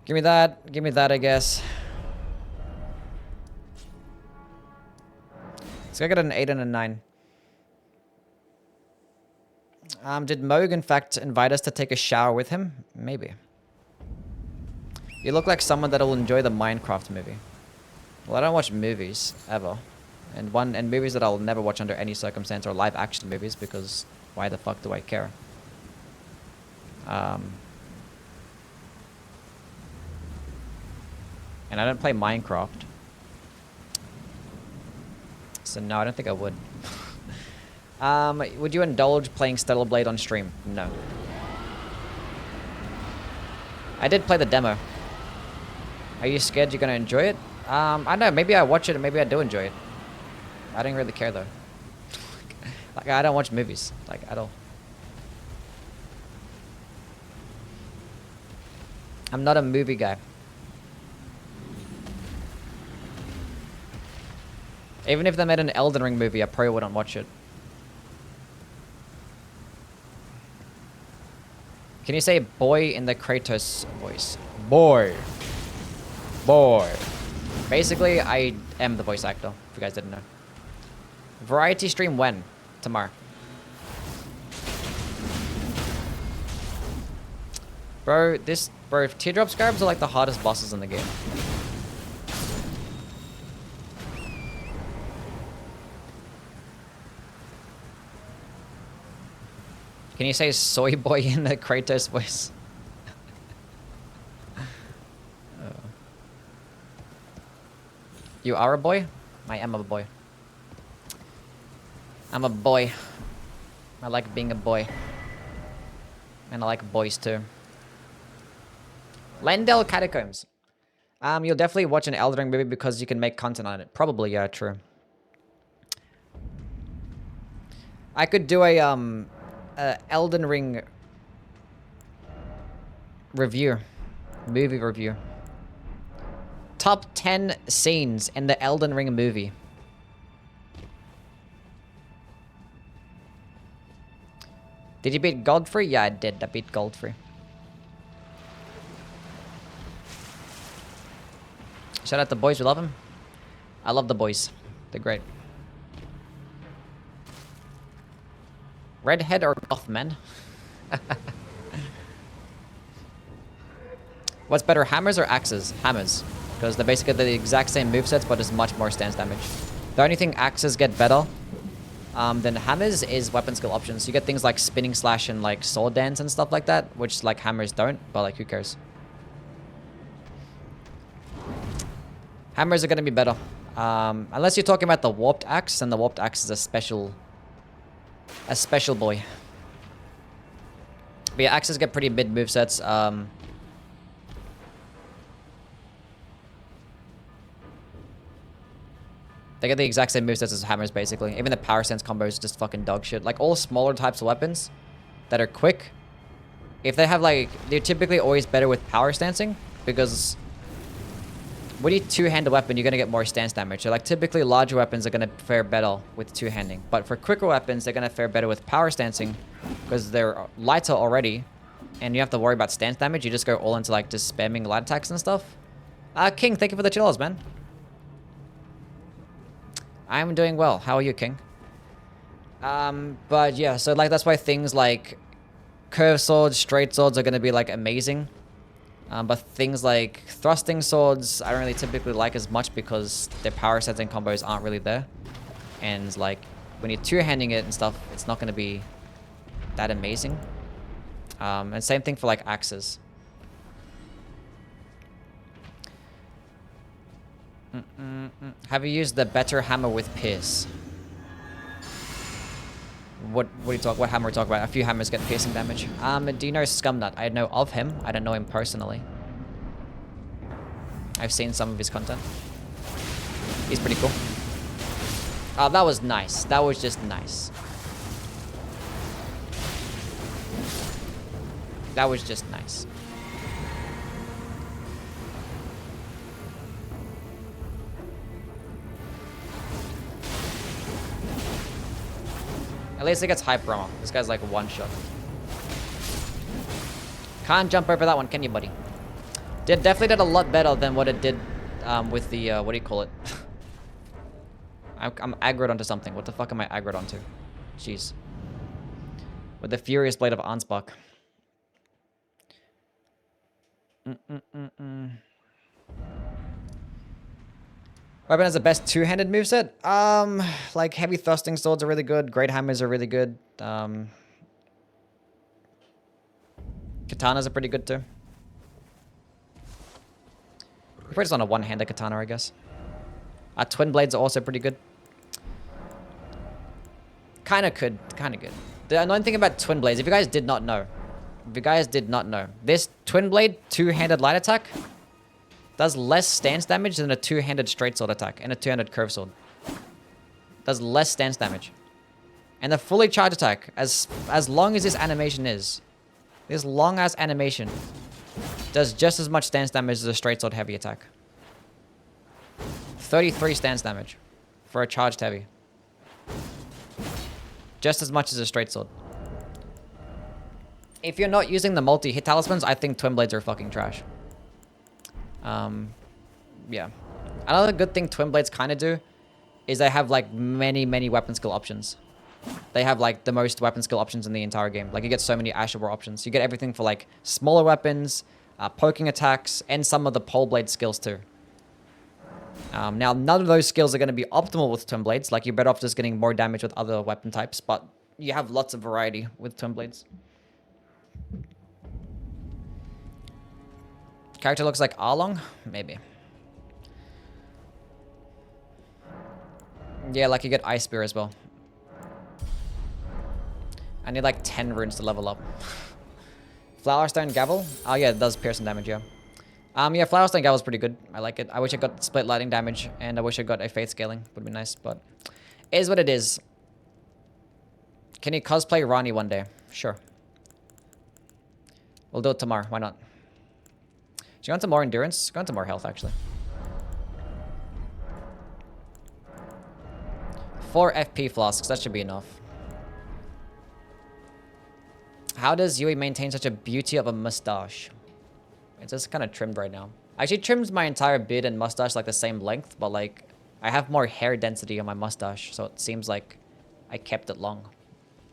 Give me that. Give me that, I guess. Let's go get an 8 and a 9. Did Moog, in fact, invite us to take a shower with him? Maybe. You look like someone that'll enjoy the Minecraft movie. Well, I don't watch movies, ever. And movies that I'll never watch under any circumstance are live action movies, because why the fuck do I care? And I don't play Minecraft. So no, I don't think I would. Would you indulge playing Bloodblade on stream? No. I did play the demo. Are you scared you're gonna enjoy it? I don't know, maybe I watch it and maybe I do enjoy it. I don't really care though. Like, I don't watch movies, like, at all. I'm not a movie guy. Even if they made an Elden Ring movie, I probably wouldn't watch it. Can you say boy in the Kratos voice? Boy. Boy. Basically, I am the voice actor, if you guys didn't know. Variety stream when? Tomorrow. Bro, teardrop scarabs are like the hardest bosses in the game. Can you say soy boy in the Kratos voice? You are a boy? I am a boy. I'm a boy. I like being a boy. And I like boys too. Lendell Catacombs. You'll definitely watch an Elden Ring movie because you can make content on it. Probably, yeah, true. I could do a Elden Ring review. Movie review. Top 10 scenes in the Elden Ring movie. Did you beat Godfrey? Yeah, I did. I beat Godfrey. Shout out the boys. We love him. I love the boys. They're great. Redhead or Gothman? What's better, hammers or axes? Hammers. Because they're basically the exact same movesets, but it's much more stance damage. The only thing axes get better than hammers is weapon skill options. You get things like spinning slash and like sword dance and stuff like that, which like hammers don't, but like who cares? Hammers are going to be better. Unless you're talking about the warped axe, and the warped axe is a special boy. But yeah, axes get pretty mid movesets. They get the exact same movesets as hammers, basically. Even the power stance combo is just fucking dog shit. Like, all smaller types of weapons that are quick, if they have, like... They're typically always better with power stancing, because... when you two-handed weapon, you're going to get more stance damage. So, like, typically, larger weapons are going to fare better with two-handing. But for quicker weapons, they're going to fare better with power stancing, because they're lighter already, and you have to worry about stance damage. You just go all into, like, just spamming light attacks and stuff. King, thank you for the chills, man. I'm doing well. How are you, King? But yeah, so like that's why things like curved swords, straight swords are going to be like amazing. But things like thrusting swords, I don't really typically like as much because their power sets and combos aren't really there. And like when you're two-handing it and stuff, it's not going to be that amazing. And same thing for like axes. Have you used the better hammer with pierce? What do you talk? What hammer are we talking about? A few hammers get piercing damage. Do you know Scumnut? I know of him. I don't know him personally. I've seen some of his content. He's pretty cool. Oh, that was nice. That was just nice. That was just nice. At least it gets hyper ammo. This guy's like one shot. Can't jump over that one, can you, buddy? Definitely did a lot better than what it did with the, what do you call it? I'm aggroed onto something. What the fuck am I aggroed onto? Jeez. With the Furious Blade of Ansbach. Weapon has the best two-handed moveset? Like heavy thrusting swords are really good. Great hammers are really good. Katanas are pretty good too. You put this on a one-handed katana, I guess. Twin blades are also pretty good. Kinda good. The annoying thing about twin blades, if you guys did not know, this twin blade two-handed light attack does less stance damage than a two-handed straight sword attack and a two-handed curved sword. Does less stance damage. And the fully charged attack, as long as this animation is, this long-ass animation does just as much stance damage as a straight sword heavy attack. 33 stance damage for a charged heavy. Just as much as a straight sword. If you're not using the multi-hit talismans, I think twin blades are fucking trash. Yeah. Another good thing Twin Blades kind of do is they have like many weapon skill options. They have like the most weapon skill options in the entire game. Like you get so many Asher War options. You get everything for like smaller weapons, poking attacks, and some of the Poleblade skills too. Now, none of those skills are going to be optimal with Twin Blades. Like, you're better off just getting more damage with other weapon types, but you have lots of variety with Twin Blades. Character looks like Arlong? Maybe. Yeah, like you get Ice Spear as well. I need like 10 runes to level up. Flowerstone Gavel? Oh yeah, it does piercing damage, yeah. Yeah, Flowerstone Gavel's pretty good. I like it. I wish I got split lightning damage, and I wish I got a Faith Scaling. Would be nice, but it is what it is. Can you cosplay Rani one day? Sure. We'll do it tomorrow. Why not? Should you go into more endurance? Go into more health, actually. 4 FP flasks. That should be enough. How does Youwy maintain such a beauty of a mustache? It's just kind of trimmed right now. I actually trimmed my entire beard and mustache like the same length, but like I have more hair density on my mustache, so it seems like I kept it long.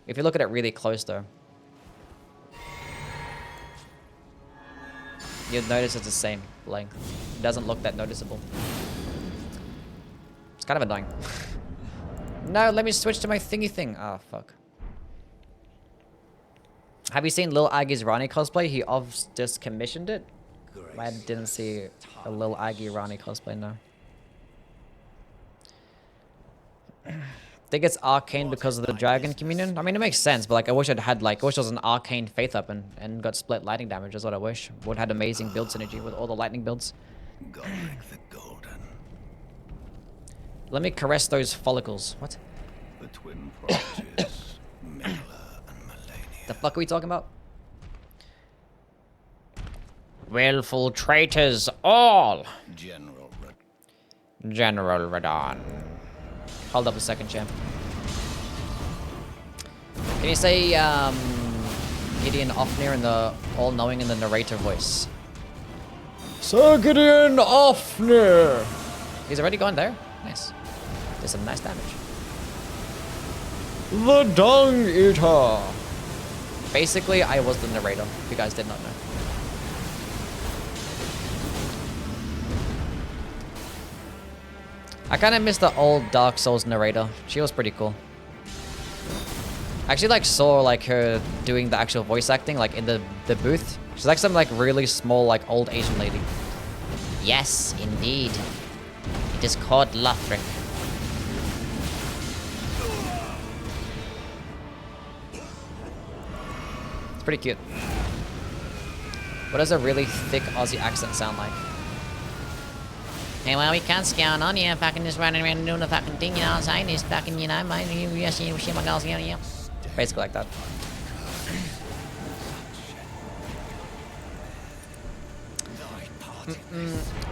If you look at it really close though, you'll notice it's the same length. It doesn't look that noticeable. It's kind of annoying. No, let me switch to my thingy thing. Ah, fuck. Have you seen Lil Aggie's Rani cosplay? He just commissioned it. I didn't see a Lil Aggie Rani cosplay, no. Think it's arcane because of the dragon communion? I mean, it makes sense, but like, I wish I'd had like, I wish it was an arcane faith up and got split lightning damage is what I wish. Would have had amazing build synergy with all the lightning builds. Let me caress those follicles. What? The twin properties, Mela and Melania. The fuck are we talking about? Willful traitors all! General Radon. Hold up a second, champ. Can you say, Gideon Ofnir in the all-knowing in the narrator voice? Sir Gideon Ofnir! He's already gone there? Nice. Did some nice damage. The Dung Eater! Basically, I was the narrator, if you guys did not know. I kind of miss the old Dark Souls narrator. She was pretty cool. I actually like saw like her doing the actual voice acting like in the booth. She's like some like really small like old Asian lady. Yes, indeed. It is called Lothric. It's pretty cute. What does a really thick Aussie accent sound like? Hey, well, we can't scout on you, fucking just running around and doing the fucking thing, you know, outside this fucking, you know, my girls, yeah. Basically like that.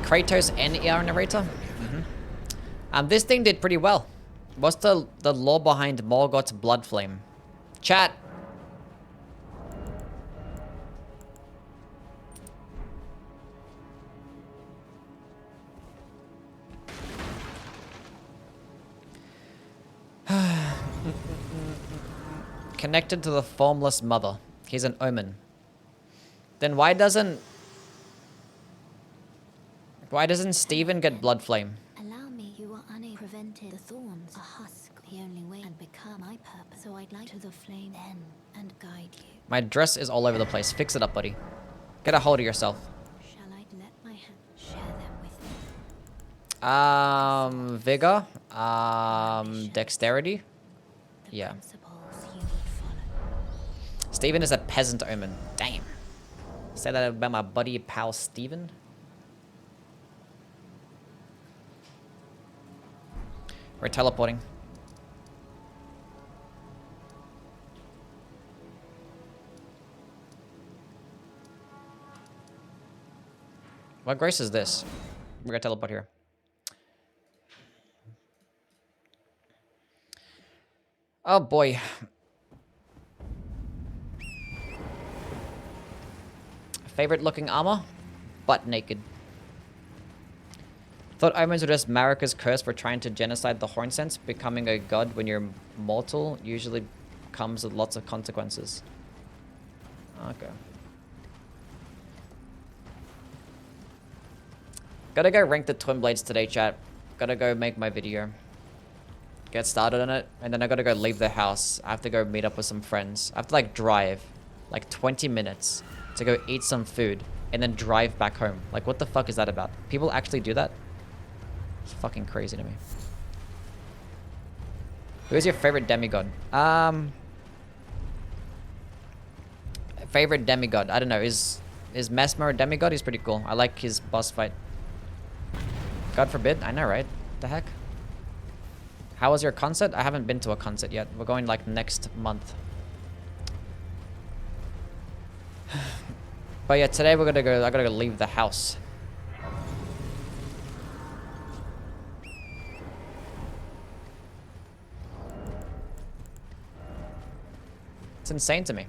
Kratos NER narrator? This thing did pretty well. What's the lore behind Morgoth's blood flame? Chat! Connected to the formless mother. He's an omen. Then why doesn't Steven get blood flame? Allow me, you are unable to prevent the thorns. A husk, the only way, and become my purpose. So I'd like to the flame then and guide you. My dress is all over the place. Fix it up, buddy. Get a hold of yourself. Shall I let my hand share them with me? Vigor. Dexterity. The Yeah. principles you would follow. Steven is a peasant omen. Damn. Say that about my buddy pal Steven. We're teleporting. What grace is this? We're gonna teleport here. Oh boy. Favorite looking armor? Butt naked. Thought omens were just Marika's curse for trying to genocide the horn sense. Becoming a god when you're mortal usually comes with lots of consequences. Okay. Gotta go rank the twin blades today, chat. Gotta go make my video. Get started on it, and then I gotta go leave the house. I have to go meet up with some friends. I have to like drive like 20 minutes to go eat some food and then drive back home. Like, what the fuck is that about? People actually do that? It's fucking crazy to me. Who's your favorite demigod? Favorite demigod? I don't know. Is Mesmer a demigod? He's pretty cool. I like his boss fight. God forbid. I know, right? The heck? How was your concert? I haven't been to a concert yet. We're going like next month. But yeah, today we're gonna go. I gotta go leave the house. It's insane to me.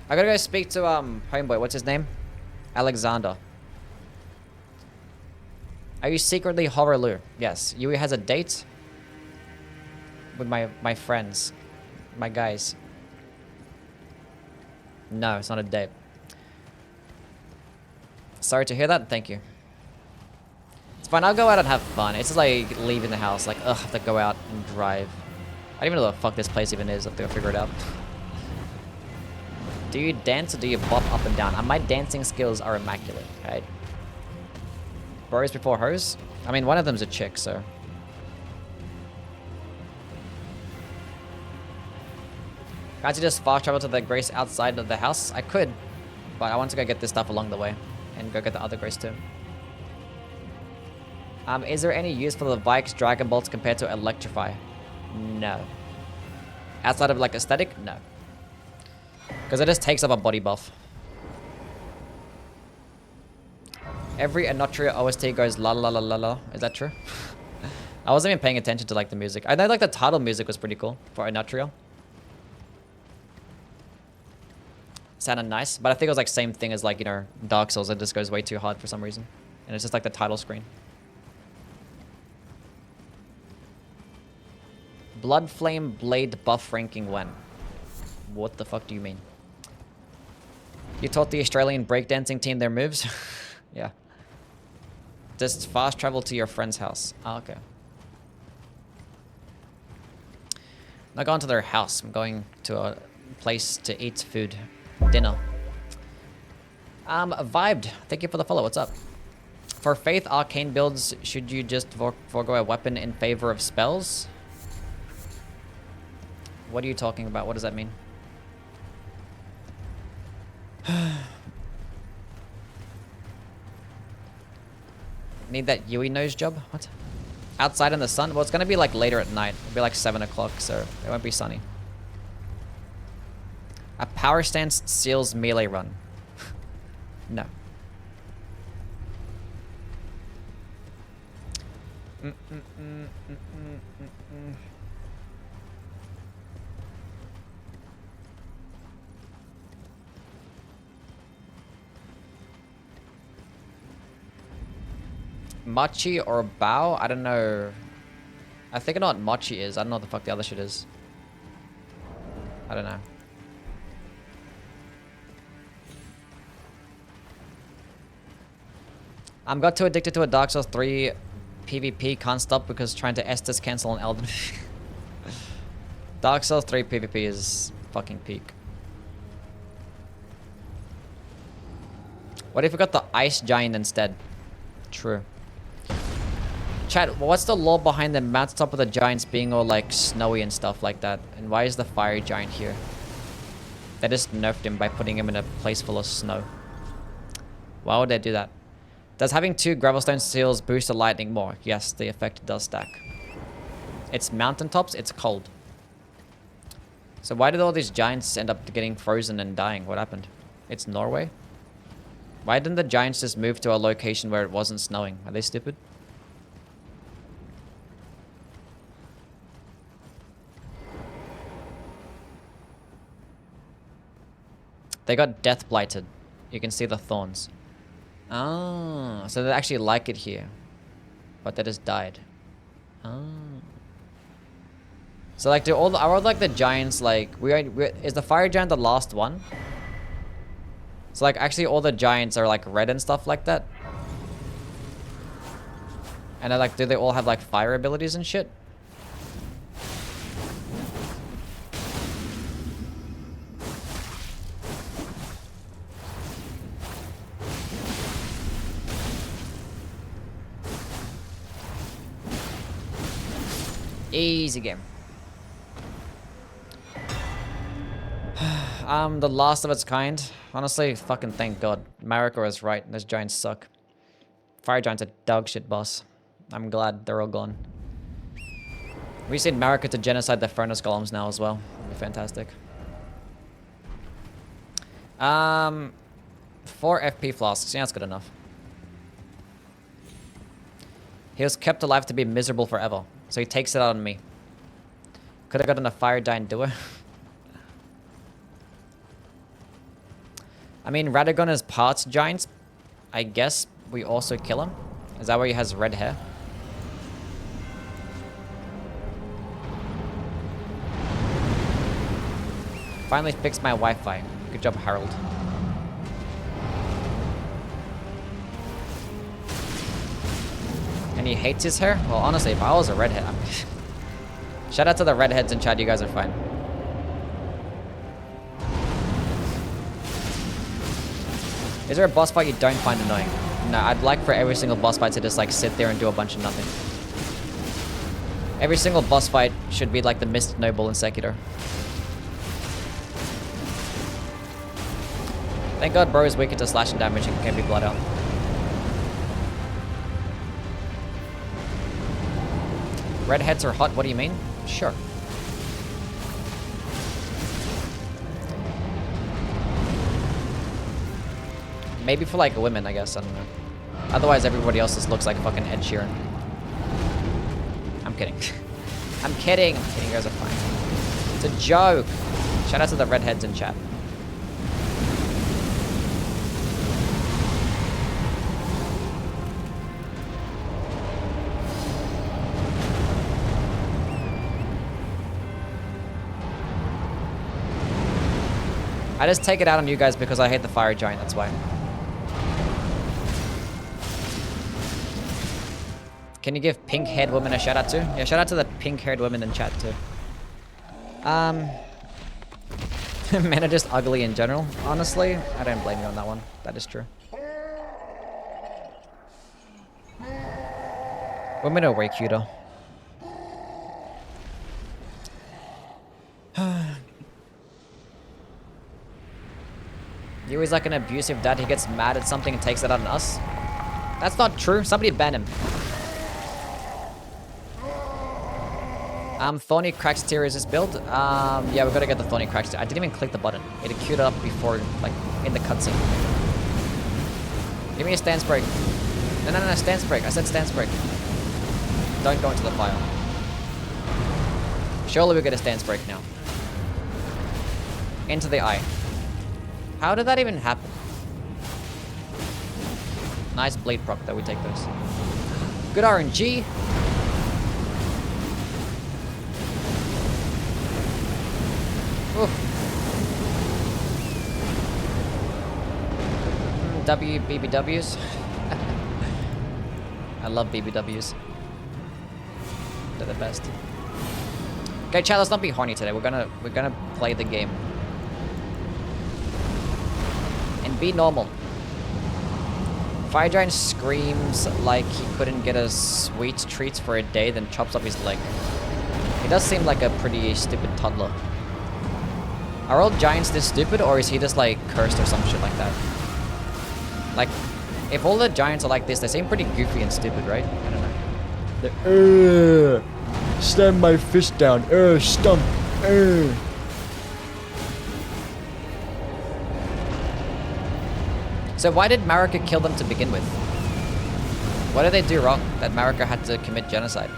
I gotta go speak to homeboy. What's his name? Alexander. Are you secretly Horrorloo? Yes. Youwy has a date with my friends, my guys. No, it's not a date. Sorry to hear that. Thank you. It's fine. I'll go out and have fun. It's just like leaving the house. Like, ugh, I have to go out and drive. I don't even know what the fuck this place even is. I have to go figure it out. Do you dance or do you bop up and down? My dancing skills are immaculate, okay? Bros before hoes? I mean, one of them's a chick, so... Can't you just fast travel to the Grace outside of the house? I could, but I want to go get this stuff along the way. And go get the other Grace too. Is there any use for the Vikes Dragon Bolts compared to Electrify? No. Outside of like aesthetic? No. Because it just takes up a body buff. Every Anotria OST goes la la la la la. Is that true? I wasn't even paying attention to like the music. I know like the title music was pretty cool for Anotria. Sounded nice, but I think it was like same thing as like, you know, Dark Souls. It just goes way too hard for some reason. And it's just like the title screen. Blood Flame Blade buff ranking when? What the fuck do you mean? You taught the Australian breakdancing team their moves? Yeah. Just fast travel to your friend's house. Oh, okay. Not going to their house. I'm going to a place to eat food. Dinner. Vibed. Thank you for the follow. What's up? For Faith Arcane builds, should you just forego a weapon in favor of spells? What are you talking about? What does that mean? Need that Youwy nose job? What? Outside in the sun? Well, it's gonna be like later at night. It'll be like 7 o'clock, so it won't be sunny. A power stance seals melee run. No. Machi or Bao? I don't know. I think I know what Machi is. I don't know what the fuck the other shit is. I don't know. I'm got too addicted to a Dark Souls 3 PvP. Can't stop because trying to Estus cancel on Elden. Dark Souls 3 PvP is fucking peak. What if we got the Ice Giant instead? True. Chat, what's the lore behind the mountaintop of the giants being all like snowy and stuff like that? And why is the fire giant here? They just nerfed him by putting him in a place full of snow. Why would they do that? Does having 2 Gravelstone seals boost the lightning more? Yes, the effect does stack. It's mountaintops, it's cold. So why did all these giants end up getting frozen and dying? What happened? It's Norway? Why didn't the giants just move to a location where it wasn't snowing? Are they stupid? They got death blighted. You can see the thorns. Oh, so they actually like it here. But they just died. Oh. So like, are all like the giants like is the fire giant the last one? So like actually all the giants are like red and stuff like that. And like, do they all have like fire abilities and shit? Easy game. The last of its kind. Honestly, fucking thank God. Marika is right. Those giants suck. Fire giants are dog shit, boss. I'm glad they're all gone. We just need Marika to genocide the furnace golems now as well. That'd be fantastic. 4 FP flasks. Yeah, that's good enough. He was kept alive to be miserable forever. So he takes it out on me. Could have gotten a fire giant doer. I mean, Radagon is parts giants. I guess we also kill him. Is that why he has red hair? Finally fixed my Wi-Fi. Good job, Harold. And he hates his hair? Well, honestly, if I was a redhead... Shout out to the redheads in chat, you guys are fine. Is there a boss fight you don't find annoying? No, I'd like for every single boss fight to just like sit there and do a bunch of nothing. Every single boss fight should be like the Mist Noble in Sekiro. Thank God bro is weaker to slashing damage and can be blood out. Redheads are hot, what do you mean? Sure. Maybe for like women, I guess, I don't know. Otherwise everybody else just looks like fucking Ed Sheeran. I'm kidding. I'm kidding, you guys are fine. It's a joke. Shout out to the redheads in chat. I just take it out on you guys because I hate the fire giant, that's why. Can you give pink-haired women a shout out too? Yeah, shout out to the pink-haired women in chat too. Men are just ugly in general. Honestly, I don't blame you on that one. That is true. Women are way cuter. Youwy's like an abusive dad. He gets mad at something and takes it out on us. That's not true. Somebody ban him. Thorny Cracks tier is this build. Yeah, we gotta get the Thorny Cracks tier. I didn't even click the button. It queued up before, like, in the cutscene. Give me a stance break. No, stance break. I said stance break. Don't go into the fire. Surely we get a stance break now. Into the eye. How did that even happen? Nice blade proc though, we take those. Good RNG. Oof. BBWs. I love BBWs. They're the best. Okay, chat, let's not be horny today. We're gonna play the game. And be normal. Fire Giant screams like he couldn't get a sweet treats for a day, then chops up his leg. He does seem like a pretty stupid toddler. Are all giants this stupid, or is he just like cursed or some shit like that? Like, if all the giants are like this, they seem pretty goofy and stupid, right? I don't know. Slam my fist down. Stump. So why did Marika kill them to begin with? What did they do wrong that Marika had to commit genocide?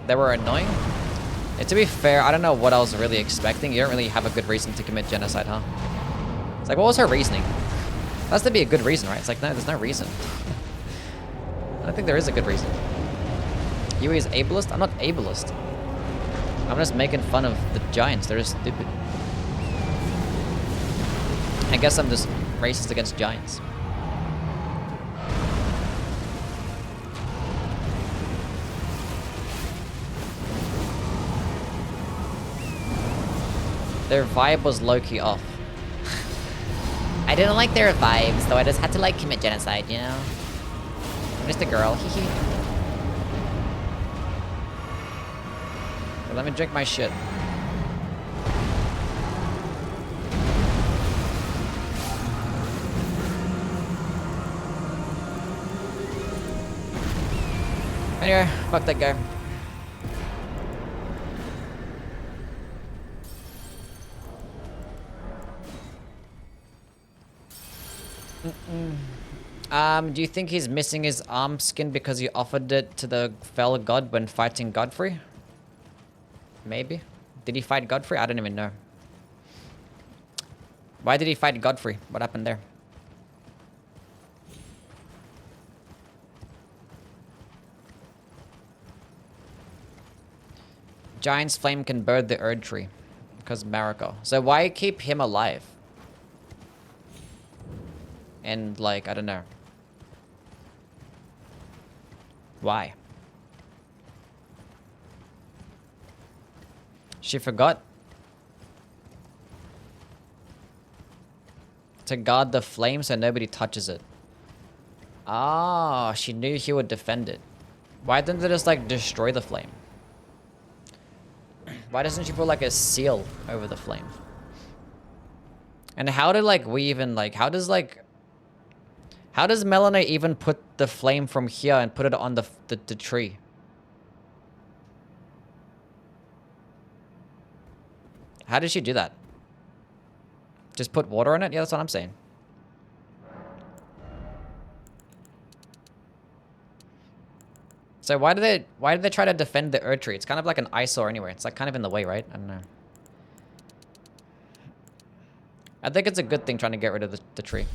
They were annoying? Yeah, to be fair, I don't know what I was really expecting. You don't really have a good reason to commit genocide, huh? It's like, what was her reasoning? That has to be a good reason, right? It's like, no, there's no reason. I don't think there is a good reason. Youwy is ableist? I'm not ableist. I'm just making fun of the giants. They're just stupid. I guess I'm just racist against giants. Their vibe was low-key off. I didn't like their vibes, so I just had to like commit genocide, you know? I'm just a girl, hee. Let me drink my shit. Anyway, fuck that guy. Do you think he's missing his arm skin because he offered it to the fell god when fighting Godfrey? Maybe. Did he fight Godfrey? I don't even know. Why did he fight Godfrey? What happened there? Giant's flame can burn the Erd tree. Because Mariko. So why keep him alive? And like, I don't know. Why? She forgot to guard the flame so nobody touches it. Ah, she knew he would defend it. Why didn't they just like destroy the flame? Why doesn't she put like a seal over the flame? And how did like we even like, how does Melanie even put the flame from here and put it on the tree? How did she do that? Just put water on it? Yeah, that's what I'm saying. So why did they try to defend the Erd tree? It's kind of like an eyesore anyway. It's like kind of in the way, right? I don't know. I think it's a good thing trying to get rid of the tree.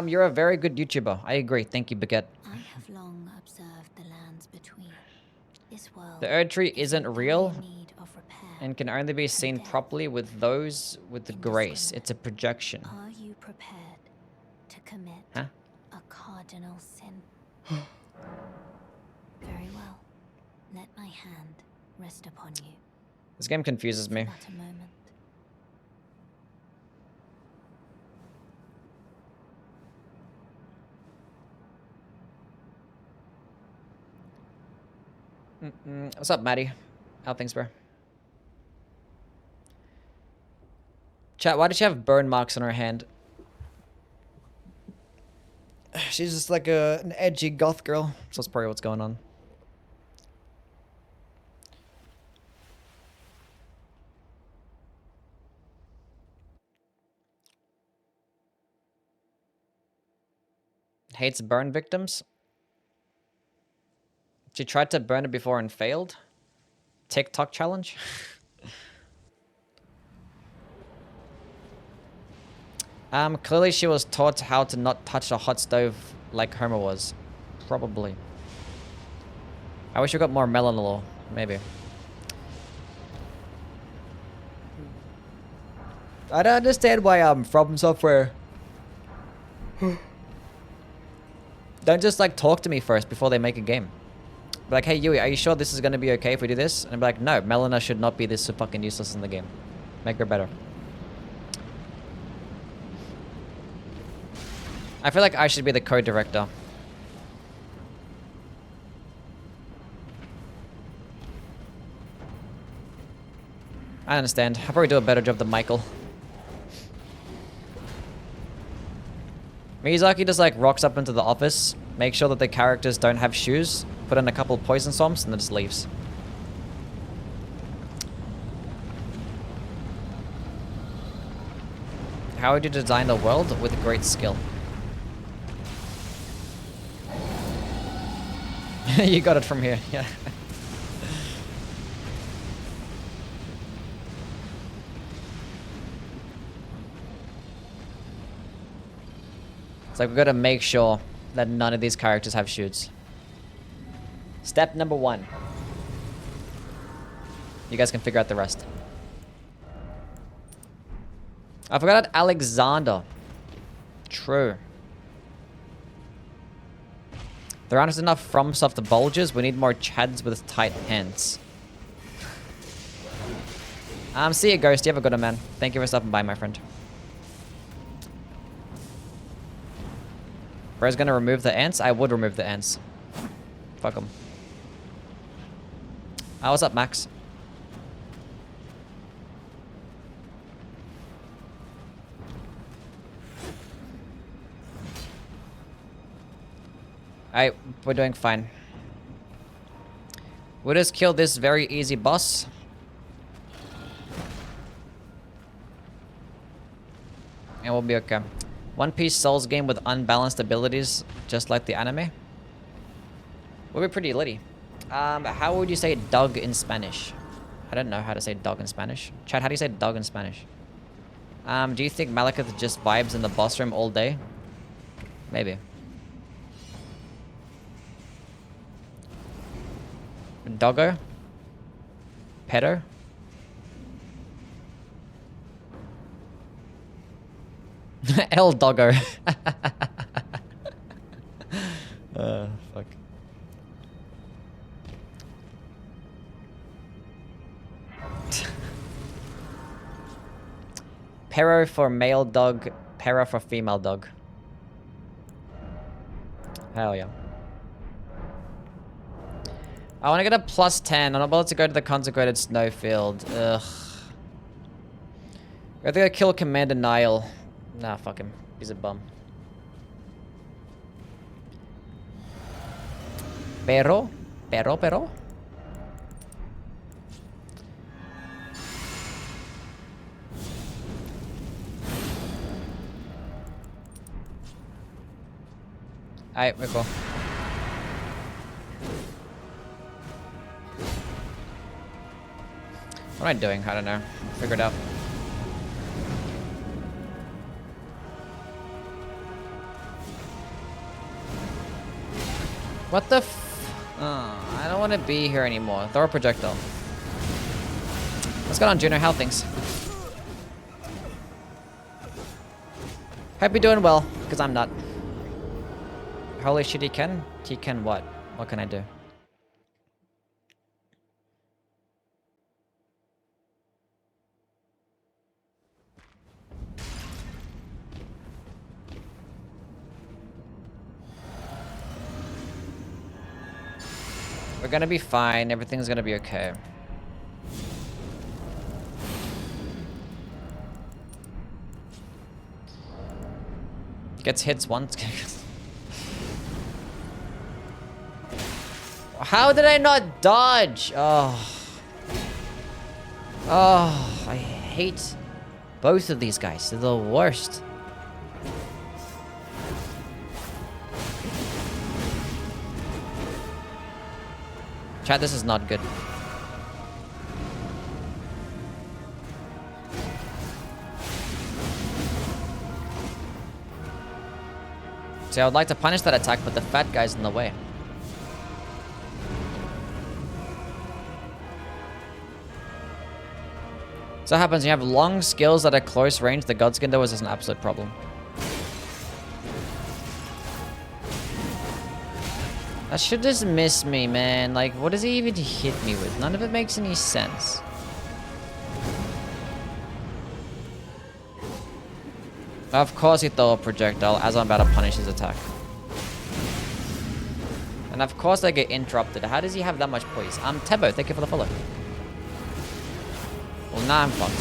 You're a very good YouTuber. I agree. Thank you, Baguette. I have long observed the lands between. This world. The Erd tree isn't real Need of repair. and can only be seen properly with those with the grace. It's a projection. Are you prepared to commit Huh? a cardinal sin? Very well. Let my hand rest upon you. This game confuses me. But a moment. What's up, Maddie? How things, bro? Chat, why does she have burn marks on her hand? She's just like an edgy goth girl. So that's probably what's going on. Hates burn victims. She tried to burn it before and failed. TikTok challenge. Clearly she was taught how to not touch a hot stove like Homer was. Probably. I wish we got more melanol. Maybe. I don't understand why From Software don't just like talk to me first before they make a game. Be like, hey Youwy, are you sure this is gonna be okay if we do this? And I'd be like, no, Melina should not be this so fucking useless in the game. Make her better. I feel like I should be the co-director. I understand. I'll probably do a better job than Michael. Miyazaki just like rocks up into the office, makes sure that the characters don't have shoes, put in a couple poison swamps, and then just leaves. How would you design the world? With great skill. You got it from here, yeah. It's like we've got to make sure that none of these characters have shoots. Step number 1. You guys can figure out the rest. I forgot Alexander. True. There aren't enough FromSoft bulges. We need more Chads with tight hands. See you, Ghost. You have a good one, man. Thank you for stopping by, my friend. Bro's gonna remove the ants? I would remove the ants. Fuck them. What's up, Max? Alright, we're doing fine. We'll just kill this very easy boss. And we'll be okay. One Piece Souls game with unbalanced abilities, just like the anime. We'll be pretty litty. How would you say dog in Spanish? I don't know how to say dog in Spanish. Chad, how do you say dog in Spanish? Do you think Malekith just vibes in the boss room all day? Maybe. Doggo? Pedo? El Doggo. Fuck. Pero for male dog, para for female dog. Hell yeah. I want to get a +10. I'm not about to go to the consecrated snowfield. Ugh. I think I kill Commander Nile. Nah, fuck him. He's a bum. Pero? Alright, we're cool. What am I doing? I don't know. Figure it out. What the f... Oh, I don't want to be here anymore. Throw a projectile. What's going on, Juno? How things? Hope you're doing well, because I'm not. Holy shit, he can? He can what? What can I do? We're gonna be fine. Everything's gonna be okay. Gets hits once. How did I not dodge? Oh. Oh, I hate both of these guys. They're the worst. Chat, this is not good. See, I would like to punish that attack, but the fat guy's in the way. So what happens when you have long skills at a close range, the Godskin though is an absolute problem. That should just miss me, man. Like, what does he even hit me with? None of it makes any sense. Of course he threw a projectile as I'm about to punish his attack. And of course I get interrupted. How does he have that much poise? Tebo, thank you for the follow. Well, now I'm fucked.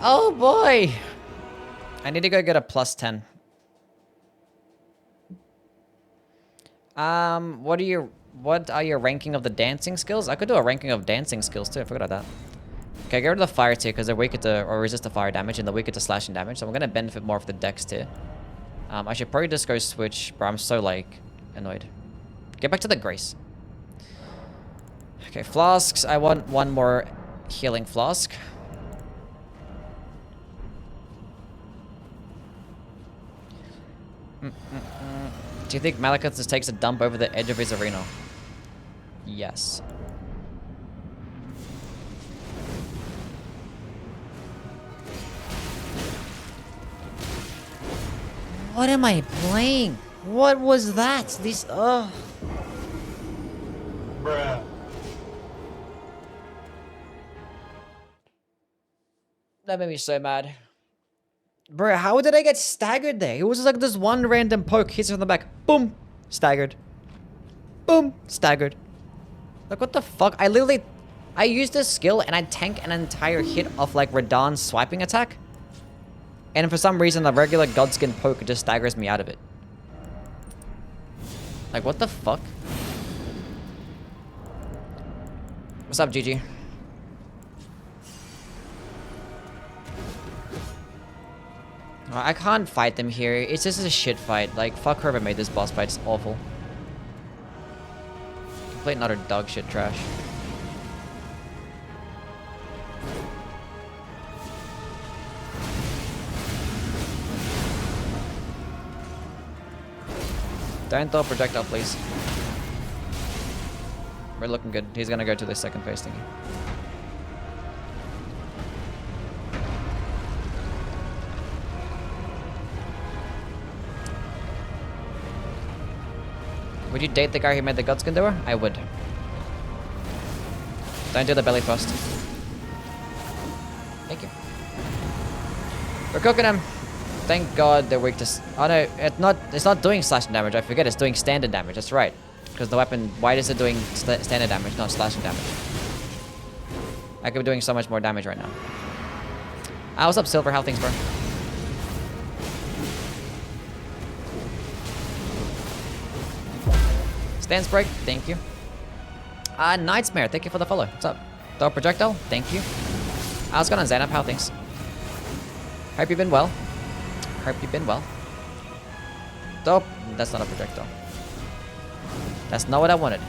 Oh boy! I need to go get a +10. What are you What are your ranking of the dancing skills? I could do a ranking of dancing skills too. I forgot about that. Okay, get rid of the fire tier because they're weaker to, or resist the fire damage, and they're weaker to slashing damage. So I'm gonna benefit more of the dex tier. I should probably just go switch, but I'm so like annoyed. Get back to the grace. Okay, flasks. I want one more healing flask. Do you think Malekith just takes a dump over the edge of his arena? Yes. What am I playing? What was that? These, Bruh. That made me so mad. Bruh, how did I get staggered there? It was just like this one random poke hits her in the back. Boom! Staggered. Boom! Staggered. Like, what the fuck? I used this skill and I tank an entire hit off like Radahn's swiping attack. And for some reason, the regular Godskin poke just staggers me out of it. Like, what the fuck? What's up, GG? I can't fight them here. It's just a shit fight. Like, fuck whoever made this boss fight. It's awful. Complete and utter dog shit trash. Don't throw a projectile, please. We're looking good. He's gonna go to the second phase thingy. Would you date the guy who made the Godskin door? I would. Don't do the belly thrust. Thank you. We're cooking him. Thank God they're weak to... Oh no, it's not doing slashing damage. I forget it's doing standard damage. That's right. Because the weapon... Why is it doing standard damage, not slashing damage? I could be doing so much more damage right now. Ah, what's up, Silver? How things, bro? Stance break. Thank you. Nightsmare. Thank you for the follow. What's up? Throw a projectile. Thank you. I was going on Xanap. How things? Hope you've been well. Hope you've been well. Dope. That's not a projectile. That's not what I wanted.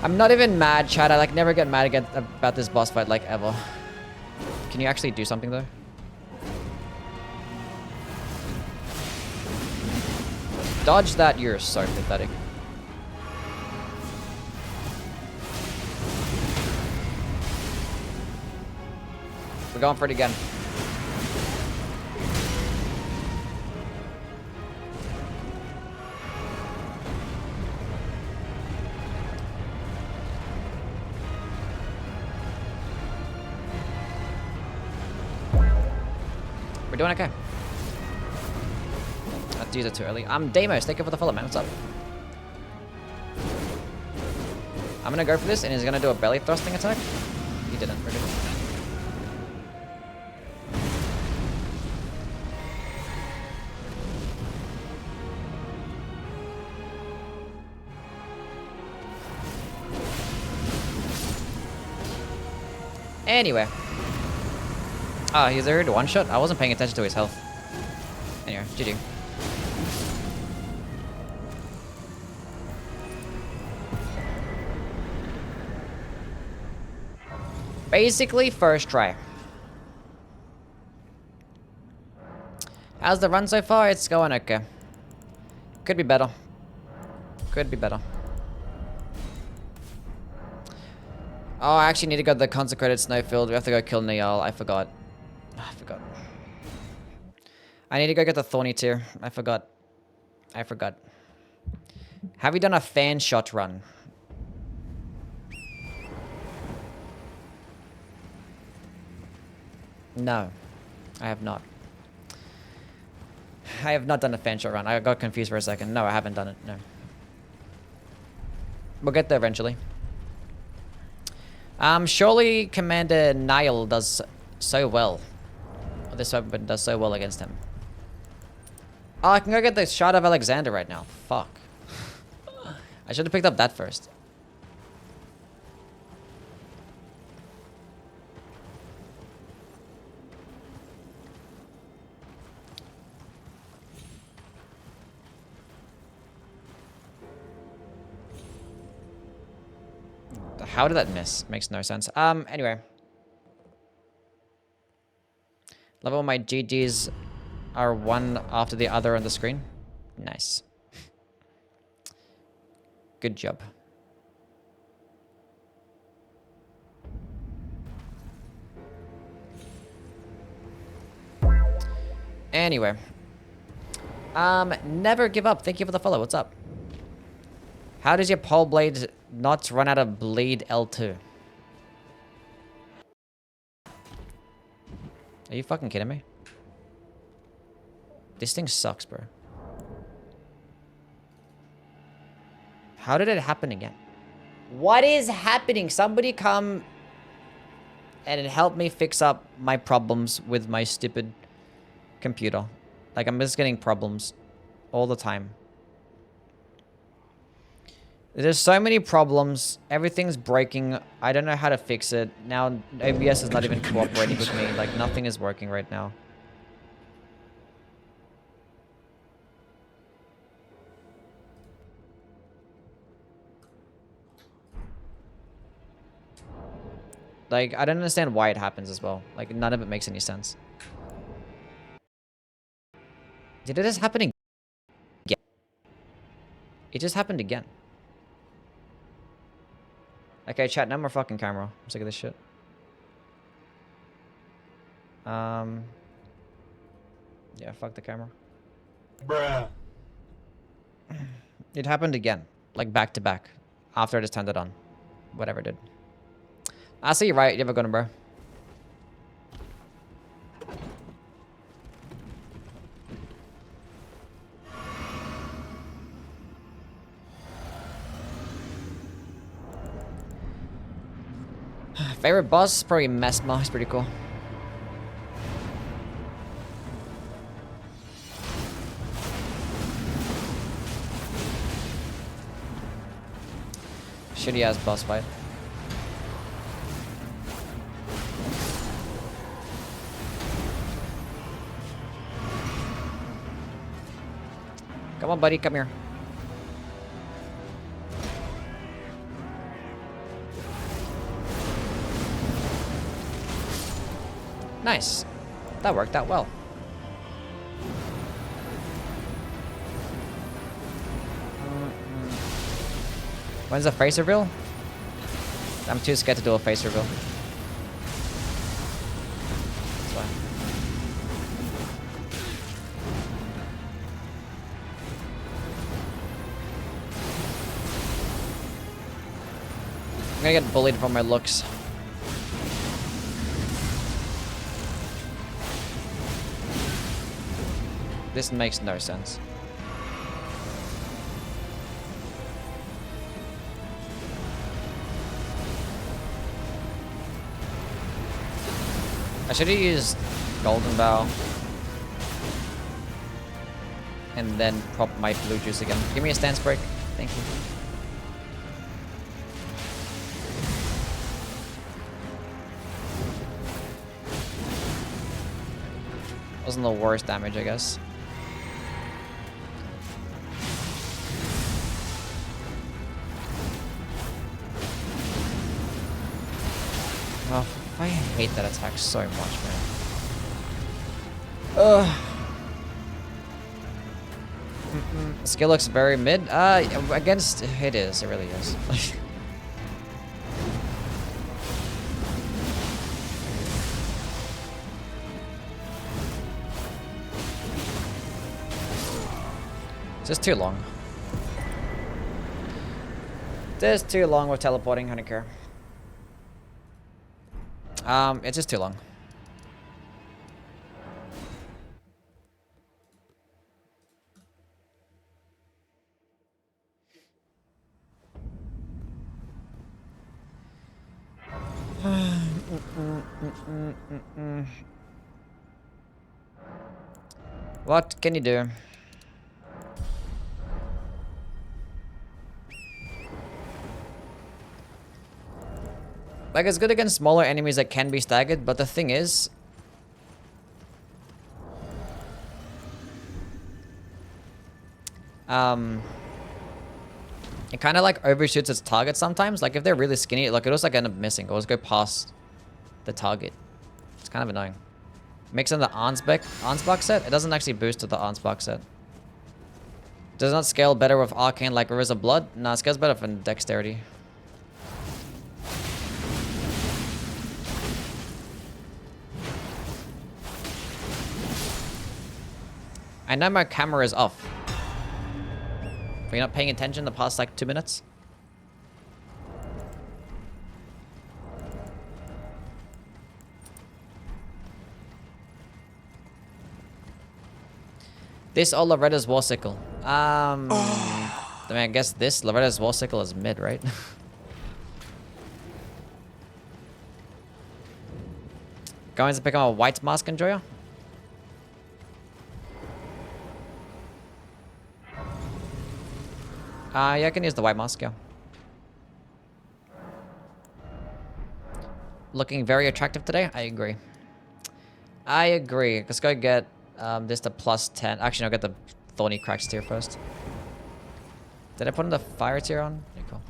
I'm not even mad, Chad. I like never get mad again about this boss fight like ever. Can you actually do something though? Dodge that. You're so pathetic. We're going for it again. We're doing okay. Let's use it too early. Deimos, thank you for the follow, man. What's up? I'm gonna go for this, and he's gonna do a belly thrusting attack. He didn't. We're good. Anyway. Oh, he's already one shot? I wasn't paying attention to his health. Anyway, GG. Basically, first try. How's the run so far? It's going okay. Could be better. Could be better. Oh, I actually need to go to the consecrated snowfield. We have to go kill Niall. I forgot. I forgot. I need to go get the thorny tier. I forgot. I forgot. Have you done a fan shot run? No, I have not. I have not done a fan shot run. I got confused for a second. No, I haven't done it. No. We'll get there eventually. Surely Commander Niall does so well. This weapon does so well against him. Oh, I can go get the shot of Alexander right now. Fuck. I should have picked up that first. How did that miss? Makes no sense. Anyway. Love how my GGs are one after the other on the screen. Nice. Good job. Anyway. Never give up. Thank you for the follow. What's up? How does your Poleblade not run out of bleed L2? Are you fucking kidding me? This thing sucks, bro. How did it happen again? What is happening? Somebody come and help me fix up my problems with my stupid computer. Like, I'm just getting problems all the time. There's so many problems. Everything's breaking. I don't know how to fix it. Now, OBS is not even cooperating with me. Like, nothing is working right now. Like, I don't understand why it happens as well. Like, none of it makes any sense. Did it just happen again? It just happened again. Okay, chat, no more fucking camera. I'm sick of this shit. Yeah, fuck the camera. Bruh. It happened again. Like, back to back. After I just turned it on. Whatever it did. I see you right. You have a gun, bro. Favorite boss? Probably Mesma. He's pretty cool. Shitty ass boss fight. Come on, buddy. Come here. Nice. That worked out well. When's the face reveal? I'm too scared to do a face reveal. That's fine. I'm gonna get bullied for my looks. This makes no sense. I should have used Golden Bow. And then prop my blue juice again. Give me a stance break. Thank you. Wasn't the worst damage, I guess. Oh, I hate that attack so much, man. Ugh. Skill looks very mid. Against it is. It really is. Just too long. Just too long with teleporting. I don't care. It's just too long. What can you do? Like, it's good against smaller enemies that can be staggered, but the thing is... It kind of like overshoots its target sometimes. Like, if they're really skinny, like, it'll just like end up missing. Or just go past the target. It's kind of annoying. Mix in the Ansbach set. It doesn't actually boost to the Ansbach set. Does not scale better with Arcane like Rivers of Blood? Nah, it scales better for Dexterity. I know my camera is off. Are you not paying attention the past like 2 minutes? This or Loretta's War Sickle? I mean, I guess this Loretta's War Sickle is mid, right? Going to pick up a white mask enjoyer? Yeah, I can use the white mask, yeah. Looking very attractive today? I agree. I agree. Let's go get this to +10. Actually, no, get the Thorny Cracks tier first. Did I put in the fire tier on? Yeah, cool.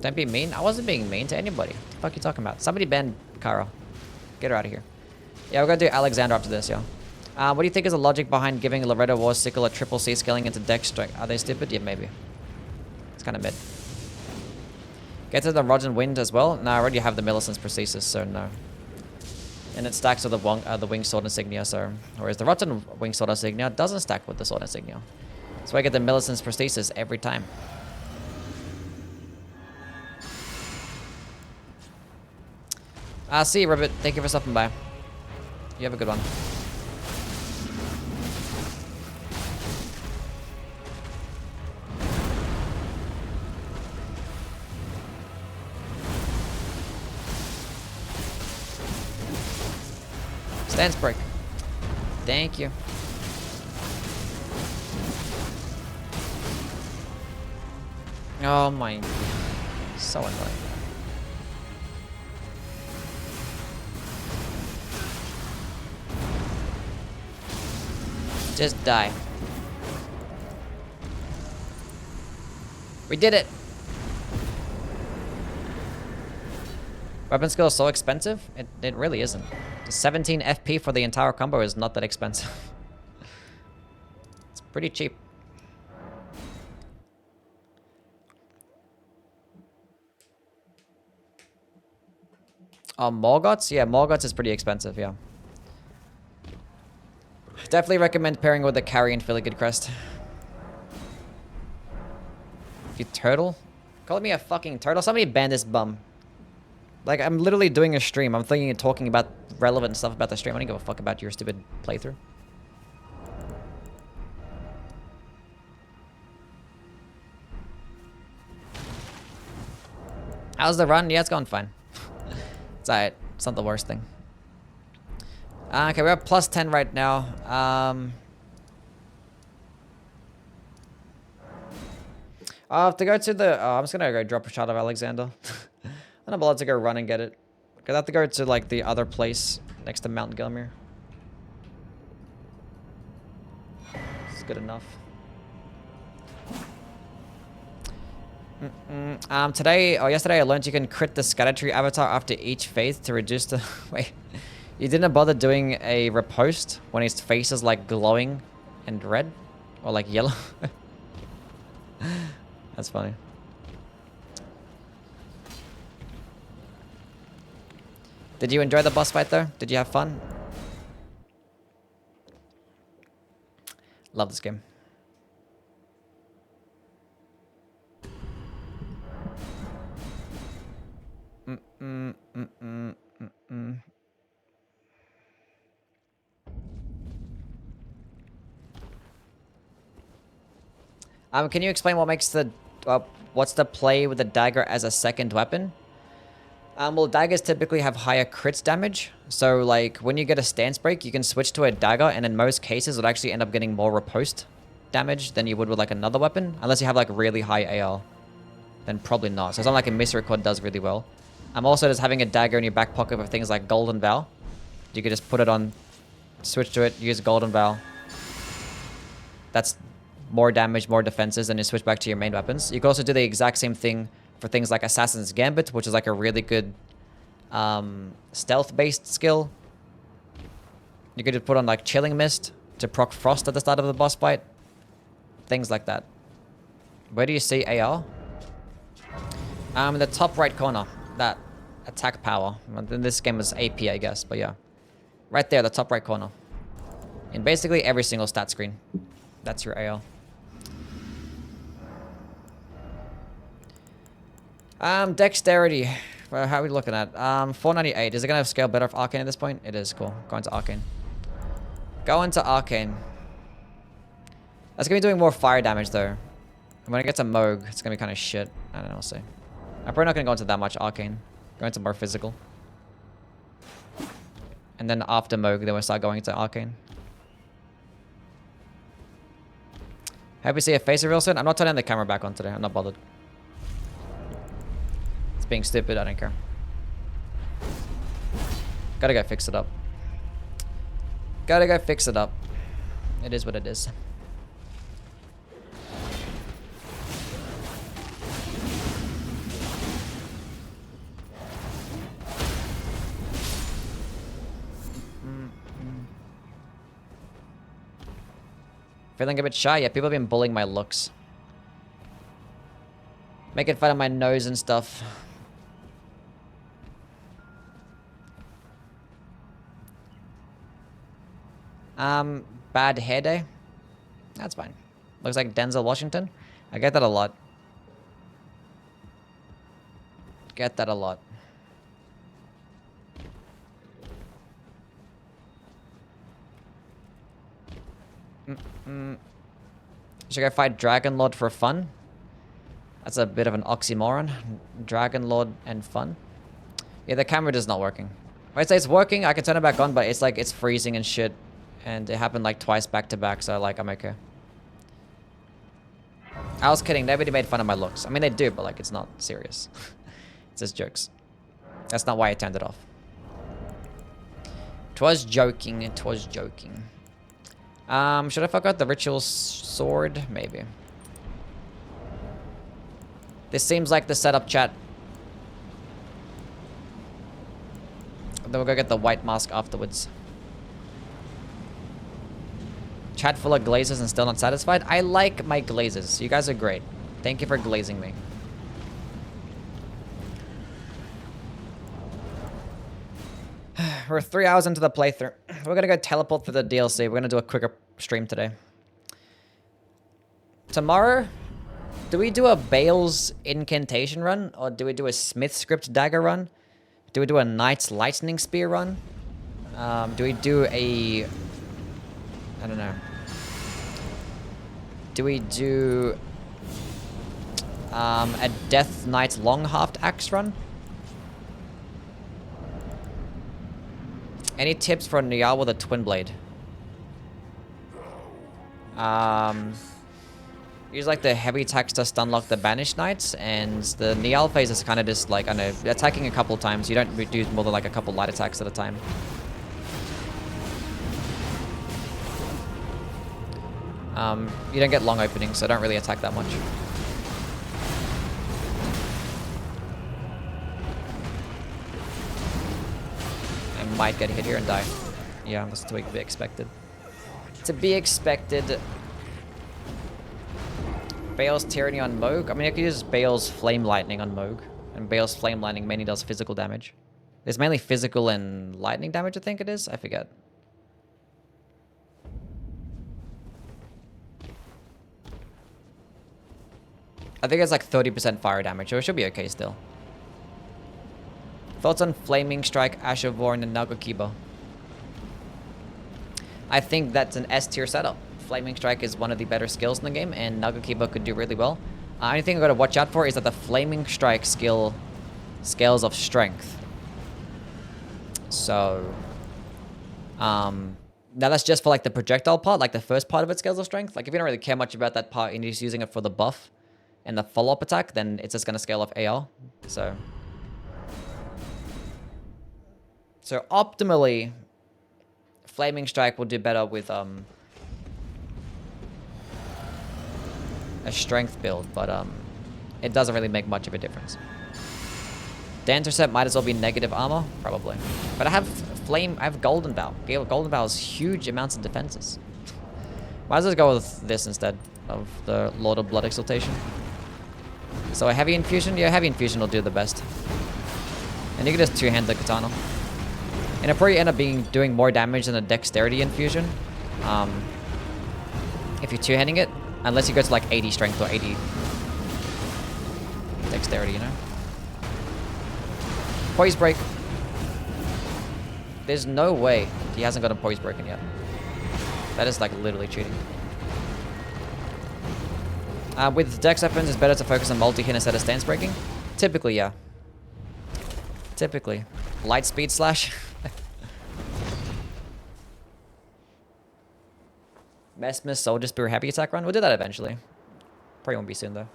Don't be mean. I wasn't being mean to anybody. What the fuck are you talking about? Somebody ban Kara. Get her out of here. Yeah, we're gonna do Alexander after this, yeah. What do you think is the logic behind giving Loretta War Sickle a triple C scaling into dex strength? Are they stupid? Yeah, maybe. It's kind of mid. Get to the Rotten Wind as well? No, I already have the Millicent's Prosthesis, so no. And it stacks with the Wing Sword Insignia, so... Whereas the Rotten Wing Sword Insignia doesn't stack with the Sword Insignia. So I get the Millicent's Prosthesis every time. See you, Ribbit. Thank you for stopping by. You have a good one. Stance break. Thank you. Oh my. So annoying. Just die. We did it. Weapon skill is so expensive? It really isn't. 17 FP for the entire combo is not that expensive. It's pretty cheap. Morgoths? Yeah, Morgoths is pretty expensive, yeah. Definitely recommend pairing with a carry and Filigree Crest. You turtle? Calling me a fucking turtle? Somebody ban this bum. Like, I'm literally doing a stream. I'm thinking and talking about relevant stuff about the stream. I don't give a fuck about your stupid playthrough. How's the run? Yeah, it's going fine. It's alright. It's not the worst thing. Okay, we're at +10 right now. I have to go to the... I'm just gonna go drop a shot of Alexander. I'm allowed to go run and get it. Because I have to go to, like, the other place next to Mount Gelmir. It's good enough. Yesterday I learned you can crit the Scatter Tree avatar after each phase to reduce the... Wait. You didn't bother doing a riposte when his face is, like, glowing and red? Or, like, yellow? That's funny. Did you enjoy the boss fight, though? Did you have fun? Love this game. Can you explain what makes the... what's the play with the dagger as a second weapon? Well, daggers typically have higher crits damage. So, like, when you get a stance break, you can switch to a dagger, and in most cases, it'll actually end up getting more riposte damage than you would with, like, another weapon. Unless you have, like, really high AR. Then probably not. So, something like a Misericord does really well. Also, just having a dagger in your back pocket for things like Golden Vow. You could just put it on, switch to it, use Golden Vow. That's more damage, more defenses, and you switch back to your main weapons. You can also do the exact same thing for things like Assassin's Gambit, which is like a really good stealth-based skill. You could just put on like Chilling Mist to proc Frost at the start of the boss fight. Things like that. Where do you see AR? In the top right corner. That attack power. In this game is AP, I guess, but yeah. Right there, the top right corner. In basically every single stat screen. That's your AR. Dexterity. Well, how are we looking at? 498. Is it gonna scale better for Arcane at this point? It is. Cool. Going to Arcane. Going to Arcane. That's gonna be doing more fire damage though. When it gets to Moog, it's gonna be kind of shit. I don't know. We'll see. I'm probably not gonna go into that much Arcane. Going to more physical. And then after Moog, then we'll start going into Arcane. Hope you see a face reveal soon. I'm not turning the camera back on today. I'm not bothered. It's being stupid. I don't care. Gotta go fix it up. Gotta go fix it up. It is what it is. Feeling a bit shy? Yeah, people have been bullying my looks. Making fun of my nose and stuff. Bad hair day? That's fine. Looks like Denzel Washington. I get that a lot. Get that a lot. Should I fight Dragon Lord for fun? That's a bit of an oxymoron. Dragon Lord and fun. Yeah, the camera is not working. I'd say it's working. I can turn it back on, but it's like it's freezing and shit. And it happened like twice back to back, so like I'm okay. I was kidding. Nobody made fun of my looks. I mean, they do, but like it's not serious. It's just jokes. That's not why I turned it off. 'Twas joking. It was joking. Should I fuck out the ritual sword? Maybe. This seems like the setup, chat. Then we'll go get the white mask afterwards. Chat full of glazes and still not satisfied? I like my glazes. You guys are great. Thank you for glazing me. We're 3 hours into the playthrough. We're gonna go teleport through the DLC. We're gonna do a quicker stream today. Tomorrow, do we do a Bale's Incantation run? Or do we do a Smith Script Dagger run? Do we do a Knight's Lightning Spear run? Do we do a... I don't know. Do we do... a Death Knight Long-Haft Axe run? Any tips for Niall with a Twin Blade? Use like the heavy attacks to stun lock the Banished Knights, and the Niall phase is kind of just like, I know, attacking a couple times. You don't do more than like a couple light attacks at a time. You don't get long openings, so don't really attack that much. I might get hit here and die. Yeah, that's to be expected. To be expected. Bale's Tyranny on Moog. I mean, I could use Bale's Flame Lightning on Moog. And Bale's Flame Lightning mainly does physical damage. There's mainly physical and lightning damage, I think it is. I forget. I think it's like 30% fire damage, so it should be okay still. Thoughts on Flaming Strike, Ashervorn, and Nagakiba? I think that's an S tier setup. Flaming Strike is one of the better skills in the game, and Nagakiba could do really well. Only thing I gotta watch out for is that the Flaming Strike skill scales of strength. So, now that's just for like the projectile part, like the first part of it scales of strength. Like if you don't really care much about that part and you're just using it for the buff and the follow-up attack, then it's just going to scale off AR. So optimally, Flaming Strike will do better with a strength build, but it doesn't really make much of a difference. The intercept might as well be negative armor, probably. But I have Golden Bow. Golden Bow is huge amounts of defenses. Might as well go with this instead of the Lord of Blood Exaltation. So a heavy infusion? Yeah, heavy infusion will do the best. And you can just two-hand the katana. And it'll probably end up doing more damage than a dexterity infusion. If you're two-handing it. Unless you go to like 80 strength or 80 dexterity, you know? Poise break. There's no way he hasn't got a poise broken yet. That is like literally cheating. With dex weapons, it's better to focus on multi-hit instead of stance breaking. Typically, yeah. Typically. Light speed slash. Mess Soldier Spear heavy attack run. We'll do that eventually. Probably won't be soon though.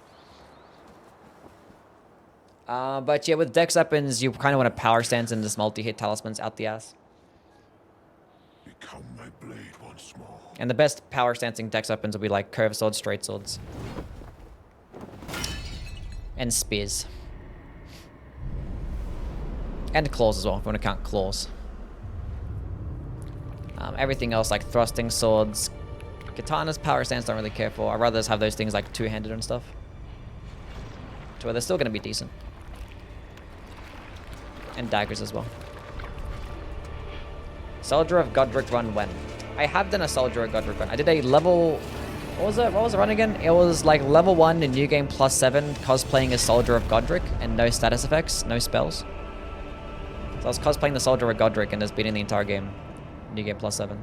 But yeah, with dex weapons, you kind of want to power stance and just multi-hit talismans out the ass. Become my blade once more. And the best power stancing dex weapons will be like curved swords, straight swords. And spears. And claws as well, if you want to count claws. Everything else like thrusting swords. Katanas, power stance, don't really care for. I'd rather just have those things like two-handed and stuff. To where they're still going to be decent. And daggers as well. Soldier of Godric run when? I have done a Soldier of Godric run. I did a level... What was it? What was the run again? It was like level 1 in New Game plus 7, cosplaying as Soldier of Godric, and no status effects, no spells. So I was cosplaying the Soldier of Godric and just beating the entire game. New Game plus 7.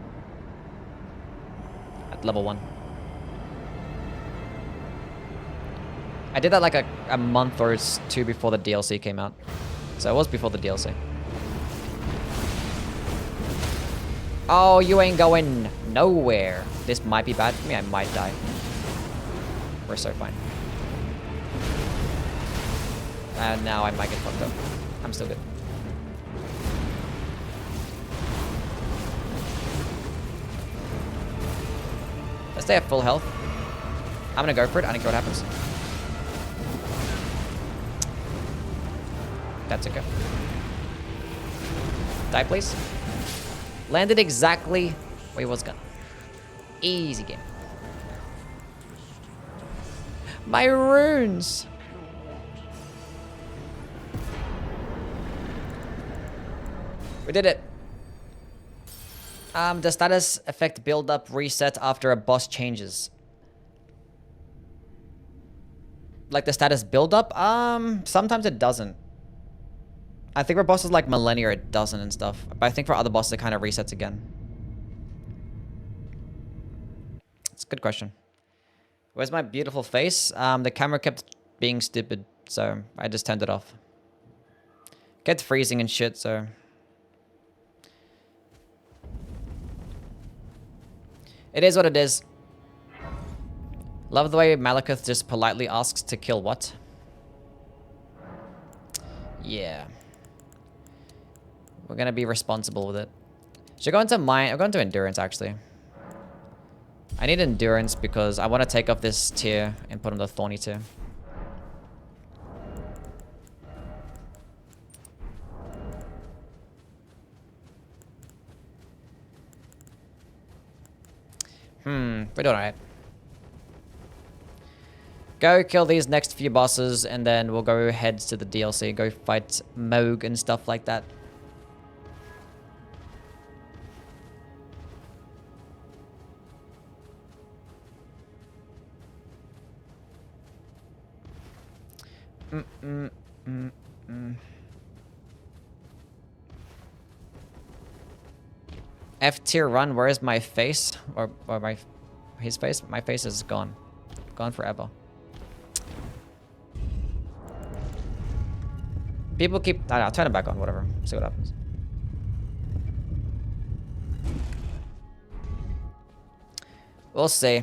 At level 1. I did that like a month or two before the DLC came out. So it was before the DLC. Oh, you ain't going nowhere. This might be bad for me. I might die. We're so fine. And now I might get fucked up. I'm still good. Let's stay at full health. I'm gonna go for it. I don't care what happens. That's okay. Die, please. Landed exactly where he was gonna. Easy game. My runes! We did it. The status effect build up reset after a boss changes. Like the status build up? Sometimes it doesn't. I think for bosses like Millennia it doesn't and stuff. But I think for other bosses it kind of resets again. It's a good question. Where's my beautiful face? The camera kept being stupid, so I just turned it off. Kept freezing and shit, so... It is what it is. Love the way Malekith just politely asks to kill what? Yeah. We're gonna be responsible with it. Should I go into mine? I'll go into endurance actually. I need endurance because I want to take off this tier and put on the thorny tier. We're doing alright. Go kill these next few bosses and then we'll go head to the DLC. Go fight Moog and stuff like that. F tier run, where is my face? Or his face? My face is gone. Gone forever. People keep... I don't know, turn it back on, whatever. See what happens. We'll see.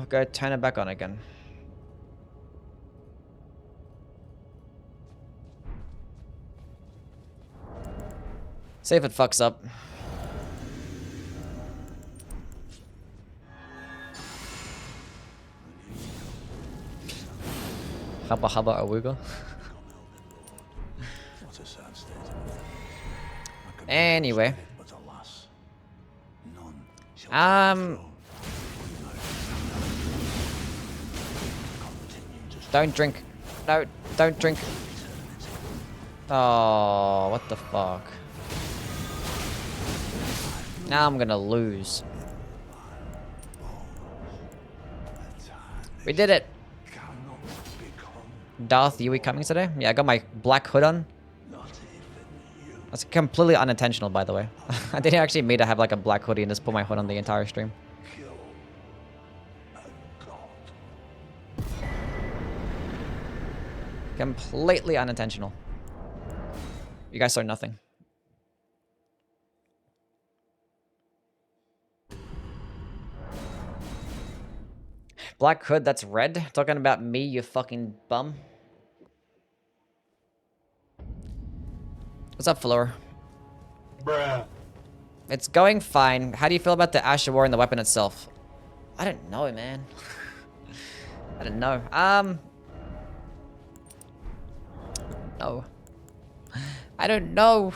Go turn it back on again. See if it fucks up. Hubba hubba awooga. What a sad state. Anyway. But alas, none shall Don't drink. No, don't drink. Oh, what the fuck. Now I'm gonna lose. We did it. Darth Youwy coming today? Yeah, I got my black hood on. That's completely unintentional, by the way. I didn't actually mean to have like a black hoodie and just put my hood on the entire stream. Completely unintentional. You guys saw nothing. Black hood, that's red. Talking about me, you fucking bum. What's up, Flora? Bruh. It's going fine. How do you feel about the Asher War and the weapon itself? I don't know, man. I don't know. No. I don't know.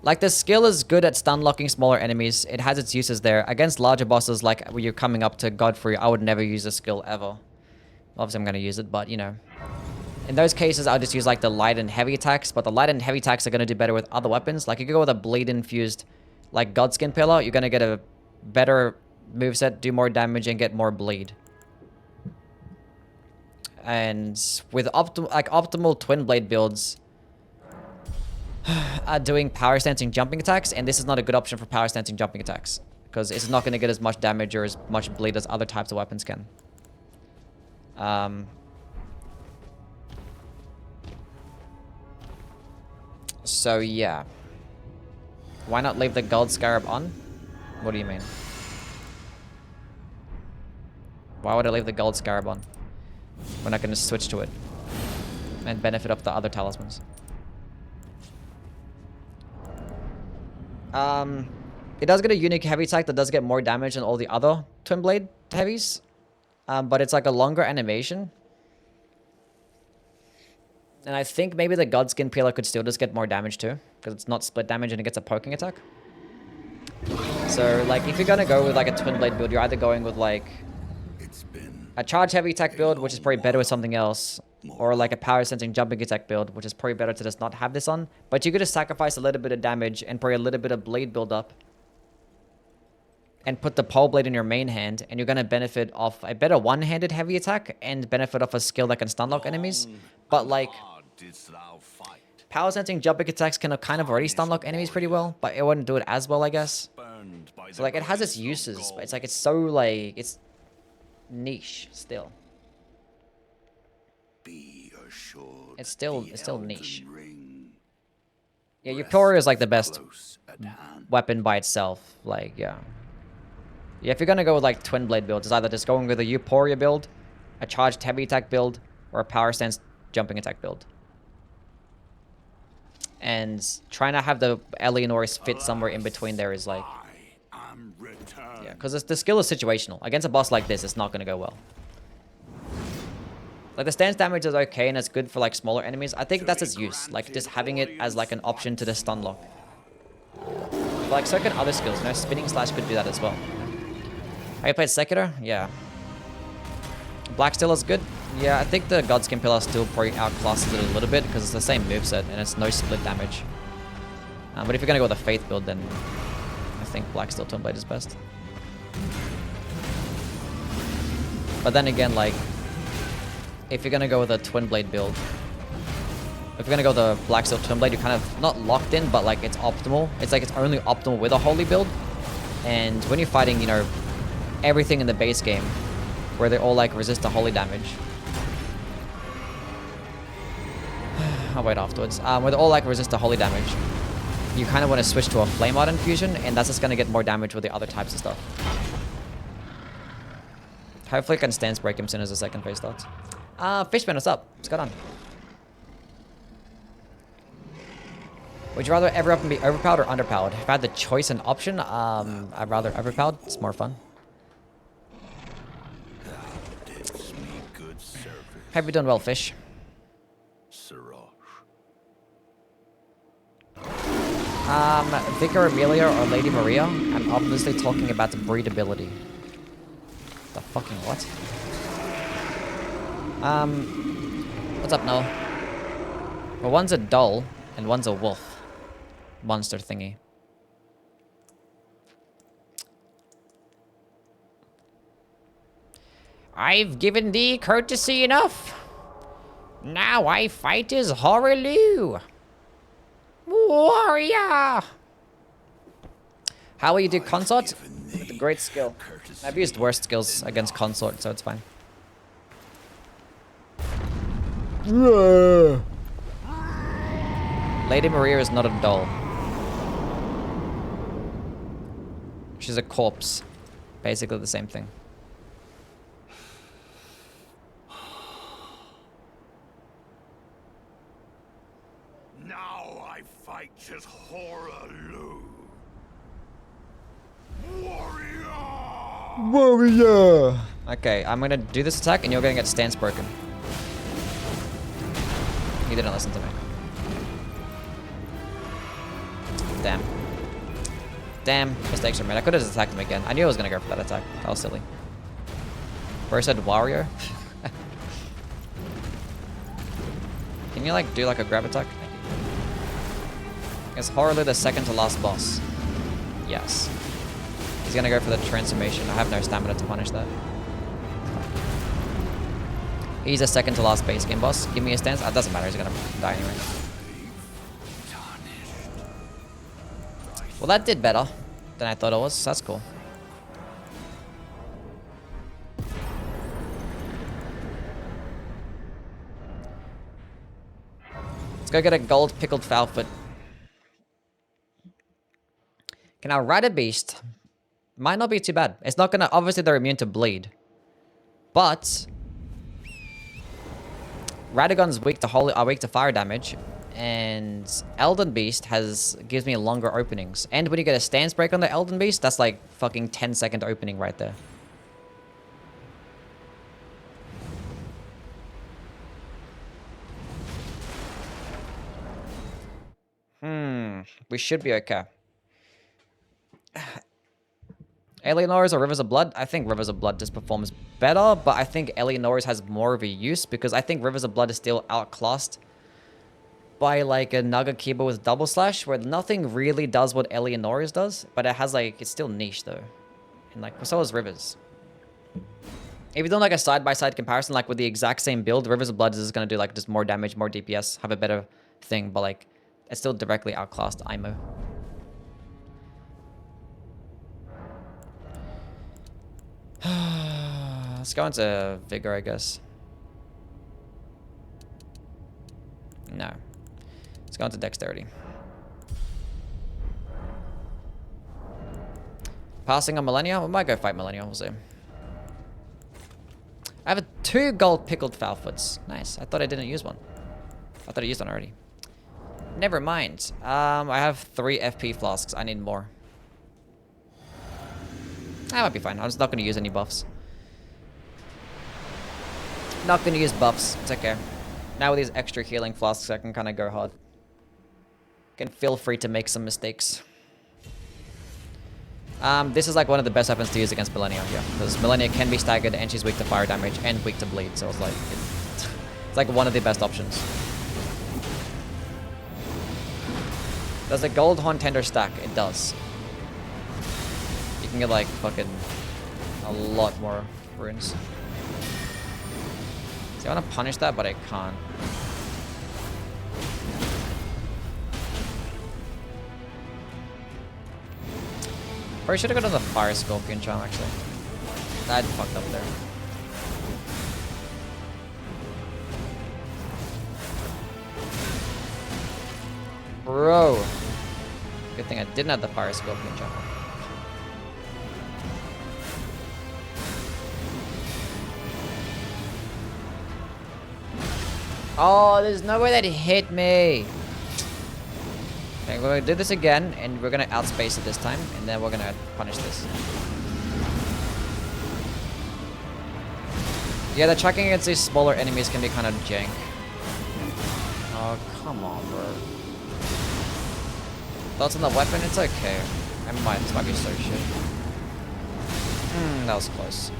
Like, the skill is good at stun locking smaller enemies. It has its uses there. Against larger bosses, like when you're coming up to Godfrey, I would never use the skill ever. Obviously, I'm going to use it, but, you know. In those cases, I'll just use, like, the light and heavy attacks. But the light and heavy attacks are going to do better with other weapons. Like, you could go with a bleed-infused, like, Godskin Pillar. You're going to get a better moveset, do more damage, and get more bleed. And with optimal Twin Blade builds... are doing power stancing jumping attacks, and this is not a good option for power stancing jumping attacks because it's not going to get as much damage or as much bleed as other types of weapons can. So yeah, why not leave the gold scarab on? What do you mean? Why would I leave the gold scarab on? We're not going to switch to it and benefit off the other talismans. It does get a unique heavy attack that does get more damage than all the other Twin Blade heavies. But it's like a longer animation. And I think maybe the Godskin Peeler could still just get more damage too. Because it's not split damage and it gets a poking attack. So, like, if you're gonna go with like a Twin Blade build, you're either going with like a charge heavy attack build, which is probably better with something else. Or like a power sensing jumping attack build, which is probably better to just not have this on. But you could just sacrifice a little bit of damage and probably a little bit of blade build up. And put the Poleblade in your main hand, and you're going to benefit off a better one-handed heavy attack and benefit off a skill that can stun lock enemies. But like, power sensing jumping attacks can kind of already stun lock enemies pretty well, but it wouldn't do it as well, I guess. So like, it has its uses, but it's like, it's so like, it's niche still. It's still niche. Yeah, Euphoria is like the best weapon by itself. Like, yeah. Yeah, if you're gonna go with like Twin Blade builds, it's either just going with a Euphoria build, a charged heavy attack build, or a power stance jumping attack build. And trying to have the Eleonora fit somewhere in between there is like... Yeah, because the skill is situational. Against a boss like this, it's not gonna go well. Like, the stance damage is okay, and it's good for, like, smaller enemies. I think that's its use. Like, just having it as, like, an option to the stun lock. But, like, so can other skills. You know, Spinning Slash could do that as well. Have you played Sekiro? Yeah. Black Steel is good. Yeah, I think the Godskin Pillar still probably outclasses it a little bit, because it's the same moveset, and it's no split damage. But if you're going to go with a Faith build, then I think Black Steel Twin Blade is best. But then again, like... if you're gonna go with a Twin Blade build, If you're gonna go the Black Steel Twin Blade, you're kind of not locked in, but like it's optimal. It's like it's only optimal with a holy build. And when you're fighting, you know, everything in the base game, where they all like resist to holy damage. I'll wait afterwards. Where they all like resist to holy damage, you kind of want to switch to a Flame Art infusion, and that's just gonna get more damage with the other types of stuff. Hopefully I can stance break him soon as the second phase starts. Fishman, what's up? What's going on? Would you rather ever up and be overpowered or underpowered? If I had the choice and option, I'd rather overpowered. It's more fun. Hope you're doing well, Fish. Vicar Amelia or Lady Maria? I'm obviously talking about the breedability. The fucking what? What's up, Noel? Well, one's a doll and one's a wolf. Monster thingy. I've given thee courtesy enough. Now I fight as Horaloo. Warrior! How will you do consort? With a great skill. I've used worse skills against consort, so it's fine. Lady Maria is not a doll. She's a corpse. Basically the same thing. Now I fight as Horaloo. Warrior! Warrior! Okay, I'm gonna do this attack and you're gonna get stance broken. He didn't listen to me. Damn. Damn, mistakes were made. I could have just attacked him again. I knew I was gonna go for that attack. That was silly. Where I said warrior? Can you like do like a grab attack? Is Horaloo the second to last boss? Yes. He's gonna go for the transformation. I have no stamina to punish that. He's a second to last base game boss. Give me a stance. It doesn't matter. He's gonna die anyway. Well, that did better than I thought it was. That's cool. Let's go get a gold pickled foulfoot. Can I ride a beast? Might not be too bad. It's not gonna... Obviously, they're immune to bleed. But... Radagon's weak to fire damage. And Elden Beast gives me longer openings. And when you get a stance break on the Elden Beast, that's like fucking 10-second opening right there. We should be okay. Eleonora's or Rivers of Blood? I think Rivers of Blood just performs better, but I think Eleonora's has more of a use because I think Rivers of Blood is still outclassed by like a Nagakiba with double slash, where nothing really does what Eleonora's does, but it has like, it's still niche though. And like, so is Rivers. If you're doing like a side-by-side comparison, like with the exact same build, Rivers of Blood is gonna do like just more damage, more DPS, have a better thing, but like, it's still directly outclassed IMO. Let's go into Vigor, I guess. No. Let's go into Dexterity. Passing on Millennia? We might go fight Millennia, we'll see. I have 2 gold pickled foulfoots. Nice. I thought I didn't use one. I thought I used one already. Never mind. I have 3 FP flasks. I need more. That might be fine. I'm just not going to use any buffs. Not going to use buffs. It's okay. Now with these extra healing flasks, I can kind of go hard. Can feel free to make some mistakes. This is like one of the best weapons to use against Millennia, yeah. Because Millennia can be staggered and she's weak to fire damage and weak to bleed. So it's like, it's like one of the best options. Does a gold horn tender stack? It does. You can get like fucking a lot more runes. See, I want to punish that, but I can't. Probably should have gone on the Fire Scorpion charm, actually. That fucked up there. Bro. Good thing I didn't have the Fire Scorpion charm. Oh, there's no way that hit me. Okay, we're gonna do this again, and we're gonna outspace it this time, and then we're gonna punish this. Yeah, the tracking against these smaller enemies can be kind of jank. Oh, come on, bro. Thoughts on the weapon? It's okay. This might be so shit. That was close.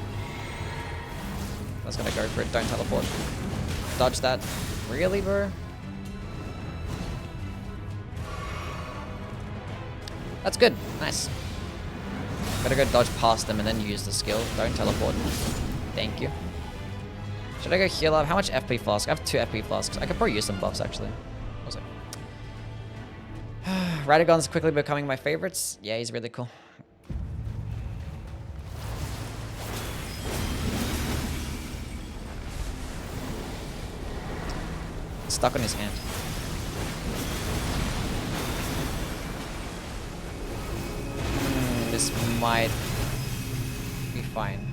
I was gonna go for it. Don't teleport. Dodge that. Really, bro? That's good. Nice. Better go dodge past them and then use the skill. Don't teleport. Thank you. Should I go heal up? How much FP flask? I have 2 FP flasks. I could probably use some buffs, actually. Also. Radagon's quickly becoming my favorites. Yeah, he's really cool. Stuck on his hand. This might be fine.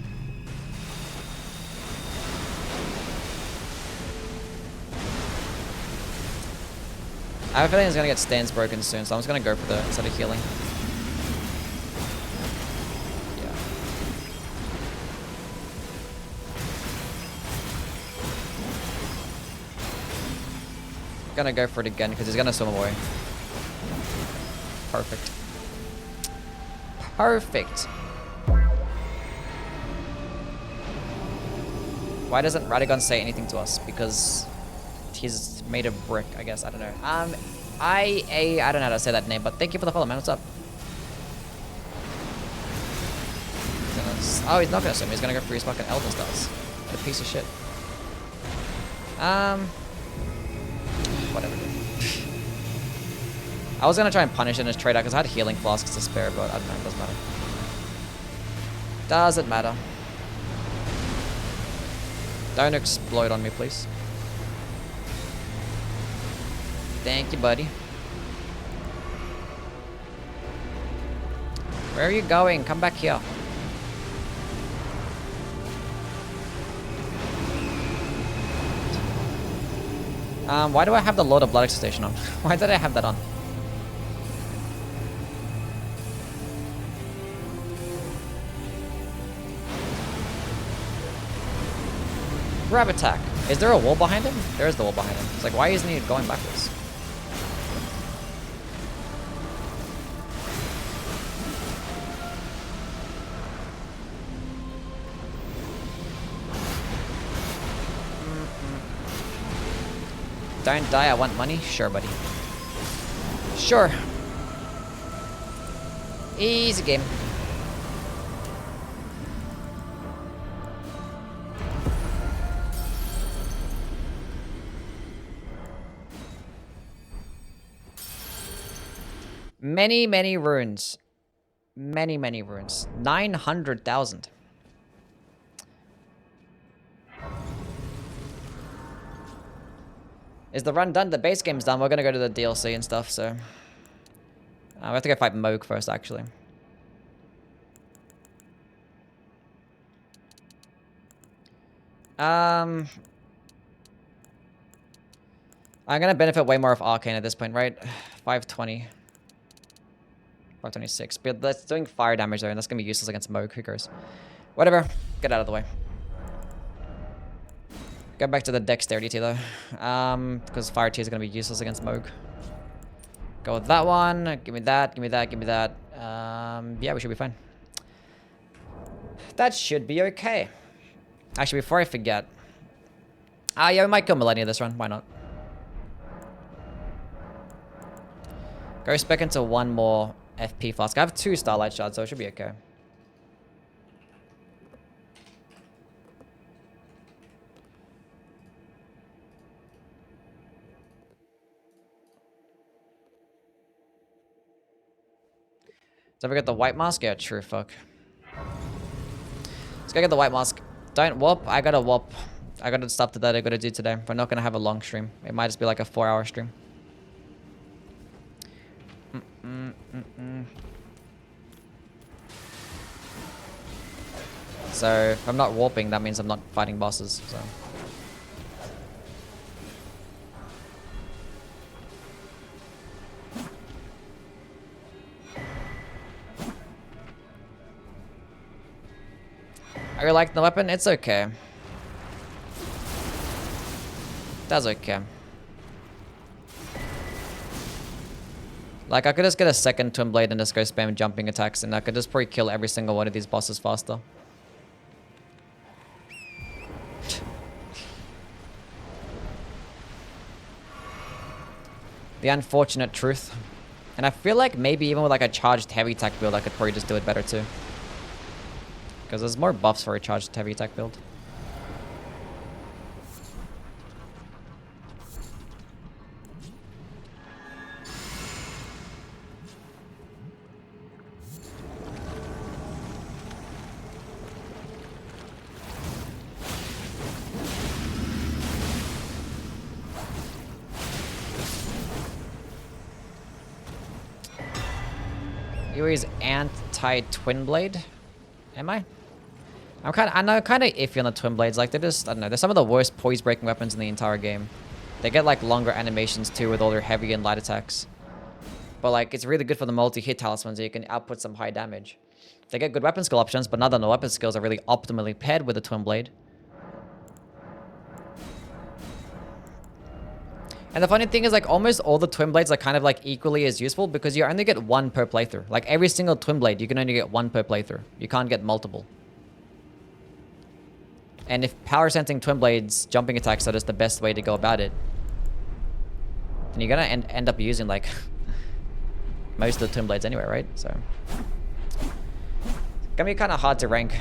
I have a feeling he's gonna get stands broken soon, so I'm just gonna go for the instead of healing. Gonna go for it again because he's gonna swim away. Perfect. Perfect. Why doesn't Radagon say anything to us? Because he's made of brick, I guess. I don't know. I don't know how to say that name, but thank you for the follow, man. What's up? Oh, he's not gonna swim. He's gonna go for his fucking Elden stars. What a piece of shit. Whatever. I was gonna try and punish it in his trade out because I had healing flasks to spare, but I don't know, it doesn't matter. Doesn't matter. Don't explode on me, please. Thank you, buddy. Where are you going? Come back here. Why do I have the Lord of Blood Excitation on? Why did I have that on? Grab attack. Is there a wall behind him? There is the wall behind him. It's like, why isn't he going backwards? Don't die, I want money? Sure, buddy. Sure. Easy game. Many runes. Many runes. 900,000. Is the run done? The base game's done. We're gonna go to the DLC and stuff, so... we have to go fight Moog first, actually. I'm gonna benefit way more of Arcane at this point, right? 520. 526. But that's doing fire damage though, and that's gonna be useless against Moog. Who cares? Whatever. Get out of the way. Go back to the dexterity tier though. Because fire tier is gonna be useless against Moog. Go with that one. Give me that. Give me that. Give me that. Yeah, we should be fine. That should be okay. Actually, before I forget. Yeah, we might kill Millennia this run. Why not? Go spec into one more FP flask. I have 2 Starlight Shards, so it should be okay. Did we get the white mask? Yeah, true, fuck. Let's go get the white mask. Don't warp. I gotta warp. I got stuff that I gotta do today. We're not gonna have a long stream. It might just be like a 4-hour stream. So if I'm not warping, that means I'm not fighting bosses. So. Are you liking the weapon? It's okay. That's okay. Like, I could just get a second Twin Blade and just go spam jumping attacks, and I could just probably kill every single one of these bosses faster. The unfortunate truth. And I feel like maybe even with like a charged heavy attack build, I could probably just do it better too. Because there's more buffs for a charged heavy attack build. Youwy's anti-Twin Blade? Am I? I'm kind of iffy on the Twin Blades. Like, they're just, I don't know, they're some of the worst poise breaking weapons in the entire game. They get like longer animations too with all their heavy and light attacks. But like, it's really good for the multi-hit talismans so you can output some high damage. They get good weapon skill options, but none of the weapon skills are really optimally paired with the Twin Blade. And the funny thing is, like, almost all the Twin Blades are kind of like equally as useful because you only get one per playthrough. Like, every single Twin Blade, you can only get one per playthrough. You can't get multiple. And if power sensing Twin Blades jumping attacks are just the best way to go about it, then you're gonna end up using like most of the Twin Blades anyway, right? So it's gonna be kind of hard to rank.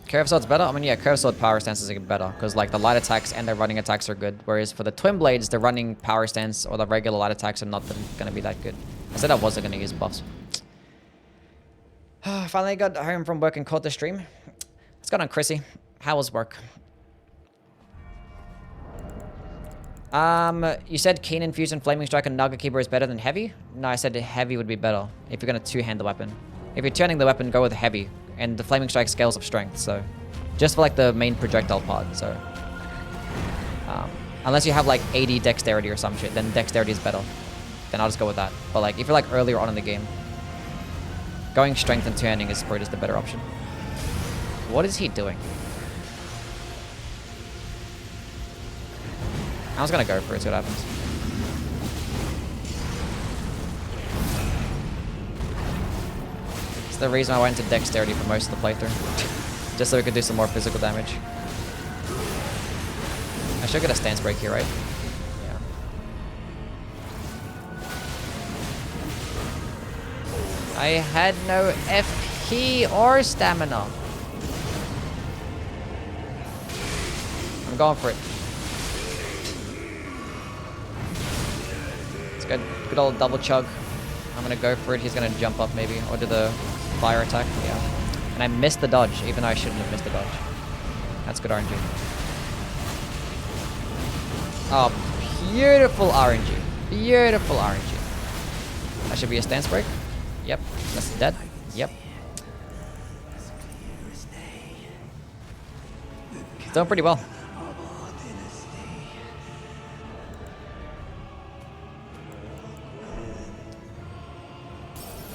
Curve Sword's better? I mean, yeah, Curve Sword power stance is better because like the light attacks and the running attacks are good. Whereas for the Twin Blades, the running power stance or the regular light attacks are not gonna be that good. I said I wasn't gonna use buffs. Finally got home from work and caught the stream. What's going on, Chrissy? How was work? You said Keen Infusion, Flaming Strike, and Naga Keeper is better than Heavy? No, I said Heavy would be better if you're going to two-hand the weapon. If you're turning the weapon, go with Heavy. And the Flaming Strike scales up strength, so... Just for, like, the main projectile part, so... unless you have, like, 80 Dexterity or some shit, then Dexterity is better. Then I'll just go with that. But, like, if you're, like, earlier on in the game... Going strength and turning is probably just the better option. What is he doing? I was gonna go for it, see what happens. It's the reason I went to Dexterity for most of the playthrough. Just so we could do some more physical damage. I should get a stance break here, right? Yeah. I had no FP or stamina. I'm going for it. It's good. Good old double chug. I'm gonna go for it. He's gonna jump up maybe, or do the fire attack. Yeah. And I missed the dodge, even though I shouldn't have missed the dodge. That's good RNG. Oh, beautiful RNG. Beautiful RNG. That should be a stance break. Yep. That's dead. Yep. It's doing pretty well.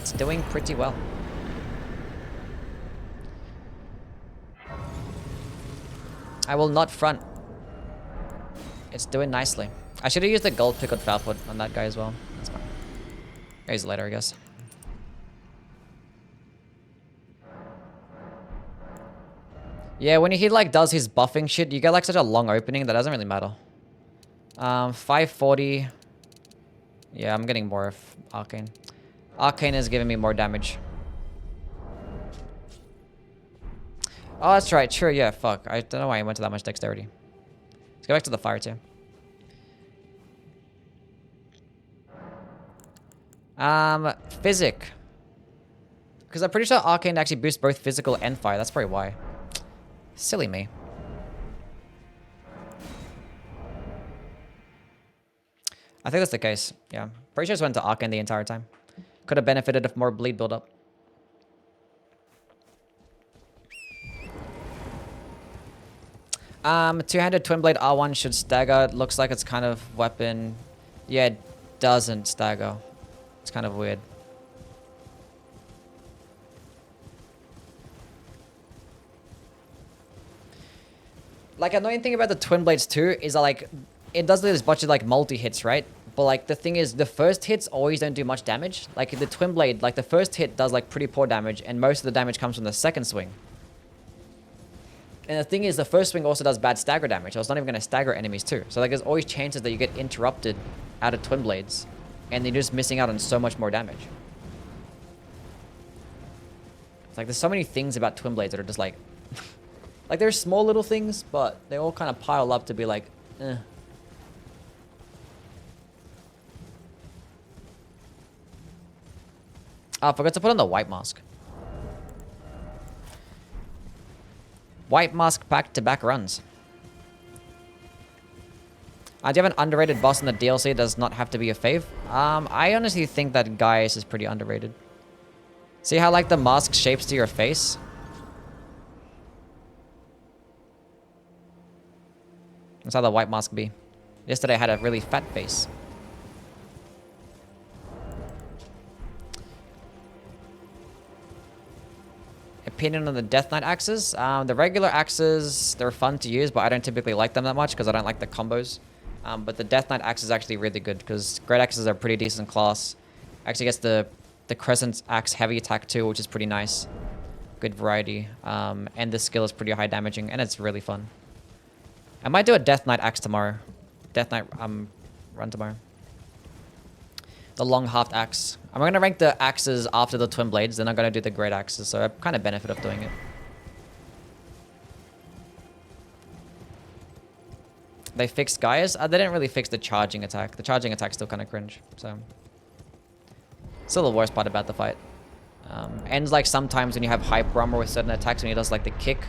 It's doing pretty well. I will not front. It's doing nicely. I should have used the gold pickled foul-foot on that guy as well. That's fine. Use it later, I guess. Yeah, when he like does his buffing shit, you get like such a long opening that doesn't really matter. 540. Yeah, I'm getting more of Arcane. Arcane is giving me more damage. Oh, that's right. Sure, yeah, fuck. I don't know why I went to that much dexterity. Let's go back to the fire too. Physic. Because I'm pretty sure Arcane actually boosts both physical and fire. That's probably why. Silly me. I think that's the case. Yeah. Pretty sure I just went to Arcane the entire time. Could have benefited of more bleed build-up. Two-handed twin blade R1 should stagger. It looks like it's kind of weapon. Yeah, it doesn't stagger. It's kind of weird. Like, annoying thing about the twin blades too is that, like, it does this bunch of like multi-hits, right? But like the thing is, the first hits always don't do much damage. Like the twin blade, like the first hit does like pretty poor damage, and most of the damage comes from the second swing. And the thing is, the first swing also does bad stagger damage, so it's not even going to stagger enemies too. So like there's always chances that you get interrupted out of twin blades, and you're just missing out on so much more damage. It's like there's so many things about twin blades that are just like, like they're small little things, but they all kind of pile up to be like, eh. Oh, I forgot to put on the white mask. White mask back-to-back runs. Do you have an underrated boss in the DLC? It does not have to be a fave. I honestly think that Gaius is pretty underrated. See how like the mask shapes to your face? That's how the white mask be. Yesterday I had a really fat face. Opinion on the Death Knight axes. The regular axes, they're fun to use, but I don't typically like them that much because I don't like the combos. But the Death Knight axe is actually really good because great axes are pretty decent class. Actually gets the Crescent axe heavy attack too, which is pretty nice. Good variety. And the skill is pretty high damaging, and it's really fun. I might do a Death Knight axe tomorrow. Death Knight run tomorrow. The long half axe. I'm going to rank the axes after the twin blades, then I'm going to do the great axes, so I kind of benefit of doing it. They fixed Gaius? They didn't really fix the charging attack. The charging attack's still kind of cringe, so... Still the worst part about the fight. And like sometimes when you have hyper armor with certain attacks, when he does like the kick,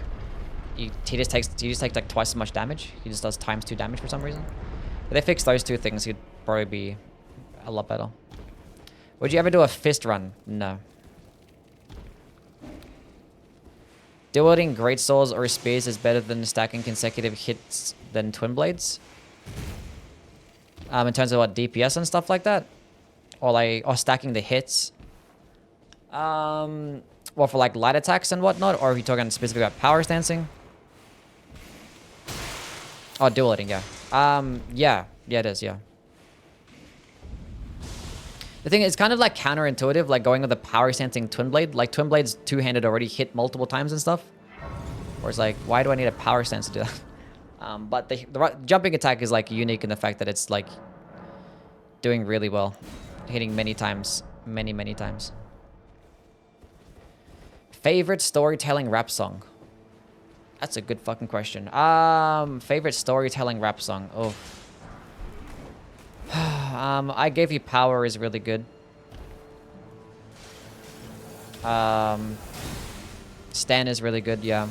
he just takes like twice as much damage. He just does ×2 damage for some reason. If they fix those two things, he'd probably be a lot better. Would you ever do a fist run? No. Dual-wielding great swords or spears is better than stacking consecutive hits than twin blades. In terms of what DPS and stuff like that, or stacking the hits. Well, for like light attacks and whatnot, or are you talking specifically about power stancing? Oh, dual-wielding, yeah. Yeah, it is, yeah. The thing is, it's kind of like counterintuitive, like going with the power stancing twin blade. Like twin blades two-handed already hit multiple times and stuff. Or it's like, why do I need a power stance to do that? But the jumping attack is like unique in the fact that it's like doing really well, hitting many times, many times. Favorite storytelling rap song? That's a good fucking question. Favorite storytelling rap song? Oh. I Gave You Power is really good. Stan is really good, yeah.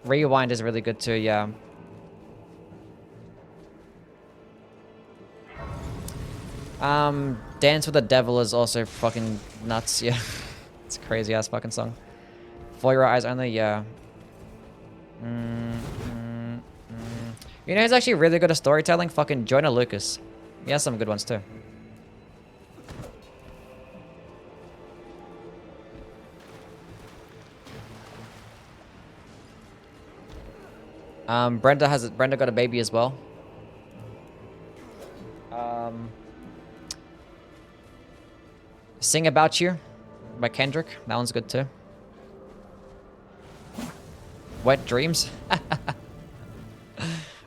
Rewind is really good too, yeah. Dance with the Devil is also fucking nuts, yeah. It's a crazy ass fucking song. For Your Eyes Only, yeah. You know who's actually really good at storytelling? Fucking Jonah Lucas. He has some good ones too. Brenda got a baby as well. Sing About You by Kendrick. That one's good too. Wet Dreams.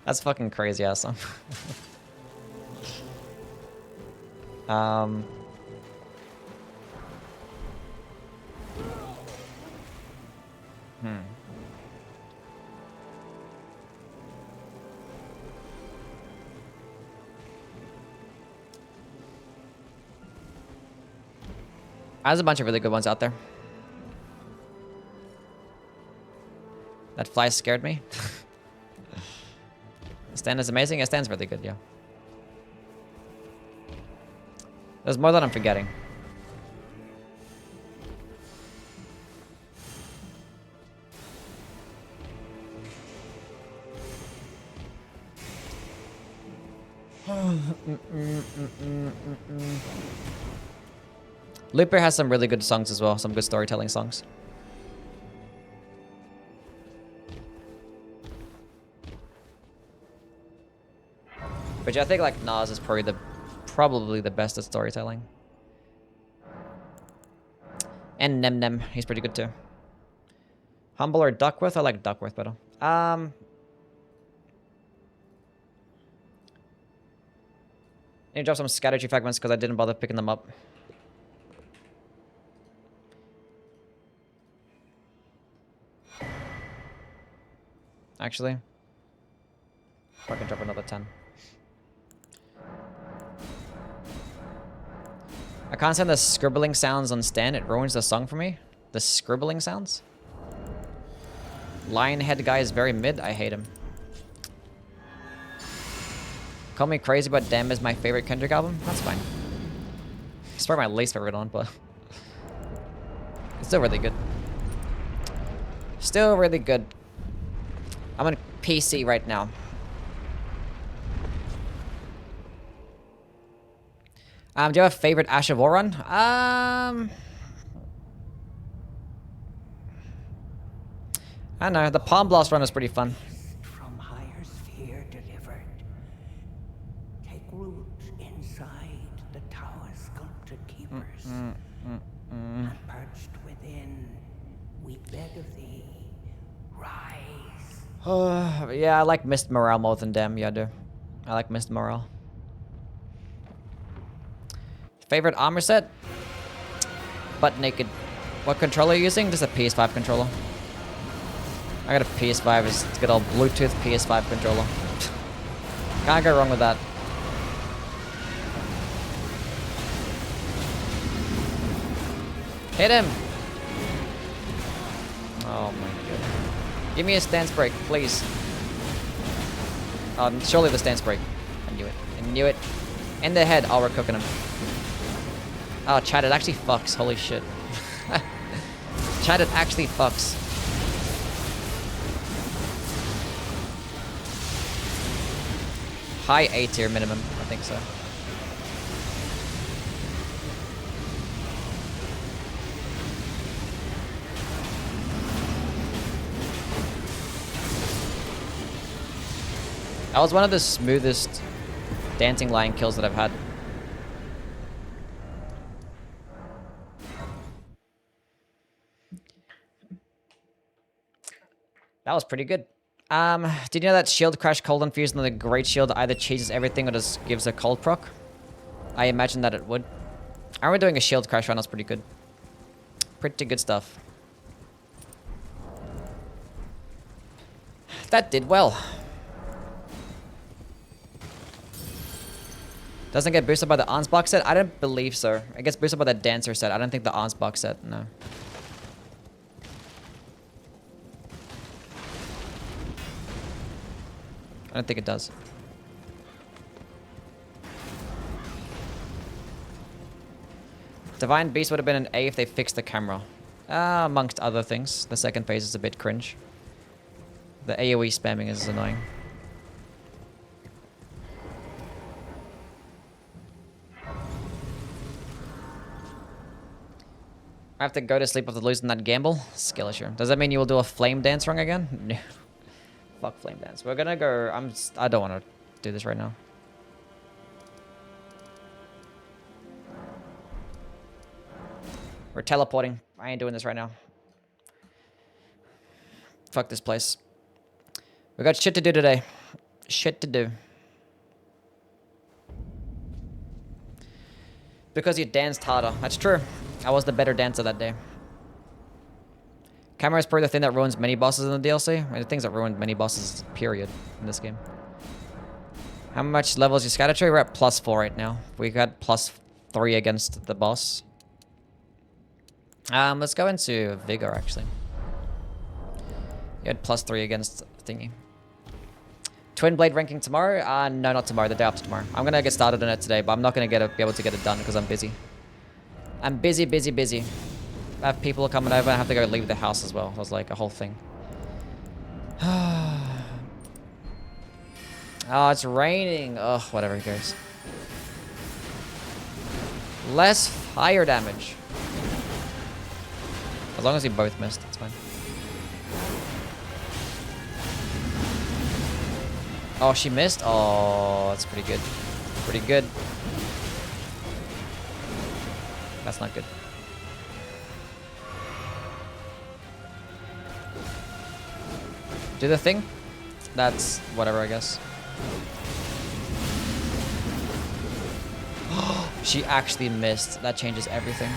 That's fucking crazy ass song. There's a bunch of really good ones out there. That fly scared me. Stand is amazing. Stand's really good, yeah. There's more than I'm forgetting. Looper has some really good songs as well, some good storytelling songs. But yeah, I think like Nas is probably the best at storytelling. And Nem, he's pretty good too. Humble or Duckworth? I like Duckworth better. I need to drop some strategy fragments because I didn't bother picking them up. Actually, I can drop another 10. I can't stand the scribbling sounds on Stan. It ruins the song for me. The scribbling sounds. Lionhead guy is very mid. I hate him. Call me crazy, but Damn is my favorite Kendrick album. That's fine. It's probably my least favorite one, but it's still really good. Still really good. I'm on PC right now. Do you have a favorite Ash of War run? I don't know. The Palm Blast run was pretty fun. From higher sphere delivered. Take root inside the tower's sculpted keepers. And perched within, we beg of thee, rise. Yeah, I like Mist Morale more than Dem. Yeah, I do. I like Mist Morale. Favorite armor set? Butt naked. What controller are you using? Just a PS5 controller. I got a PS5. It's got a Bluetooth PS5 controller. Can't go wrong with that. Hit him! Oh my god. Give me a stance break, please. Surely the stance break. I knew it. I knew it. In the head. Oh, we're cooking him. Oh, chat, it actually fucks. Holy shit. Chat, it actually fucks. High A tier minimum. I think so. That was one of the smoothest dancing lion kills that I've had. That was pretty good. Did you know that Shield Crash Cold Infused on the Great Shield either cheeses everything or just gives a cold proc? I imagine that it would. I remember doing a Shield Crash run, that was pretty good. Pretty good stuff. That did well. Doesn't get boosted by the Arms box set? I don't believe so. It gets boosted by the Dancer set. I don't think the Arms box set, no. I don't think it does. Divine Beast would have been an A if they fixed the camera. Amongst other things. The second phase is a bit cringe. The AoE spamming is annoying. I have to go to sleep after losing that gamble? Skill issue. Does that mean you will do a flame dance wrong again? No. Fuck flame dance. We're gonna go... I don't want to do this right now. We're teleporting. I ain't doing this right now. Fuck this place. We got shit to do today. Shit to do. Because you danced harder. That's true. I was the better dancer that day. Camera is probably the thing that ruins many bosses in the DLC. And the things that ruined many bosses, period, in this game. How much level is your scatter tree? We're at +4 right now. We got +3 against the boss. Let's go into Vigor, actually. You had +3 against thingy. Twin Blade ranking tomorrow? No, not tomorrow. The day after tomorrow. I'm gonna get started on it today, but I'm not gonna be able to get it done because I'm busy. I'm busy, busy, busy. I have people coming over. I have to go leave the house as well. It was like a whole thing. Oh, it's raining. Ugh, whatever it goes. Less fire damage. As long as you both missed, it's fine. Oh, she missed? Oh, that's pretty good. Pretty good. That's not good. Do the thing? That's whatever, I guess. She actually missed. That changes everything.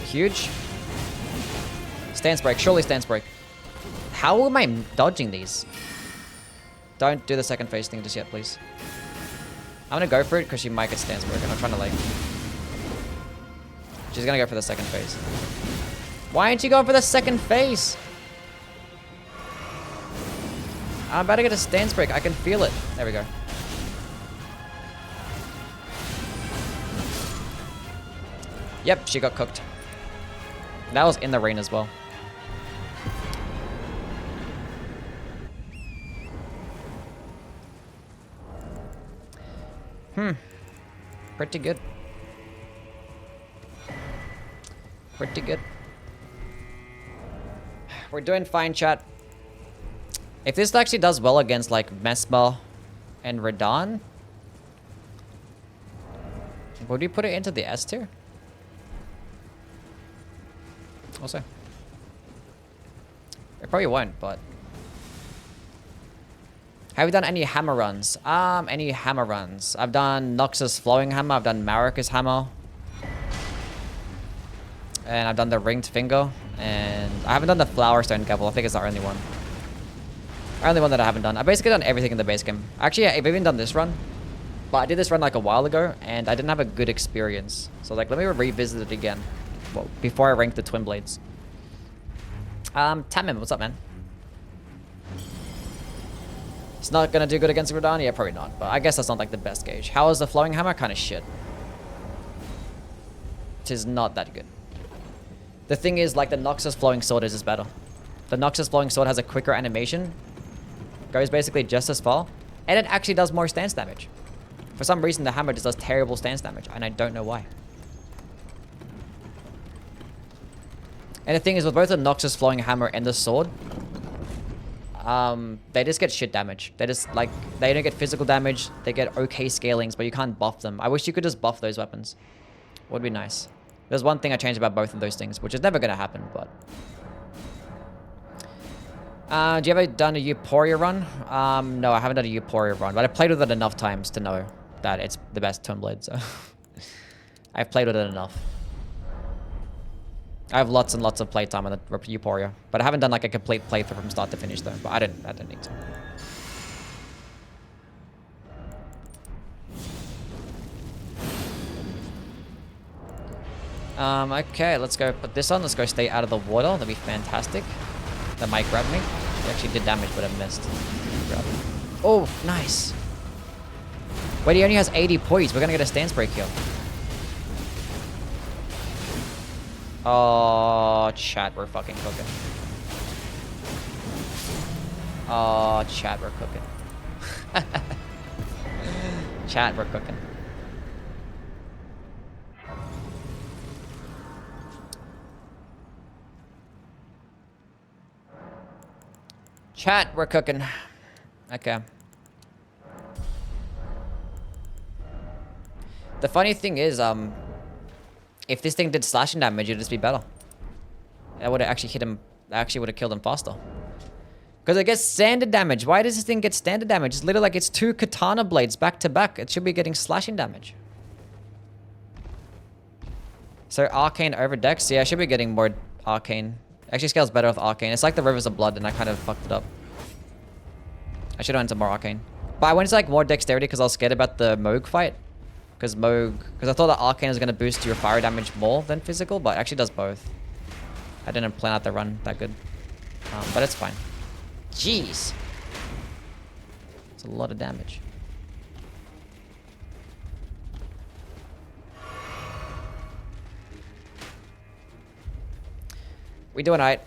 Huge. Stance break. Surely stance break. How am I dodging these? Don't do the second phase thing just yet, please. I'm gonna go for it because she might get stance break and I'm trying to like... She's gonna go for the second phase. Why aren't you going for the second phase? I'm about to get a stance break. I can feel it. There we go. Yep, she got cooked. That was in the rain as well. Pretty good. Pretty good. We're doing fine, chat. If this actually does well against like Mesmer and Radahn, would we put it into the S tier? Also, it probably won't, but have you done any hammer runs? Any hammer runs? I've done Noxus Flowing Hammer. I've done Maracus Hammer, and I've done the Ringed Finger, and I haven't done the Flower Stone Gavel. I think it's the only one. Only one that I haven't done. I've basically done everything in the base game. Actually, I've even done this run, but I did this run like a while ago, and I didn't have a good experience. So like, let me revisit it again. Well, before I rank the Twin Blades. Tamim, what's up, man? It's not gonna do good against Radahn? Yeah, probably not. But I guess that's not like the best gauge. How is the Flowing Hammer? Kind of shit. It is not that good. The thing is, like, the Noxus Flowing Sword is better. The Noxus Flowing Sword has a quicker animation. Goes basically just as far. And it actually does more stance damage. For some reason, the hammer just does terrible stance damage. And I don't know why. And the thing is, with both the Noxus Flowing Hammer and the sword, they just get shit damage. They just, like, they don't get physical damage. They get okay scalings, but you can't buff them. I wish you could just buff those weapons. Would be nice. There's one thing I changed about both of those things, which is never going to happen, but... do you ever done a Euphoria run? No, I haven't done a Euphoria run, but I played with it enough times to know that it's the best Twin Blade, so... I've played with it enough. I have lots and lots of playtime on the Euphoria, but I haven't done like a complete playthrough from start to finish though. But I didn't need to. Okay, let's go put this on. Let's go stay out of the water. That'd be fantastic. That might grab me. It actually did damage, but it missed. Grab it. Oh, nice. Wait, he only has 80 poise. We're gonna get a stance break here. Oh, chat, we're fucking cooking. Oh, chat, we're cooking. Chat, we're cooking. Chat, we're cooking. Okay. The funny thing is, if this thing did slashing damage, it'd just be better. That would have actually hit him. Actually would have killed him faster. Because it gets standard damage. Why does this thing get standard damage? It's literally like it's 2 katana blades back to back. It should be getting slashing damage. So arcane over dex. Yeah, I should be getting more arcane Actually scales better with Arcane. It's like the Rivers of Blood, and I kind of fucked it up. I should have went to more Arcane. But I went to like more Dexterity because I was scared about the Moog fight. Because I thought that Arcane was going to boost your fire damage more than physical, but it actually does both. I didn't plan out the run that good. But it's fine. Jeez. It's a lot of damage. We doing alright.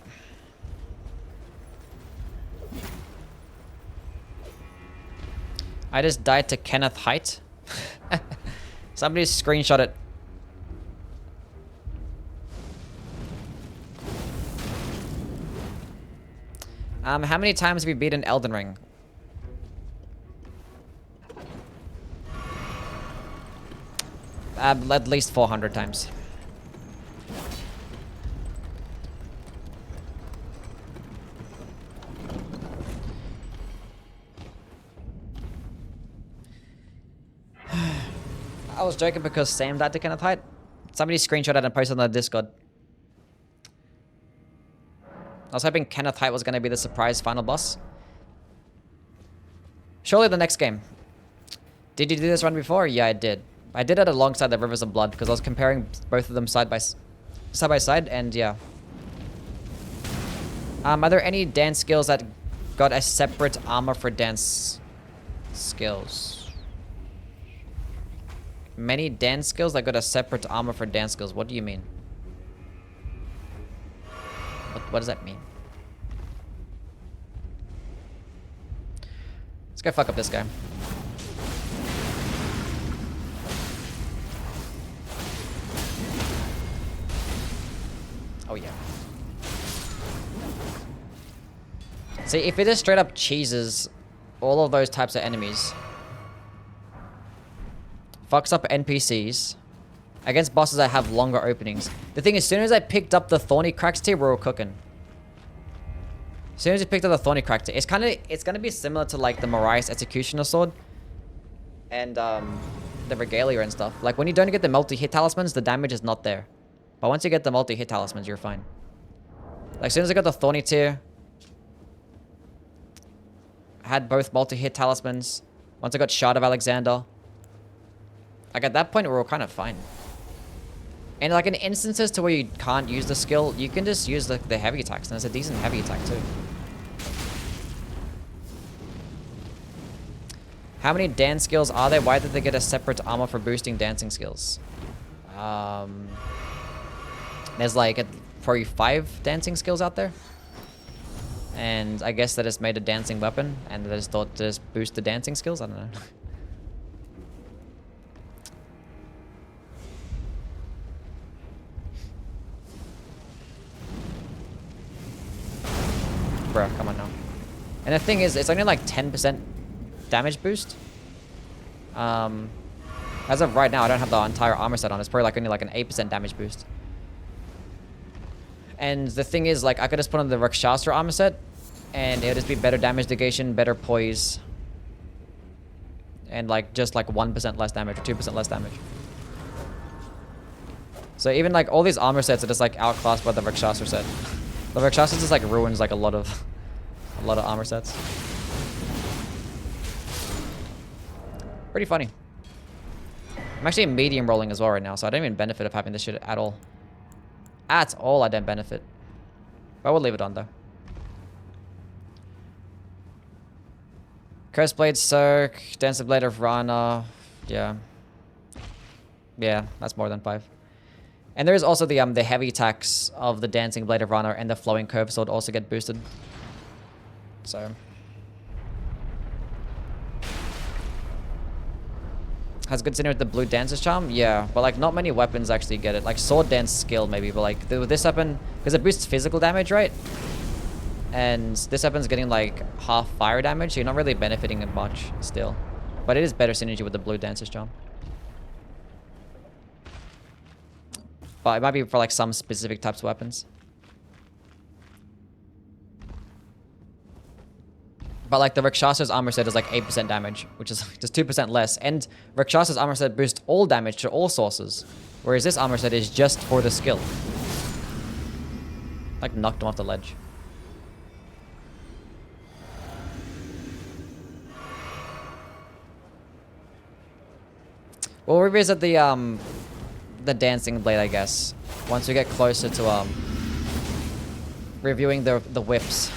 I just died to Kenneth Height. Somebody screenshot it. How many times have you beaten Elden Ring? At least 400 times. I was joking because Sam died to Kenneth Height. Somebody screenshot it and posted on the Discord. I was hoping Kenneth Height was going to be the surprise final boss. Surely the next game. Did you do this run before? Yeah, I did. I did it alongside the Rivers of Blood because I was comparing both of them side by side, and yeah. Are there any dance skills that got a separate armor for dance skills? Many dance skills that got a separate armor for dance skills. What do you mean? What does that mean? Let's go fuck up this guy. Oh yeah. See, if it just straight up cheeses all of those types of enemies, fucks up NPCs against bosses that have longer openings. The thing is, as soon as I picked up the Thorny Cracks tier, we're all cooking. As soon as you picked up the Thorny Crack tier, it's gonna be similar to like the Mariah's Executioner Sword and the Regalia and stuff. Like when you don't get the multi-hit talismans, the damage is not there. But once you get the multi-hit talismans, you're fine. Like as soon as I got the Thorny tier, I had both multi-hit talismans. Once I got Shard of Alexander, like at that point, we're all kind of fine. And like in instances to where you can't use the skill, you can just use the heavy attacks, and it's a decent heavy attack too. How many dance skills are there? Why did they get a separate armor for boosting dancing skills? There's like probably 5 dancing skills out there. And I guess they just made a dancing weapon, and they just thought to just boost the dancing skills? I don't know. Bro, come on now. And the thing is, it's only like 10% damage boost. As of right now, I don't have the entire armor set on. It's probably like only like an 8% damage boost. And the thing is, like, I could just put on the Rakshasa armor set, and it'll just be better damage negation, better poise, and like just like 1% less damage or 2% less damage. So even like all these armor sets are just like outclassed by the Rakshasa set. The Rakshasa just like ruins like a lot of armor sets. Pretty funny. I'm actually medium rolling as well right now, so I don't even benefit of having this shit at all. At all, I don't benefit. But we'll leave it on though. Curse Blade Soak, Dancer Blade of Rana. Yeah. Yeah, that's more than 5. And there is also the heavy attacks of the Dancing Blade of Rana and the Flowing Curve Sword also get boosted. So. Has good synergy with the Blue Dancer's Charm? Yeah, but like not many weapons actually get it. Like Sword Dance skill maybe, but like with this weapon, because it boosts physical damage, right? And this weapon's getting like half fire damage, so you're not really benefiting it much still. But it is better synergy with the Blue Dancer's Charm. But it might be for like some specific types of weapons. But like the Rakshasa's armor set is like 8% damage, which is just 2% less. And Rakshasa's armor set boosts all damage to all sources. Whereas this armor set is just for the skill. Like knocked him off the ledge. We'll revisit the dancing blade, I guess, once we get closer to reviewing the whips.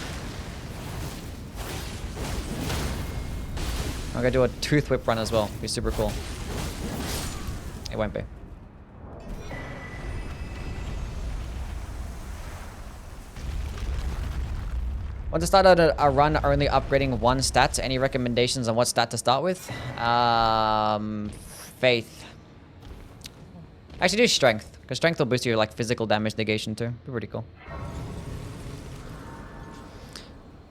I'm gonna do a tooth whip run as well. Be super cool. It won't be. Want to start out a run only upgrading one stat? Any recommendations on what stat to start with? Faith. Actually do strength, because strength will boost your like physical damage negation too. Be pretty cool.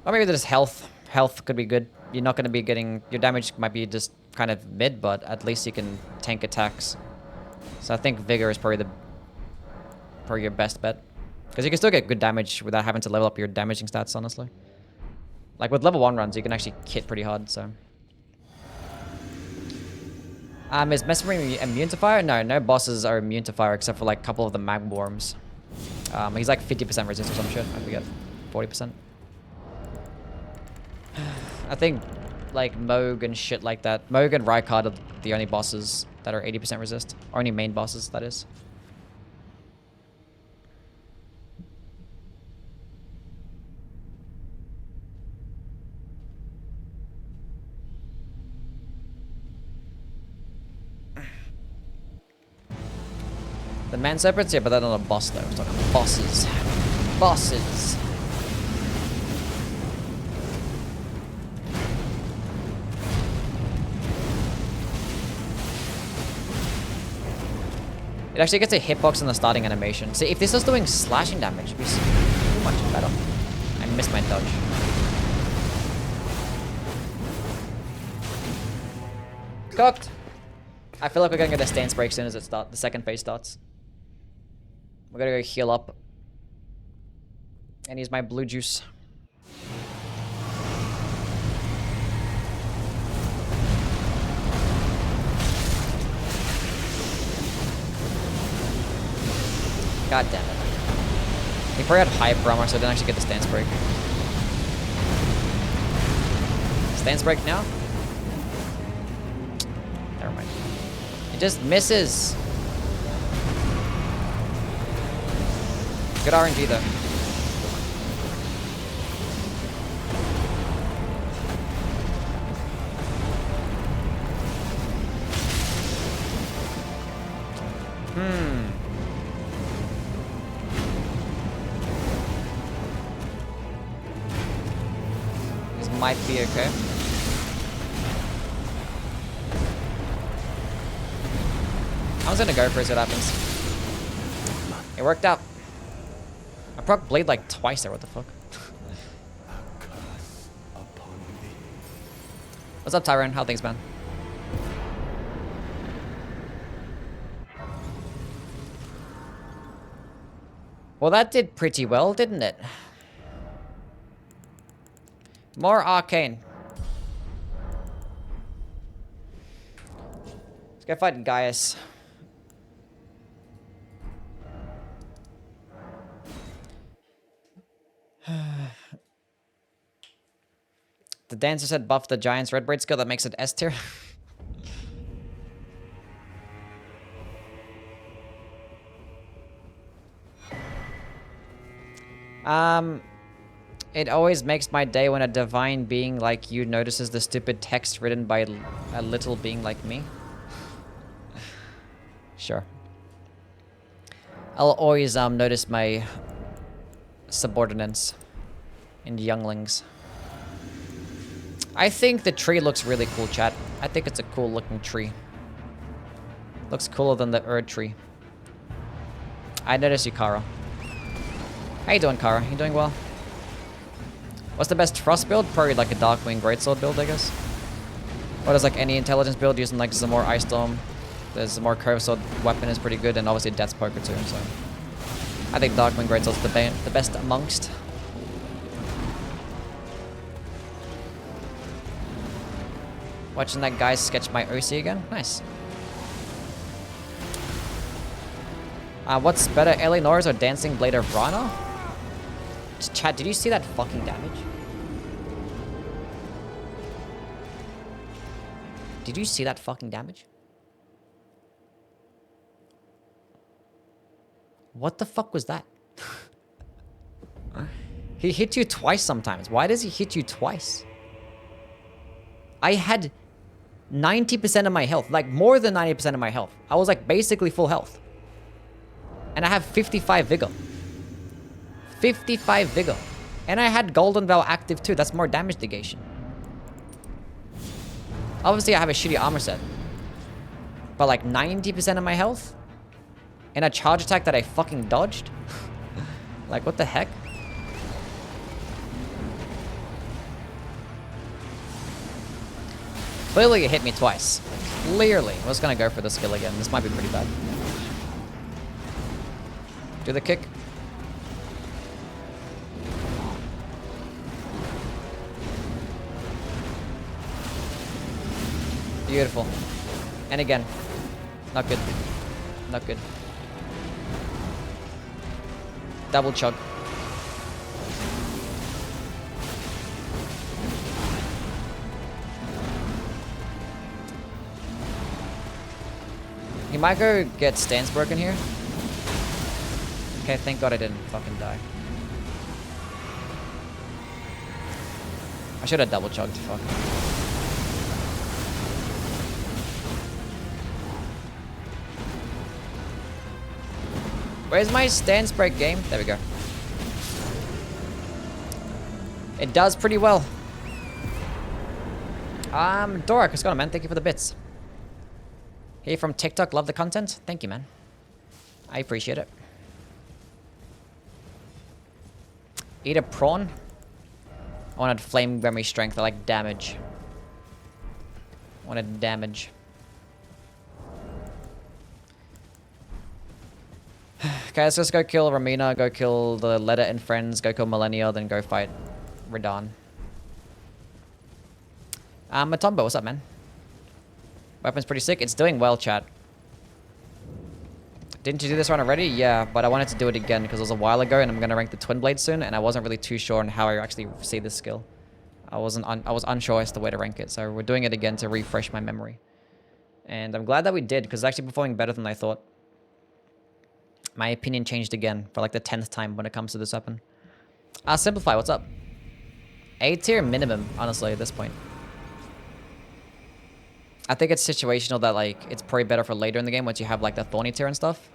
Or maybe just health. Health could be good. You're not going to be getting... Your damage might be just kind of mid, but at least you can tank attacks. So I think Vigor is probably your best bet. Because you can still get good damage without having to level up your damaging stats, honestly. Like with level 1 runs, you can actually hit pretty hard, so... Is Mesmer immune to fire? No, no bosses are immune to fire except for like a couple of the magworms. He's like 50% resist or some shit. I forget. 40%. I think like Moog and shit like that. Moog and Rykard are the only bosses that are 80% resist. Or only main bosses, that is. The man serpents, yeah, but they're not a boss though. We're talking bosses. Bosses. It actually gets a hitbox in the starting animation. See, if this was doing slashing damage, it'd be so much better. I missed my dodge. Cooked! I feel like we're gonna get a stance break soon as the second phase starts. We're gonna go heal up. And use my blue juice. God damn it. He probably had hyper armor, so I didn't actually get the stance break. Stance break now? Never mind. It just misses. Good RNG though. This might be okay. I was gonna go for it, see what happens. It worked out. I proc Blade like twice there, what the fuck? What's up, Tyrone? How things, man? Well, that did pretty well, didn't it? More arcane. Let's go fight Gaius. The dancer said buff the giant's red braid skill, that makes it S tier. It always makes my day when a divine being like you notices the stupid text written by a little being like me. Sure. I'll always notice my subordinates and younglings. I think the tree looks really cool, chat. I think it's a cool looking tree. Looks cooler than the Erd tree. I noticed you, Kara. How you doing, Kara? You doing well? What's the best Frost build? Probably like a Darkwing Greatsword build, I guess. Or does like any intelligence build using like some more Ice Storm? There's more Curved Sword weapon is pretty good, and obviously Death's Poker too, so... I think Darkwing Greatsword's the best amongst. Watching that guy sketch my OC again? Nice. What's better, Eleonora's or Dancing Blade of Rana? Chat, did you see that fucking damage? Did you see that fucking damage? What the fuck was that? He hit you twice sometimes. Why does he hit you twice? I had 90% of my health. Like, more than 90% of my health. I was, like, basically full health. And I have 55 vigor. 55 vigor. And I had Golden Veil active too. That's more damage negation. Obviously, I have a shitty armor set. But, like, 90% of my health? And a charge attack that I fucking dodged? Like, what the heck? Clearly, it hit me twice. Clearly. I was gonna go for the skill again. This might be pretty bad. Do the kick. Beautiful. And again. Not good. Not good. Double chug. He might go get stance broken here. Okay, thank God I didn't fucking die. I should have double chugged. Fuck. Where's my stance break game? There we go. It does pretty well. Dora, what's going on, man? Thank you for the bits. Hey, from TikTok, love the content. Thank you, man. I appreciate it. Eat a prawn. I wanted flame memory strength. I like damage. I wanted damage. Okay, let's just go kill Ramina, go kill the Letter and friends, go kill Millennia, then go fight Radahn. Matombo, what's up, man? Weapon's pretty sick. It's doing well, chat. Didn't you do this one already? Yeah, but I wanted to do it again because it was a while ago and I'm going to rank the Twin Blade soon and I wasn't really too sure on how I actually see this skill. I was unsure as to where to rank it, so we're doing it again to refresh my memory. And I'm glad that we did because it's actually performing better than I thought. My opinion changed again for like the 10th time when it comes to this weapon. Simplify, what's up? A tier minimum, honestly, at this point. I think it's situational that, like, it's probably better for later in the game once you have, like, the Thorny tier and stuff.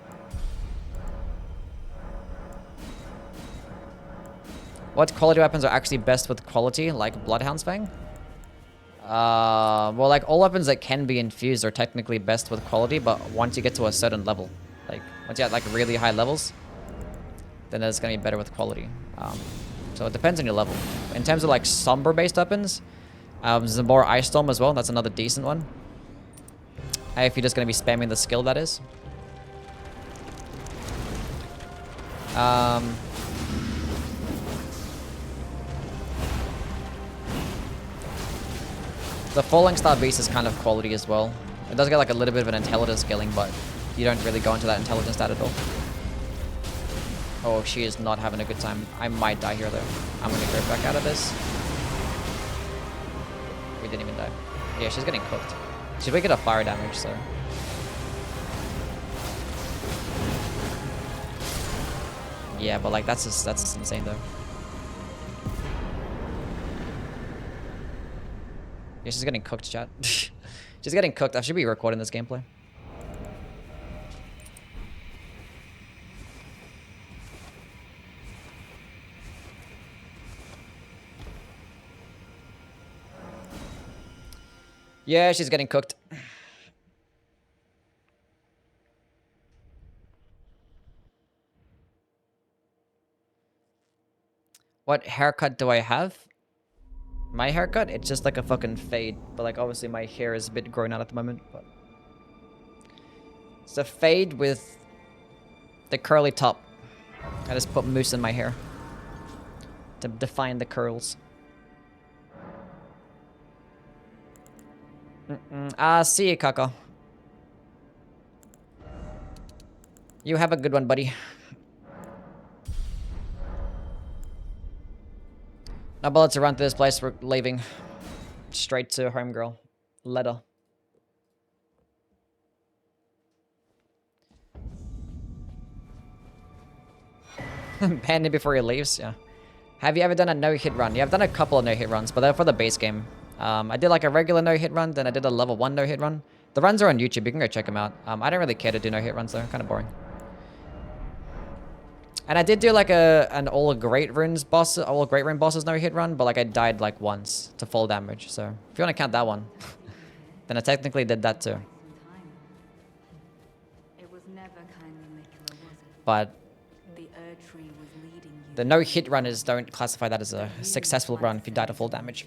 What quality weapons are actually best with quality, like Bloodhound's Fang? Well, like, all weapons that can be infused are technically best with quality, but once you get to a certain level, like, once you have, like, really high levels, then it's going to be better with quality. So it depends on your level. In terms of, like, Sombra-based weapons, Zambora Ice Storm as well, that's another decent one. If you're just going to be spamming the skill, that is. The Falling Star Beast is kind of quality as well. It does get like a little bit of an intelligence scaling, but you don't really go into that intelligence stat at all. Oh, she is not having a good time. I might die here though. I'm going to go back out of this. We didn't even die. Yeah, she's getting cooked. She's making a fire damage, so. Yeah, but like that's insane though. Yeah, she's getting cooked, chat. She's getting cooked. I should be recording this gameplay. Yeah, she's getting cooked. What haircut do I have? My haircut? It's just like a fucking fade. But like obviously my hair is a bit grown out at the moment. But it's a fade with the curly top. I just put mousse in my hair to define the curls. See you, Kako. You have a good one, buddy. No bullets to run through this place. We're leaving. Straight to home, girl. Letter. Ban him before he leaves. Yeah. Have you ever done a no-hit run? Yeah, I've done a couple of no-hit runs, but they're for the base game. I did like a regular no-hit run, then I did a level 1 no-hit run. The runs are on YouTube. You can go check them out. I don't really care to do no-hit runs though. Kind of boring. And I did do like an all great rune bosses no-hit run, but like I died like once to full damage. So if you want to count that one, then I technically did that too. It was never kindly Mikula, was it? But The Erdtree was leading you. the no-hit runners don't classify that as a successful run if you die to full damage.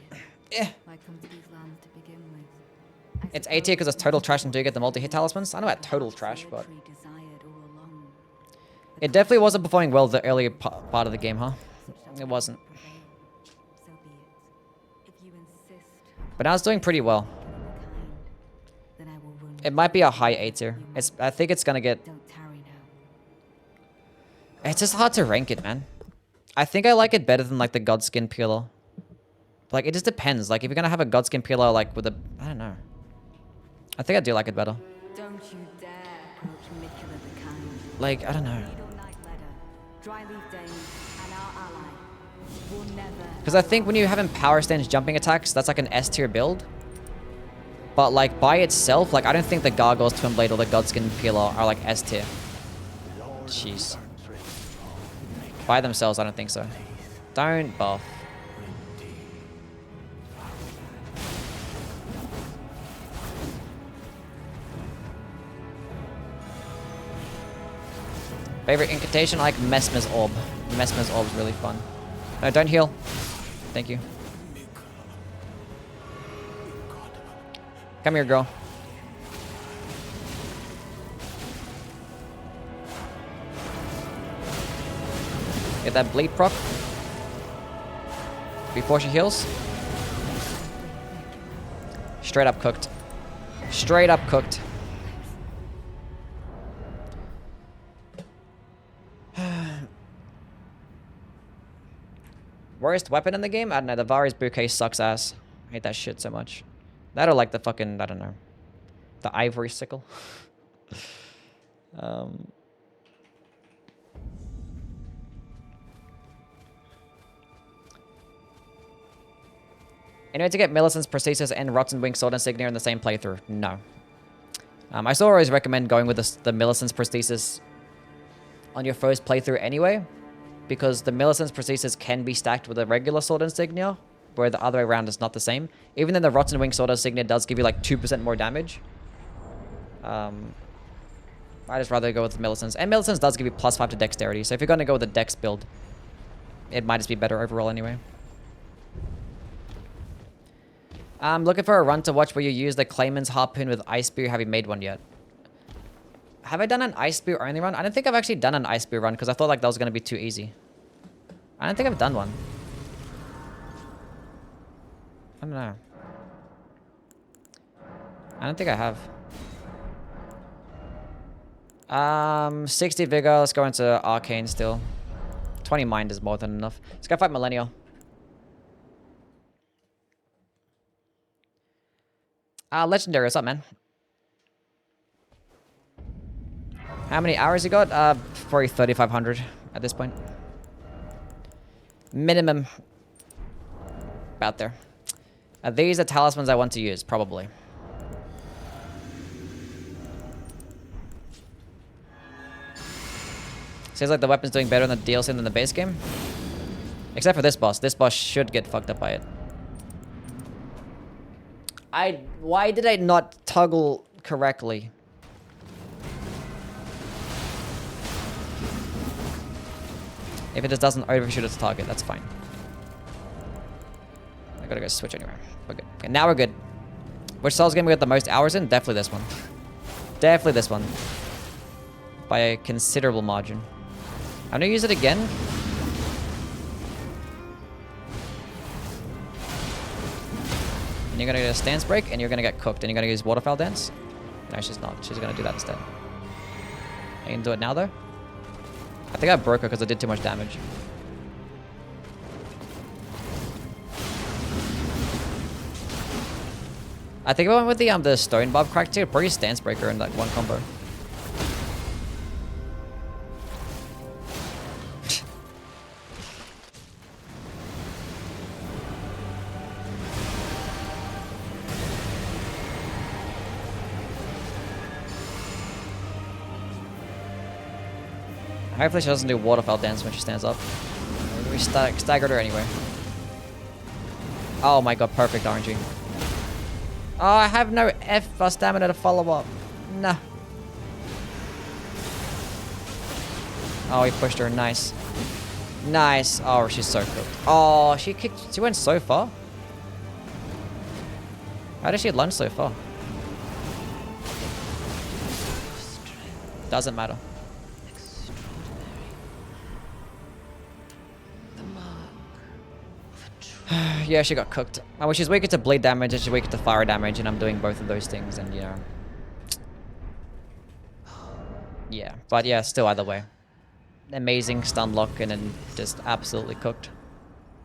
Eh. Why come to these lands to begin with? It's A tier because it's total trash and do get the multi-hit talismans. I know about total trash, but it definitely wasn't performing well the earlier part of the game, huh? It wasn't. So be it. If you insist, But now it's doing pretty well. then I will run. It might be a high A tier. I think it's gonna get... Don't tarry now. It's just hard to rank it, man. I think I like it better than like the Godskin Peeler. Like, it just depends. Like, if you're gonna have a Godskin Peeler, like, with a... I don't know. I think I do like it better. Don't you dare approach Mikula the Kind. Like, I don't know. Needle Night Letter, Dryleaf Dane, and our ally will never. Because I think when you have in power stance jumping attacks, that's like an S tier build. But like, by itself, like, I don't think the Gargoyle's Twin Blade or the Godskin Peeler are like S tier. Jeez. By themselves, I don't think so. Don't buff. Favorite incantation? I like Mesmer's Orb. Mesmer's Orb is really fun. No, don't heal. Thank you. Come here, girl. Get that bleed proc. Before she heals. Straight up cooked. Straight up cooked. Worst weapon in the game? I don't know. The Vari's Bouquet sucks ass. I hate that shit so much. That or like the fucking, I don't know. The Ivory Sickle. Anyway, to get Millicent's Prosthesis and Rotten Wing Sword Insignia in the same playthrough? No. I still always recommend going with the Millicent's Prosthesis on your first playthrough anyway, because the Millicent's Prosthesis can be stacked with a regular Sword Insignia, where the other way around is not the same. Even though the Rotten Wing Sword Insignia does give you like 2% more damage. I just rather go with Millicent's. And Millicent's does give you +5 to Dexterity, so if you're going to go with a Dex build, it might just be better overall anyway. I'm looking for a run to watch where you use the Clayman's Harpoon with Ice Spear. Have you made one yet? Have I done an Ice Spear only run? I don't think I've actually done an Ice Spear run because I thought like that was going to be too easy. I don't think I've done one. I don't know. I don't think I have. 60 Vigor. Let's go into Arcane still. 20 Mind is more than enough. Let's go fight Millennial. Legendary, what's up, man? How many hours you got? Probably 3,500 at this point. Minimum. About there. These are talismans I want to use, probably. Seems like the weapon's doing better in the DLC than the base game. Except for this boss. This boss should get fucked up by it. Why did I not toggle correctly? If it just doesn't overshoot its target, that's fine. I gotta go switch anywhere. We're good. Okay, now we're good. Which soul's game we got the most hours in? Definitely this one. Definitely this one. By a considerable margin. I'm gonna use it again. And you're gonna get a stance break, and you're gonna get cooked, and you're gonna use Waterfowl Dance. No, she's not. She's gonna do that instead. I can do it now, though. I think I broke her because I did too much damage. I think I went with the Stone Bob crack too. Probably Stance Breaker in that one combo. Hopefully she doesn't do waterfall dance when she stands up. We staggered her anyway. Oh my god, perfect RNG. Oh, I have no F stamina to follow up. Nah. Oh, he pushed her. Nice. Nice. Oh, she's so cooked. Oh, she went so far. How did she lunge so far? Doesn't matter. Yeah, she got cooked. Well, she's weaker to bleed damage and she's weaker to fire damage, and I'm doing both of those things, and you know. Yeah, but yeah, still either way. Amazing stun lock and then just absolutely cooked.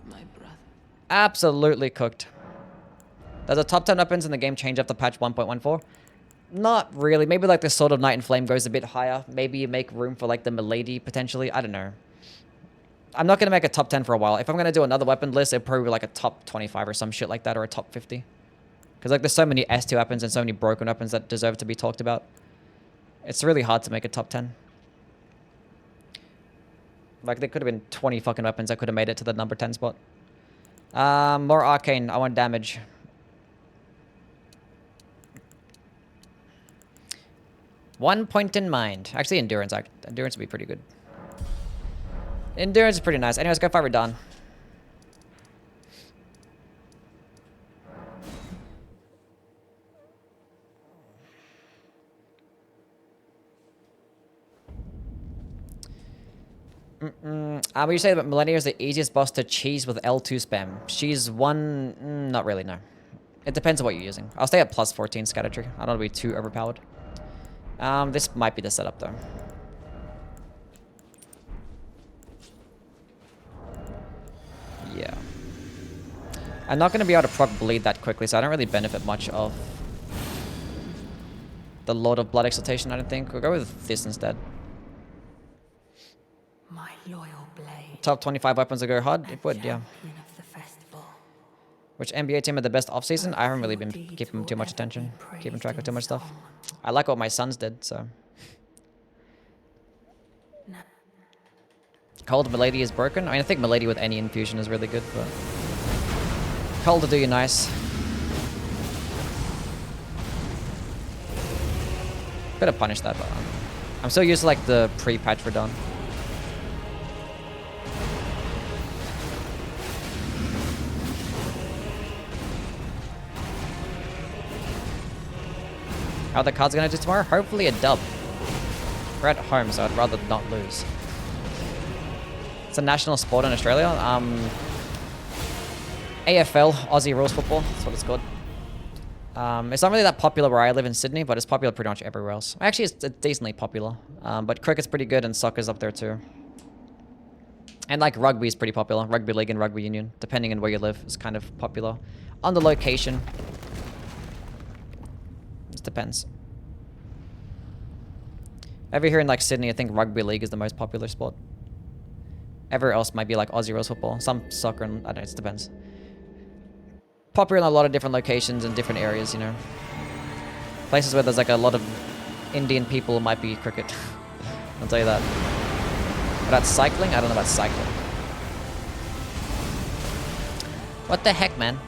My brother. Absolutely cooked. Does the top 10 weapons in the game change after patch 1.14? Not really. Maybe like the Sword of Night and Flame goes a bit higher. Maybe you make room for like the Milady potentially. I don't know. I'm not going to make a top 10 for a while. If I'm going to do another weapon list, it'll probably be like a top 25 or some shit like that, or a top 50. Because like there's so many S2 weapons and so many broken weapons that deserve to be talked about. It's really hard to make a top 10. Like there could have been 20 fucking weapons that could have made it to the number 10 spot. More arcane. I want damage. One point in mind. Actually, endurance. Endurance would be pretty good. Endurance is pretty nice. Anyways, go fight Radon. What you say about Millennia is the easiest boss to cheese with L2 spam. She's one... not really, no. It depends on what you're using. I'll stay at plus 14 scatter tree. I don't want to be too overpowered. This might be the setup, though. Yeah. I'm not going to be able to proc bleed that quickly, so I don't really benefit much of the Lord of Blood Exaltation, I don't think. We'll go with this instead. My loyal blade. Top 25 weapons to go hard? It would, yeah. Of the festival. Which NBA team had the best offseason? I haven't really been keeping too much attention. Keeping track of too much stuff. I like what my sons did, so. Cold Milady is broken. I mean, I think Milady with any infusion is really good, but... Cold to do you nice. Could have punished that, but I'm still used to like the pre-patch for done. How are the cards gonna do tomorrow? Hopefully a dub. We're at home, so I'd rather not lose. It's a national sport in Australia. AFL, Aussie Rules Football. That's what it's called. It's not really that popular where I live in Sydney, but it's popular pretty much everywhere else. Actually, it's decently popular. But cricket's pretty good and soccer's up there too. And like rugby is pretty popular. Rugby league and rugby union, depending on where you live, is kind of popular. On the location. It depends. Over here in like Sydney, I think rugby league is the most popular sport. Everywhere else might be like Aussie Rules Football. Some soccer, and I don't know, it depends. Popular in a lot of different locations and different areas, you know. Places where there's like a lot of Indian people might be cricket. I'll tell you that. About cycling? I don't know about cycling. What the heck, man?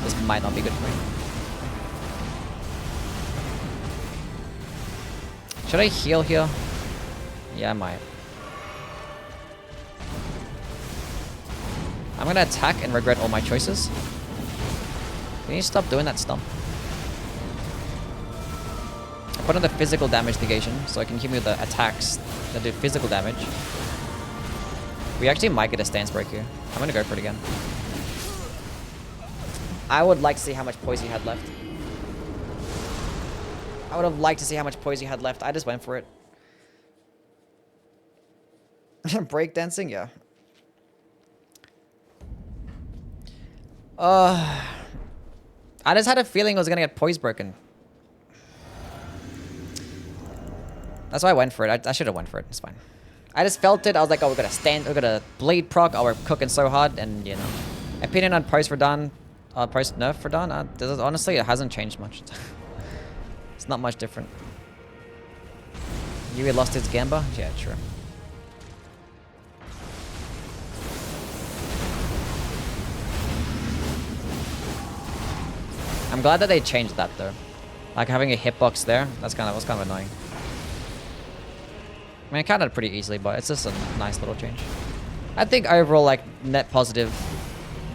This might not be good for me. Should I heal here? Yeah, I might. I'm gonna attack and regret all my choices. Can you stop doing that stomp? I put on the physical damage negation, so I can keep me with the attacks that do physical damage. We actually might get a stance break here. I'm gonna go for it again. I would like to see how much poise he had left. I would have liked to see how much poise he had left. I just went for it. Breakdancing, yeah. I just had a feeling I was gonna get poise broken. That's why I went for it. I should have went for it. It's fine. I just felt it. I was like, oh, we're gonna blade proc. Oh, we're cooking so hard, and you know, opinion on post for Dawn, post nerf for Dawn. Honestly, it hasn't changed much. It's not much different. Youwy lost his Gamba. Yeah, true. I'm glad that they changed that though. Like having a hitbox there, was kind of annoying. I mean, I counted pretty easily, but it's just a nice little change. I think overall, like, net positive,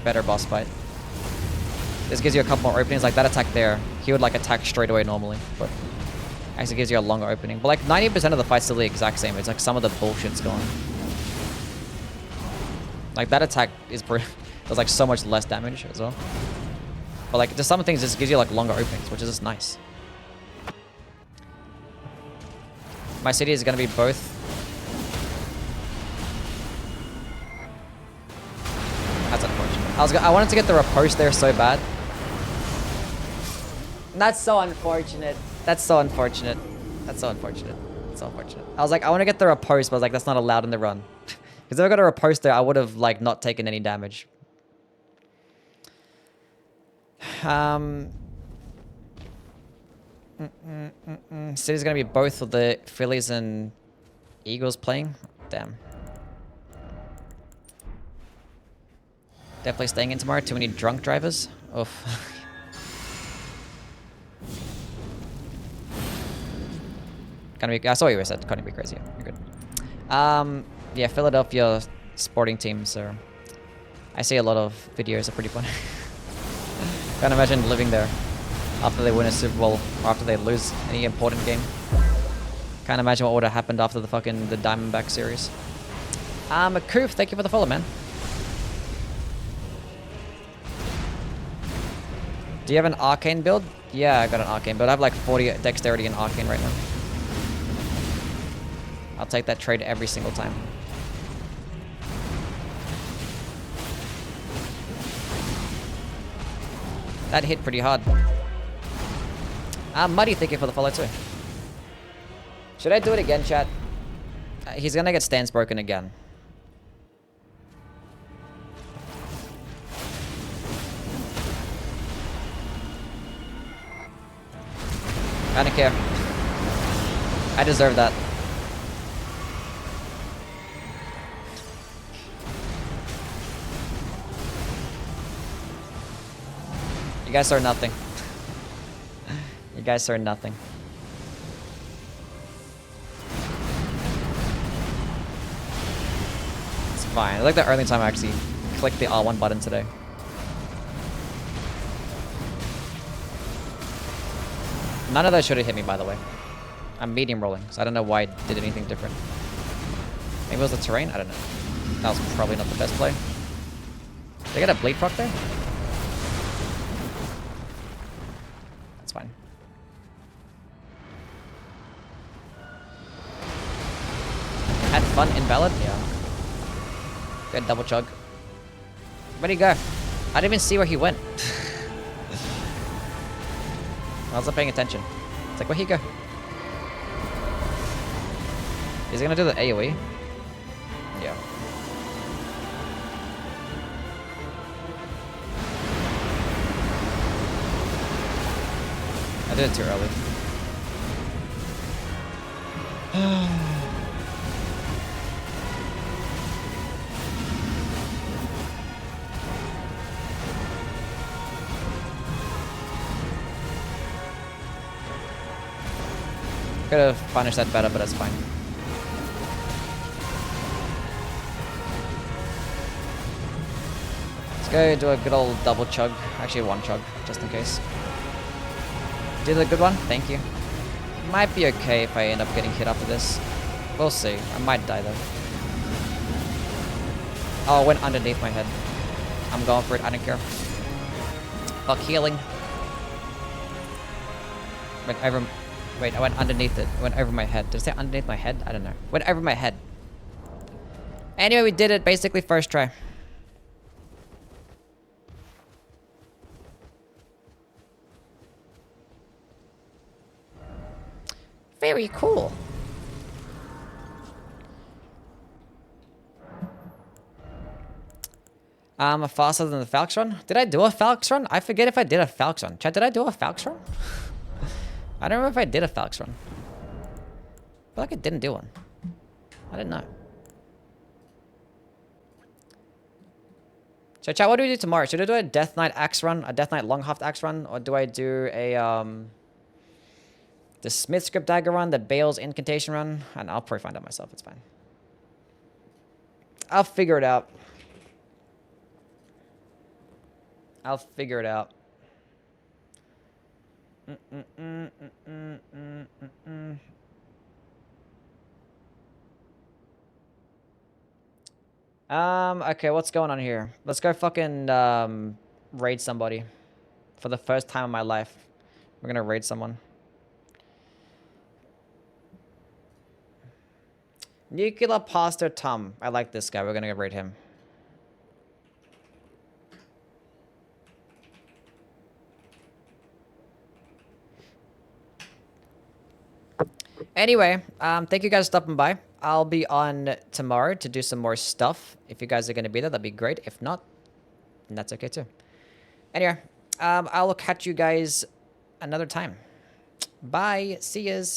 better boss fight. This gives you a couple more openings. Like that attack there, he would like attack straight away normally, but actually gives you a longer opening. But like 90% of the fight's still the exact same. It's like some of the bullshit's gone. Like that attack does like so much less damage as well. But like just some things just gives you like longer openings, which is just nice. My city is gonna be both. That's unfortunate. I wanted to get the riposte there so bad. That's so unfortunate. That's so unfortunate. That's so unfortunate. That's so unfortunate. I was like, I want to get the riposte, but I was like, that's not allowed in the run. Because if I got a riposte there, I would have like not taken any damage. City's gonna be both of the Phillies and Eagles playing. Damn. Definitely staying in tomorrow. Too many drunk drivers. Oof. Gonna be. I saw what you said. Gonna be crazy. You're good. Yeah, Philadelphia sporting team. So I see a lot of videos. Are pretty funny. Can't imagine living there after they win a Super Bowl or after they lose any important game. Can't imagine what would have happened after the Diamondback series. Koof, thank you for the follow, man. Do you have an arcane build? Yeah, I got an arcane build. I have like 40 dexterity in arcane right now. I'll take that trade every single time. That hit pretty hard. Muddy, thank you for the follow too. Should I do it again, chat? He's gonna get stance broken again. I don't care. I deserve that. You guys are nothing. You guys are nothing. It's fine. I like the early time I actually clicked the R1 button today. None of those should have hit me, by the way. I'm medium rolling, so I don't know why I did anything different. Maybe it was the terrain? I don't know. That was probably not the best play. Did I get a blade proc there? That's fine. Had fun, invalid? Yeah. Good double chug. Where'd he go? I didn't even see where he went. I wasn't paying attention. It's like, where'd he go? Is he gonna do the AoE? Yeah. I did it too early. Could have punished that better, but that's fine. Let's go do a good old double chug. Actually, one chug, just in case. Did a good one? Thank you. Might be okay if I end up getting hit after this. We'll see. I might die though. Oh, it went underneath my head. I'm going for it. I don't care. Fuck healing. Wait, I went underneath it. It went over my head. Did I say underneath my head? I don't know. Went over my head. Anyway, we did it basically first try. Very cool. Faster than the Falx run. Did I do a Falx run? I forget if I did a Falx run. Chat, did I do a Falx run? I don't remember if I did a Falx run. I feel like I didn't do one. I didn't know. So chat, what do we do tomorrow? Should I do a Death Knight axe run, a Death Knight Longhaft axe run, or do I do a the Smith Script Dagger run, the Bale's Incantation run? And I'll probably find out myself. It's fine. I'll figure it out. I'll figure it out. Okay, what's going on here? Let's go fucking raid somebody. For the first time in my life. We're gonna raid someone. Nuclear Pastor Tom. I like this guy. We're gonna go raid him. Anyway, thank you guys for stopping by. I'll be on tomorrow to do some more stuff. If you guys are going to be there, that'd be great. If not, that's okay too. Anyway, I will catch you guys another time. Bye. See yas.